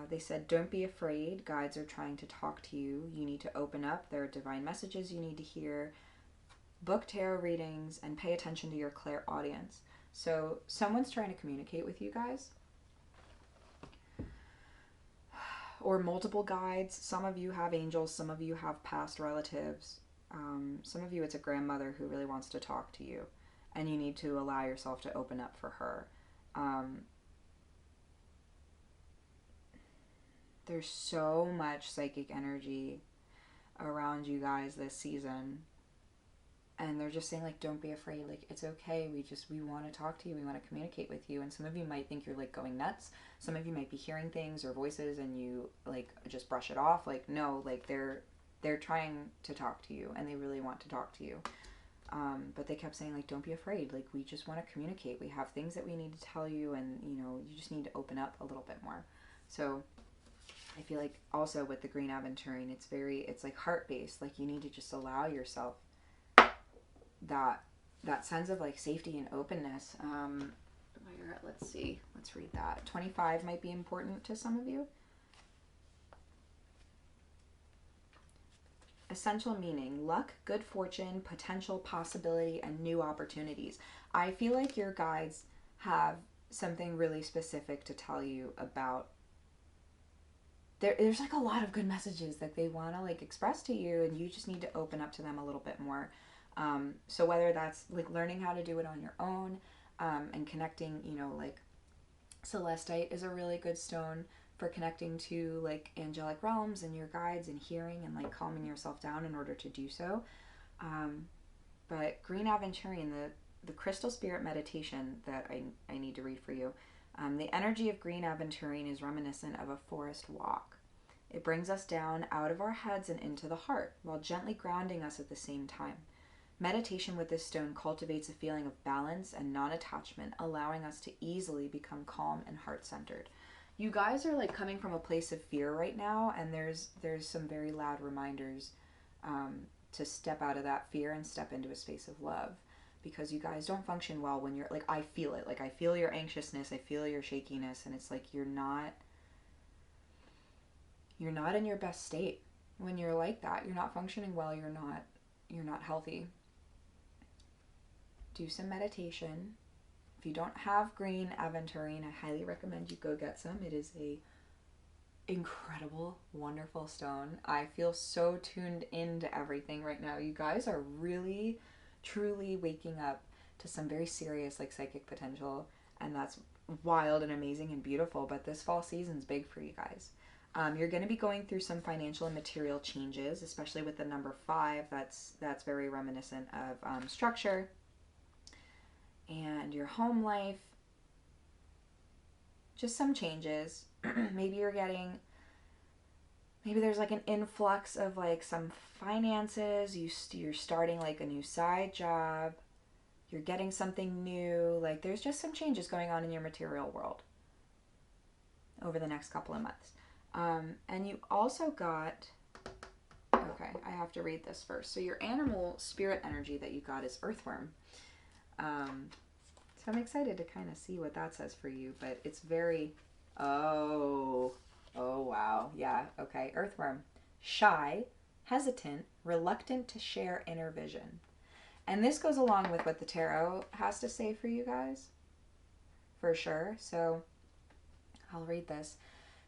They said, don't be afraid. Guides are trying to talk to you. You need to open up. There are divine messages you need to hear. Book tarot readings and pay attention to your clairaudience. So someone's trying to communicate with you guys. Or multiple guides. Some of you have angels. Some of you have past relatives. Some of you, it's a grandmother who really wants to talk to you. And you need to allow yourself to open up for her. There's so much psychic energy around you guys this season. And they're just saying, don't be afraid. It's okay. We want to talk to you. We want to communicate with you. And some of you might think you're, going nuts. Some of you might be hearing things or voices and you, just brush it off. No, they're trying to talk to you and they really want to talk to you. But they kept saying, don't be afraid. We just want to communicate. We have things that we need to tell you, and, you just need to open up a little bit more. So I feel also with the green aventurine, it's heart-based. You need to just allow yourself that sense of safety and openness. Let's see. Let's read that. 25 might be important to some of you. Essential meaning: luck, good fortune, potential, possibility, and new opportunities. I feel like your guides have something really specific to tell you about there's like a lot of good messages that they want to like express to you, and you just need to open up to them a little bit more. So whether that's like learning how to do it on your own, and connecting, you know, like celestite is a really good stone for connecting to like angelic realms and your guides and hearing and like calming yourself down in order to do so. But green aventurine, the crystal spirit meditation that I need to read for you. The energy of green aventurine is reminiscent of a forest walk. It brings us down out of our heads and into the heart, while gently grounding us at the same time. Meditation with this stone cultivates a feeling of balance and non-attachment, allowing us to easily become calm and heart-centered. You guys are like coming from a place of fear right now, and there's some very loud reminders to step out of that fear and step into a space of love, because you guys don't function well when you're like, I feel it, like I feel your anxiousness, I feel your shakiness, and it's like you're not in your best state when you're like that. You're not functioning well, you're not healthy. Do some meditation. If you don't have green aventurine, I highly recommend you go get some. It is a incredible, wonderful stone. I feel so tuned into everything right now. You guys are really, truly waking up to some very serious like psychic potential, and that's wild and amazing and beautiful. But this fall season's big for you guys. You're going to be going through some financial and material changes, especially with the number 5. That's very reminiscent of structure and your home life. Just some changes. Maybe there's like an influx of like some finances. You're starting like a new side job. You're getting something new. Like there's just some changes going on in your material world over the next couple of months. And you also got, okay, I have to read this first. So your animal spirit energy that you got is earthworm. So I'm excited to kind of see what that says for you, but it's very, oh wow, yeah, okay. Earthworm, shy, hesitant, reluctant to share inner vision. And this goes along with what the tarot has to say for you guys, for sure. So I'll read this.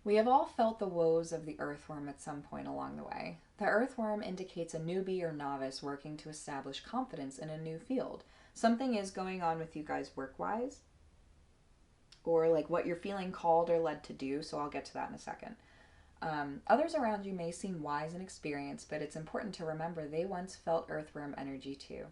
We have all felt the woes of the earthworm at some point along the way. The earthworm indicates a newbie or novice working to establish confidence in a new field. Something is going on with you guys work-wise, or like what you're feeling called or led to do, so I'll get to that in a second. Others around you may seem wise and experienced, but it's important to remember they once felt earthworm energy too.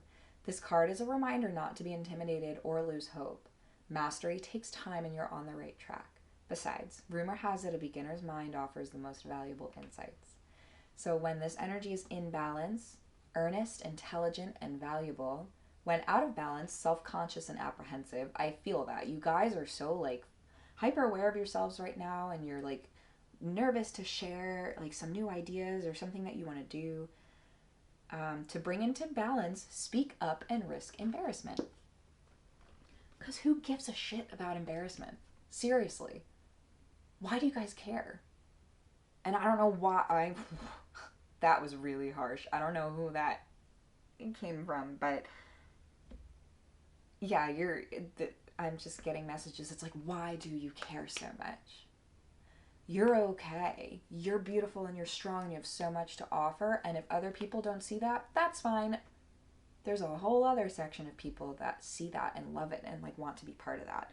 This card is a reminder not to be intimidated or lose hope. Mastery takes time and you're on the right track. Besides, rumor has it a beginner's mind offers the most valuable insights. So when this energy is in balance, earnest, intelligent, and valuable. When out of balance, self-conscious and apprehensive. I feel that. You guys are so like hyper aware of yourselves right now, and you're like nervous to share like some new ideas or something that you want to do. To bring into balance, speak up and risk embarrassment. Because who gives a shit about embarrassment? Seriously. Why do you guys care? And I don't know why that was really harsh. I don't know who that came from, but yeah, I'm just getting messages. It's like, why do you care so much? You're okay. You're beautiful and you're strong and you have so much to offer. And if other people don't see that, that's fine. There's a whole other section of people that see that and love it and like want to be part of that.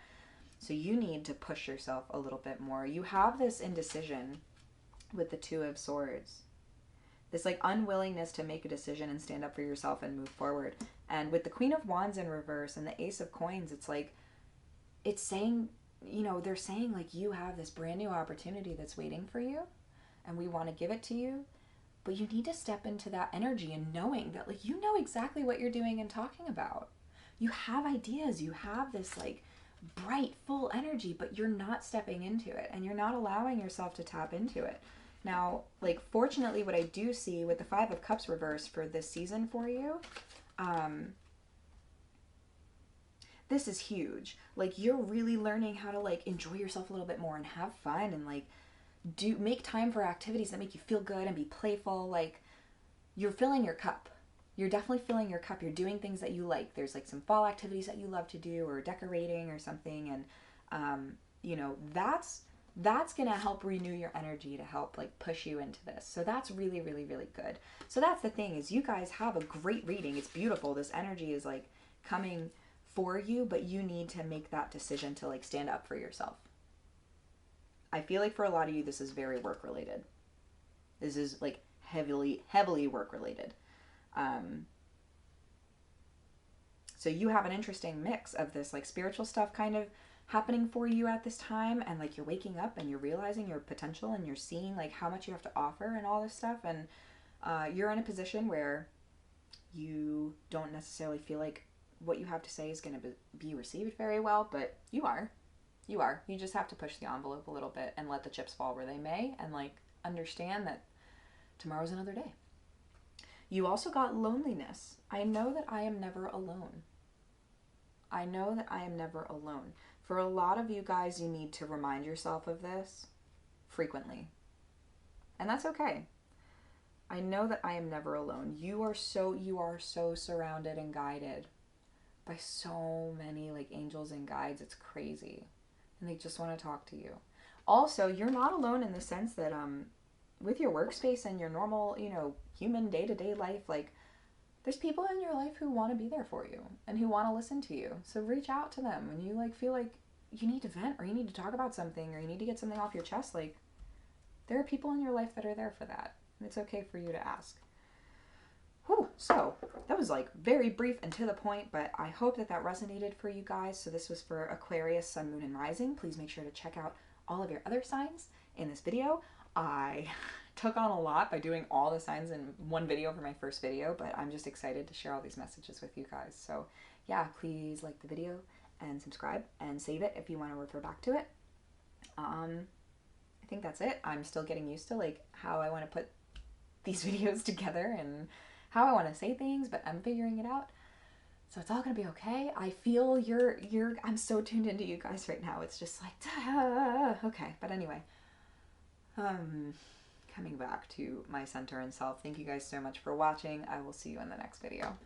So you need to push yourself a little bit more. You have this indecision with the 2 of Swords. This like unwillingness to make a decision and stand up for yourself and move forward. And with the Queen of Wands in reverse and the Ace of Coins, it's like, it's saying, you know, they're saying like you have this brand new opportunity that's waiting for you and we want to give it to you. But you need to step into that energy and knowing that like you know exactly what you're doing and talking about. You have ideas. You have this like bright, full energy, but you're not stepping into it and you're not allowing yourself to tap into it. Now, like, fortunately, what I do see with the 5 of Cups reverse for this season for you, this is huge. Like, you're really learning how to, like, enjoy yourself a little bit more and have fun and, like, make time for activities that make you feel good and be playful. Like, you're filling your cup. You're definitely filling your cup. You're doing things that you like. There's, like, some fall activities that you love to do or decorating or something. And, you know, that's that's going to help renew your energy to help like push you into this. So that's really, really, really good. So that's the thing, is you guys have a great reading. It's beautiful. This energy is like coming for you, but you need to make that decision to like stand up for yourself. I feel like for a lot of you, this is very work related. This is like heavily work related. So you have an interesting mix of this like spiritual stuff kind of happening for you at this time, and like you're waking up and you're realizing your potential and you're seeing like how much you have to offer and all this stuff, and you're in a position where you don't necessarily feel like what you have to say is going to be received very well, but you are. You just have to push the envelope a little bit and let the chips fall where they may, and like understand that tomorrow's another day. You also got loneliness. I know that I am never alone. I know that I am never alone. For a lot of you guys, you need to remind yourself of this frequently. And that's okay. I know that I am never alone. You are so surrounded and guided by so many like angels and guides. It's crazy. And they just want to talk to you. Also, you're not alone in the sense that with your workspace and your normal, human day-to-day life, like there's people in your life who want to be there for you and who want to listen to you. So reach out to them when you like feel like you need to vent or you need to talk about something or you need to get something off your chest. Like there are people in your life that are there for that. And it's okay for you to ask. Whew, so that was like very brief and to the point, but I hope that resonated for you guys. So this was for Aquarius, Sun, Moon, and Rising. Please make sure to check out all of your other signs in this video. I took on a lot by doing all the signs in one video for my first video, but I'm just excited to share all these messages with you guys. So yeah, please like the video and subscribe and save it if you want to refer back to it. I think that's it. I'm still getting used to like how I want to put these videos together and how I want to say things, but I'm figuring it out. So it's all gonna be okay. I feel I'm so tuned into you guys right now. It's just like, okay. But anyway, coming back to my center and self. Thank you guys so much for watching. I will see you in the next video.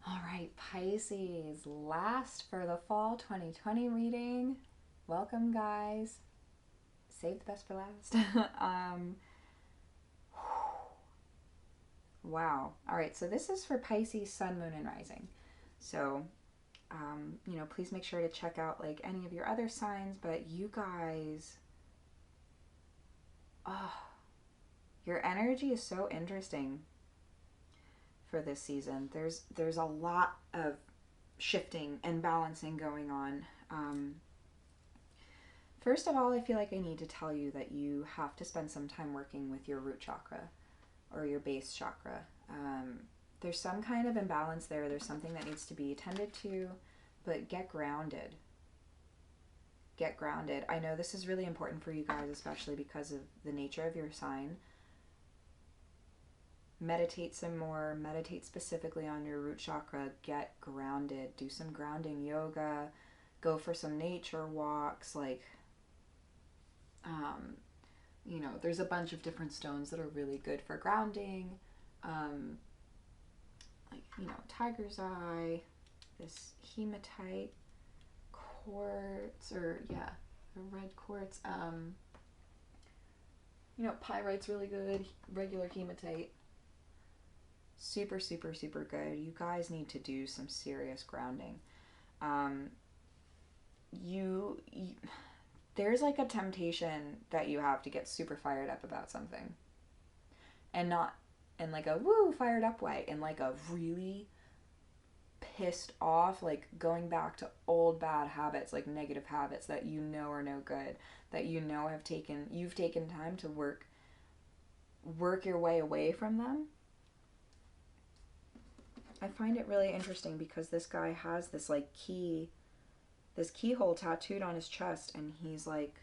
All right, Pisces, last for the fall 2020 reading. Welcome, guys. Save the best for last. Wow. All right, so this is for Pisces, Sun, Moon, and Rising. So, please make sure to check out like any of your other signs, but you guys, your energy is so interesting for this season. There's a lot of shifting and balancing going on. First of all, I feel like I need to tell you that you have to spend some time working with your root chakra or your base chakra. There's some kind of imbalance there. There's something that needs to be attended to, but get grounded. Get grounded. I know this is really important for you guys, especially because of the nature of your sign. Meditate some more. Meditate specifically on your root chakra. Get grounded. Do some grounding yoga. Go for some nature walks. Like, there's a bunch of different stones that are really good for grounding. Tiger's eye, this hematite quartz, or yeah, the red quartz. Pyrite's really good. Regular hematite, super, super, super good. You guys need to do some serious grounding. There's like a temptation that you have to get super fired up about something, and not in like a woo fired up way, in like a really pissed off, like going back to old bad habits, like negative habits that are no good, that you've taken time to work your way away from them. I find it really interesting because this guy has this like keyhole tattooed on his chest, and he's like,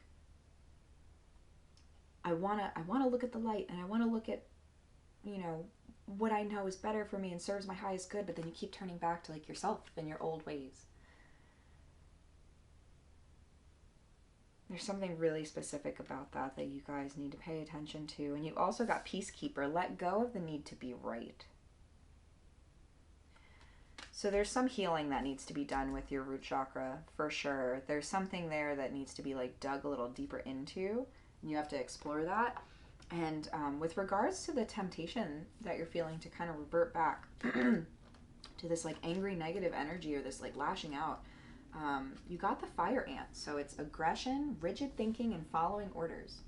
I want to look at the light, and I want to look at what I know is better for me and serves my highest good, but then you keep turning back to like yourself and your old ways. There's something really specific about that you guys need to pay attention to. And you also got Peacekeeper. Let go of the need to be right. So there's some healing that needs to be done with your root chakra for sure. There's something there that needs to be like dug a little deeper into, and you have to explore that. And with regards to the temptation that you're feeling to kind of revert back to this like angry negative energy, or this like lashing out, you got the fire ant. So it's aggression, rigid thinking, and following orders.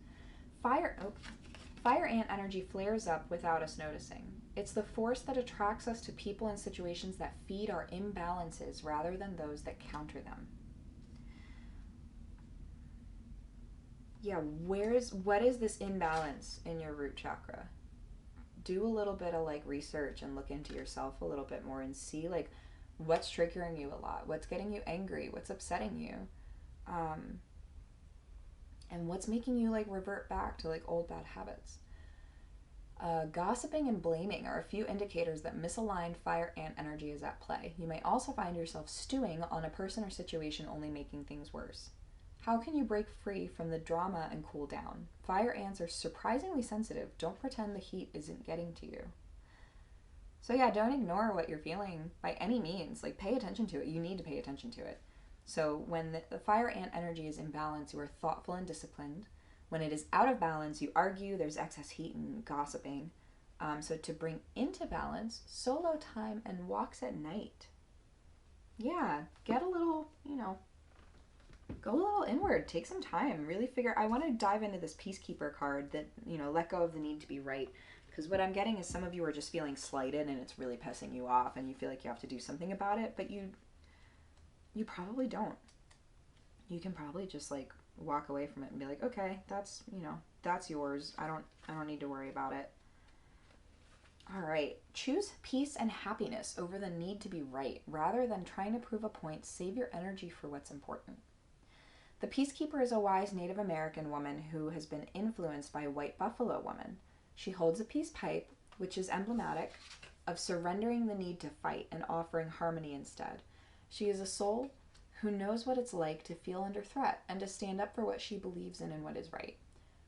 Fire ant energy flares up without us noticing. It's the force that attracts us to people and situations that feed our imbalances rather than those that counter them. Yeah, what is this imbalance in your root chakra? Do a little bit of like research and look into yourself a little bit more and see like what's triggering you a lot, what's getting you angry, what's upsetting you, and what's making you like revert back to like old bad habits. Gossiping and blaming are a few indicators that misaligned fire ant energy is at play. You may also find yourself stewing on a person or situation, only making things worse. How can you break free from the drama and cool down? Fire ants are surprisingly sensitive. Don't pretend the heat isn't getting to you. So yeah, don't ignore what you're feeling by any means. Like, pay attention to it. You need to pay attention to it. So when the fire ant energy is in balance, you are thoughtful and disciplined. When it is out of balance, you argue, there's excess heat and gossiping. So to bring into balance, solo time and walks at night. Yeah, get a little, go a little inward. Take some time. Really figure. I want to dive into this Peacekeeper card that, let go of the need to be right. Because what I'm getting is some of you are just feeling slighted and it's really pissing you off and you feel like you have to do something about it, but you probably don't. You can probably just like walk away from it and be like, okay, that's yours. I don't need to worry about it. All right. Choose peace and happiness over the need to be right. Rather than trying to prove a point, save your energy for what's important. The Peacekeeper is a wise Native American woman who has been influenced by a white buffalo woman. She holds a peace pipe, which is emblematic of surrendering the need to fight and offering harmony instead. She is a soul who knows what it's like to feel under threat and to stand up for what she believes in and what is right.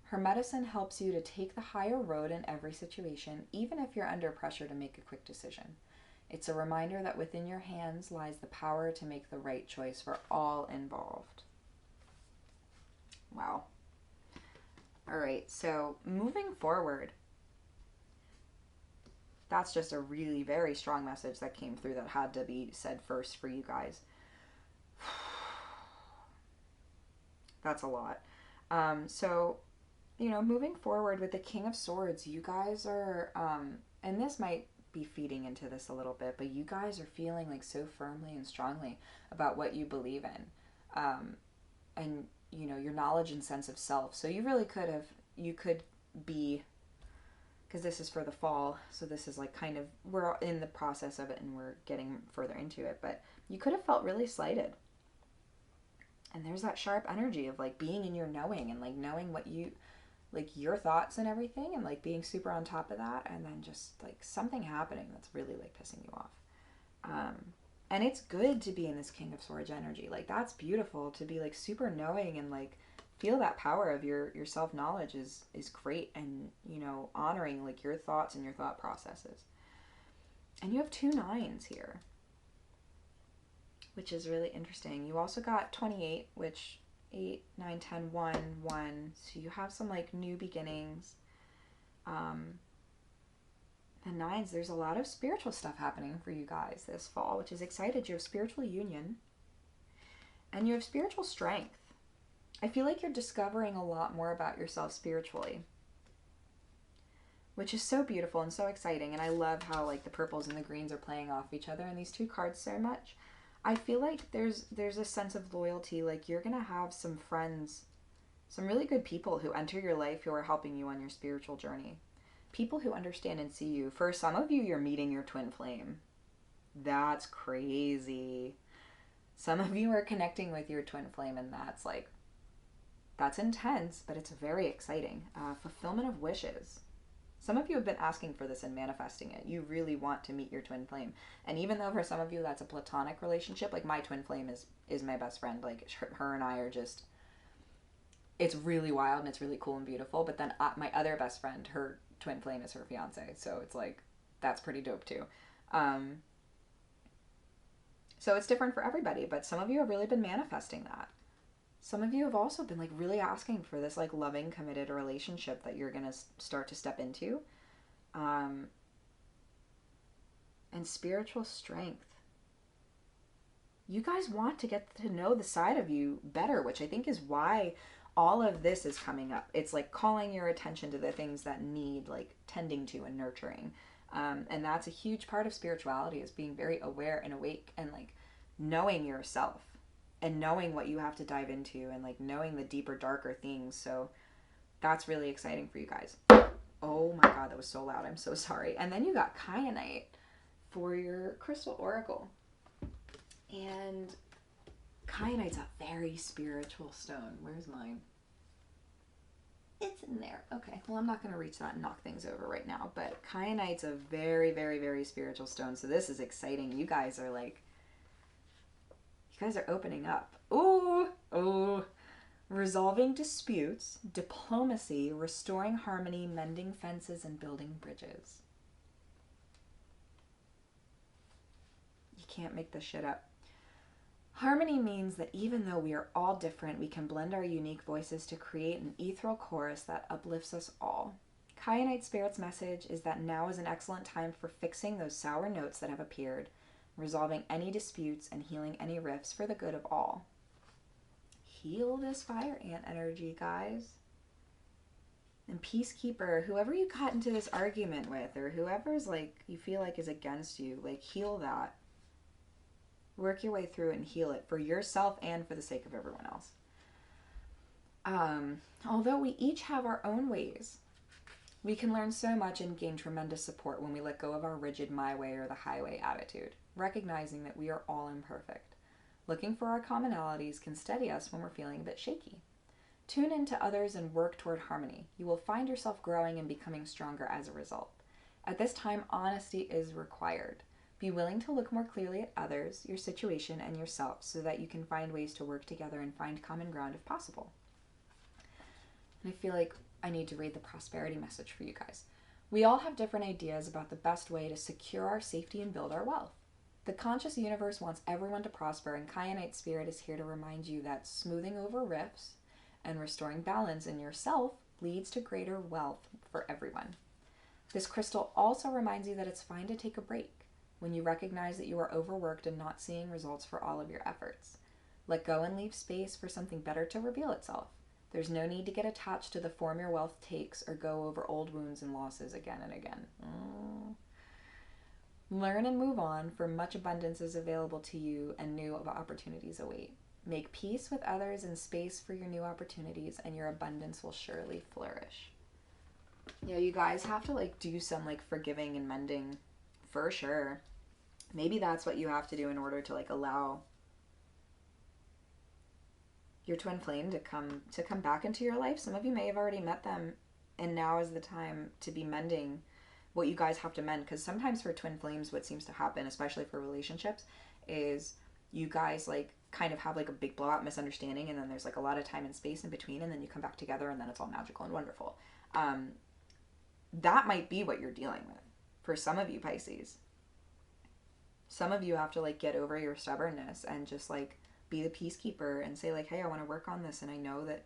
Her medicine helps you to take the higher road in every situation, even if you're under pressure to make a quick decision. It's a reminder that within your hands lies the power to make the right choice for all involved. Wow. All right, so moving forward, that's just a really very strong message that came through that had to be said first for you guys. That's a lot. So, moving forward with the King of Swords, you guys are, and this might be feeding into this a little bit, but you guys are feeling like so firmly and strongly about what you believe in. And, your knowledge and sense of self. So you really could be, because this is for the fall, so this is like kind of, we're in the process of it and we're getting further into it, but you could have felt really slighted. And there's that sharp energy of like being in your knowing and like knowing what you, like your thoughts and everything, and like being super on top of that, and then just like something happening that's really like pissing you off. And it's good to be in this King of Swords energy. Like, that's beautiful to be like super knowing and like feel that power of your self-knowledge is great, and honoring like your thoughts and your thought processes. And you have 2 9s here, which is really interesting. You also got 28, which 8, 9, 10, 1, 1. So you have some like new beginnings. The 9s, there's a lot of spiritual stuff happening for you guys this fall, which is excited. You have spiritual union and you have spiritual strength. I feel like you're discovering a lot more about yourself spiritually, which is so beautiful and so exciting. And I love how like the purples and the greens are playing off each other in these 2 cards so much. I feel like there's a sense of loyalty. Like, you're gonna have some friends, some really good people who enter your life who are helping you on your spiritual journey. People who understand and see you. For some of you, you're meeting your twin flame. That's crazy. Some of you are connecting with your twin flame, and that's intense, but it's very exciting. Fulfillment of wishes. Some of you have been asking for this and manifesting it. You really want to meet your twin flame. And even though for some of you that's a platonic relationship, like my twin flame is my best friend. Like, her and I are just, it's really wild and it's really cool and beautiful. But then my other best friend, her twin flame is her fiance. So it's like, that's pretty dope too. So it's different for everybody, but some of you have really been manifesting that. Some of you have also been like really asking for this like loving, committed relationship that you're going to start to step into. And spiritual strength. You guys want to get to know the side of you better, which I think is why all of this is coming up. It's like calling your attention to the things that need like tending to and nurturing. And that's a huge part of spirituality, is being very aware and awake and like knowing yourself and knowing what you have to dive into and like knowing the deeper, darker things. So that's really exciting for you guys. Oh my God, that was so loud. I'm so sorry. And then you got kyanite for your crystal oracle. And kyanite's a very spiritual stone. Where's mine? It's in there. Okay, well, I'm not going to reach that and knock things over right now. But kyanite's a very, very, very spiritual stone. So this is exciting. You guys are like, you guys are opening up. Ooh, ooh. Resolving disputes, diplomacy, restoring harmony, mending fences, and building bridges. You can't make this shit up. Harmony means that even though we are all different, we can blend our unique voices to create an ethereal chorus that uplifts us all. Kyanite Spirit's message is that now is an excellent time for fixing those sour notes that have appeared, resolving any disputes, and healing any rifts for the good of all. Heal this fire ant energy, guys. And Peacekeeper, whoever you got into this argument with, or whoever's like you feel like is against you, like heal that. Work your way through it and heal it for yourself and for the sake of everyone else. Although we each have our own ways, we can learn so much and gain tremendous support when we let go of our rigid my way or the highway attitude, recognizing that we are all imperfect. Looking for our commonalities can steady us when we're feeling a bit shaky. Tune into others and work toward harmony. You will find yourself growing and becoming stronger as a result. At this time, honesty is required. Be willing to look more clearly at others, your situation, and yourself so that you can find ways to work together and find common ground if possible. And I feel like I need to read the prosperity message for you guys. We all have different ideas about the best way to secure our safety and build our wealth. The conscious universe wants everyone to prosper, and Kyanite Spirit is here to remind you that smoothing over rifts and restoring balance in yourself leads to greater wealth for everyone. This crystal also reminds you that it's fine to take a break when you recognize that you are overworked and not seeing results for all of your efforts. Let go and leave space for something better to reveal itself. There's no need to get attached to the form your wealth takes or go over old wounds and losses again and again. Learn and move on, for much abundance is available to you and new opportunities await. Make peace with others and space for your new opportunities, and your abundance will surely flourish. Yeah, you guys have to like do some like forgiving and mending for sure. Maybe that's what you have to do in order to like allow your twin flame to come back into your life. Some of you may have already met them, and now is the time to be mending what you guys have to mend. Because sometimes for twin flames, what seems to happen, especially for relationships, is you guys like kind of have like a big blowout misunderstanding, and then there's like a lot of time and space in between, and then you come back together, and then it's all magical and wonderful. That might be what you're dealing with for some of you Pisces. Some of you have to like get over your stubbornness and just like be the peacekeeper and say like, hey, I want to work on this, and I know that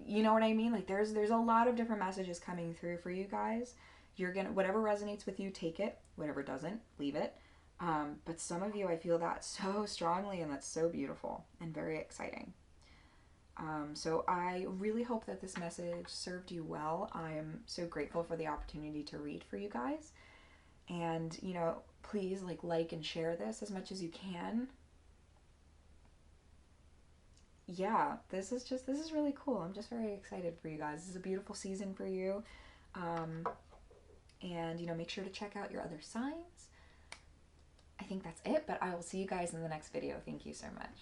you know what I mean? Like there's a lot of different messages coming through for you guys. You're gonna, whatever resonates with you, take it. Whatever doesn't, leave it. But some of you, I feel that so strongly, and that's so beautiful and very exciting. So I really hope that this message served you well. I'm so grateful for the opportunity to read for you guys. And, you know, please like and share this as much as you can. Yeah, this is really cool. I'm just very excited for you guys. This is a beautiful season for you. And, you know, make sure to check out your other signs. I think that's it, but I will see you guys in the next video. Thank you so much.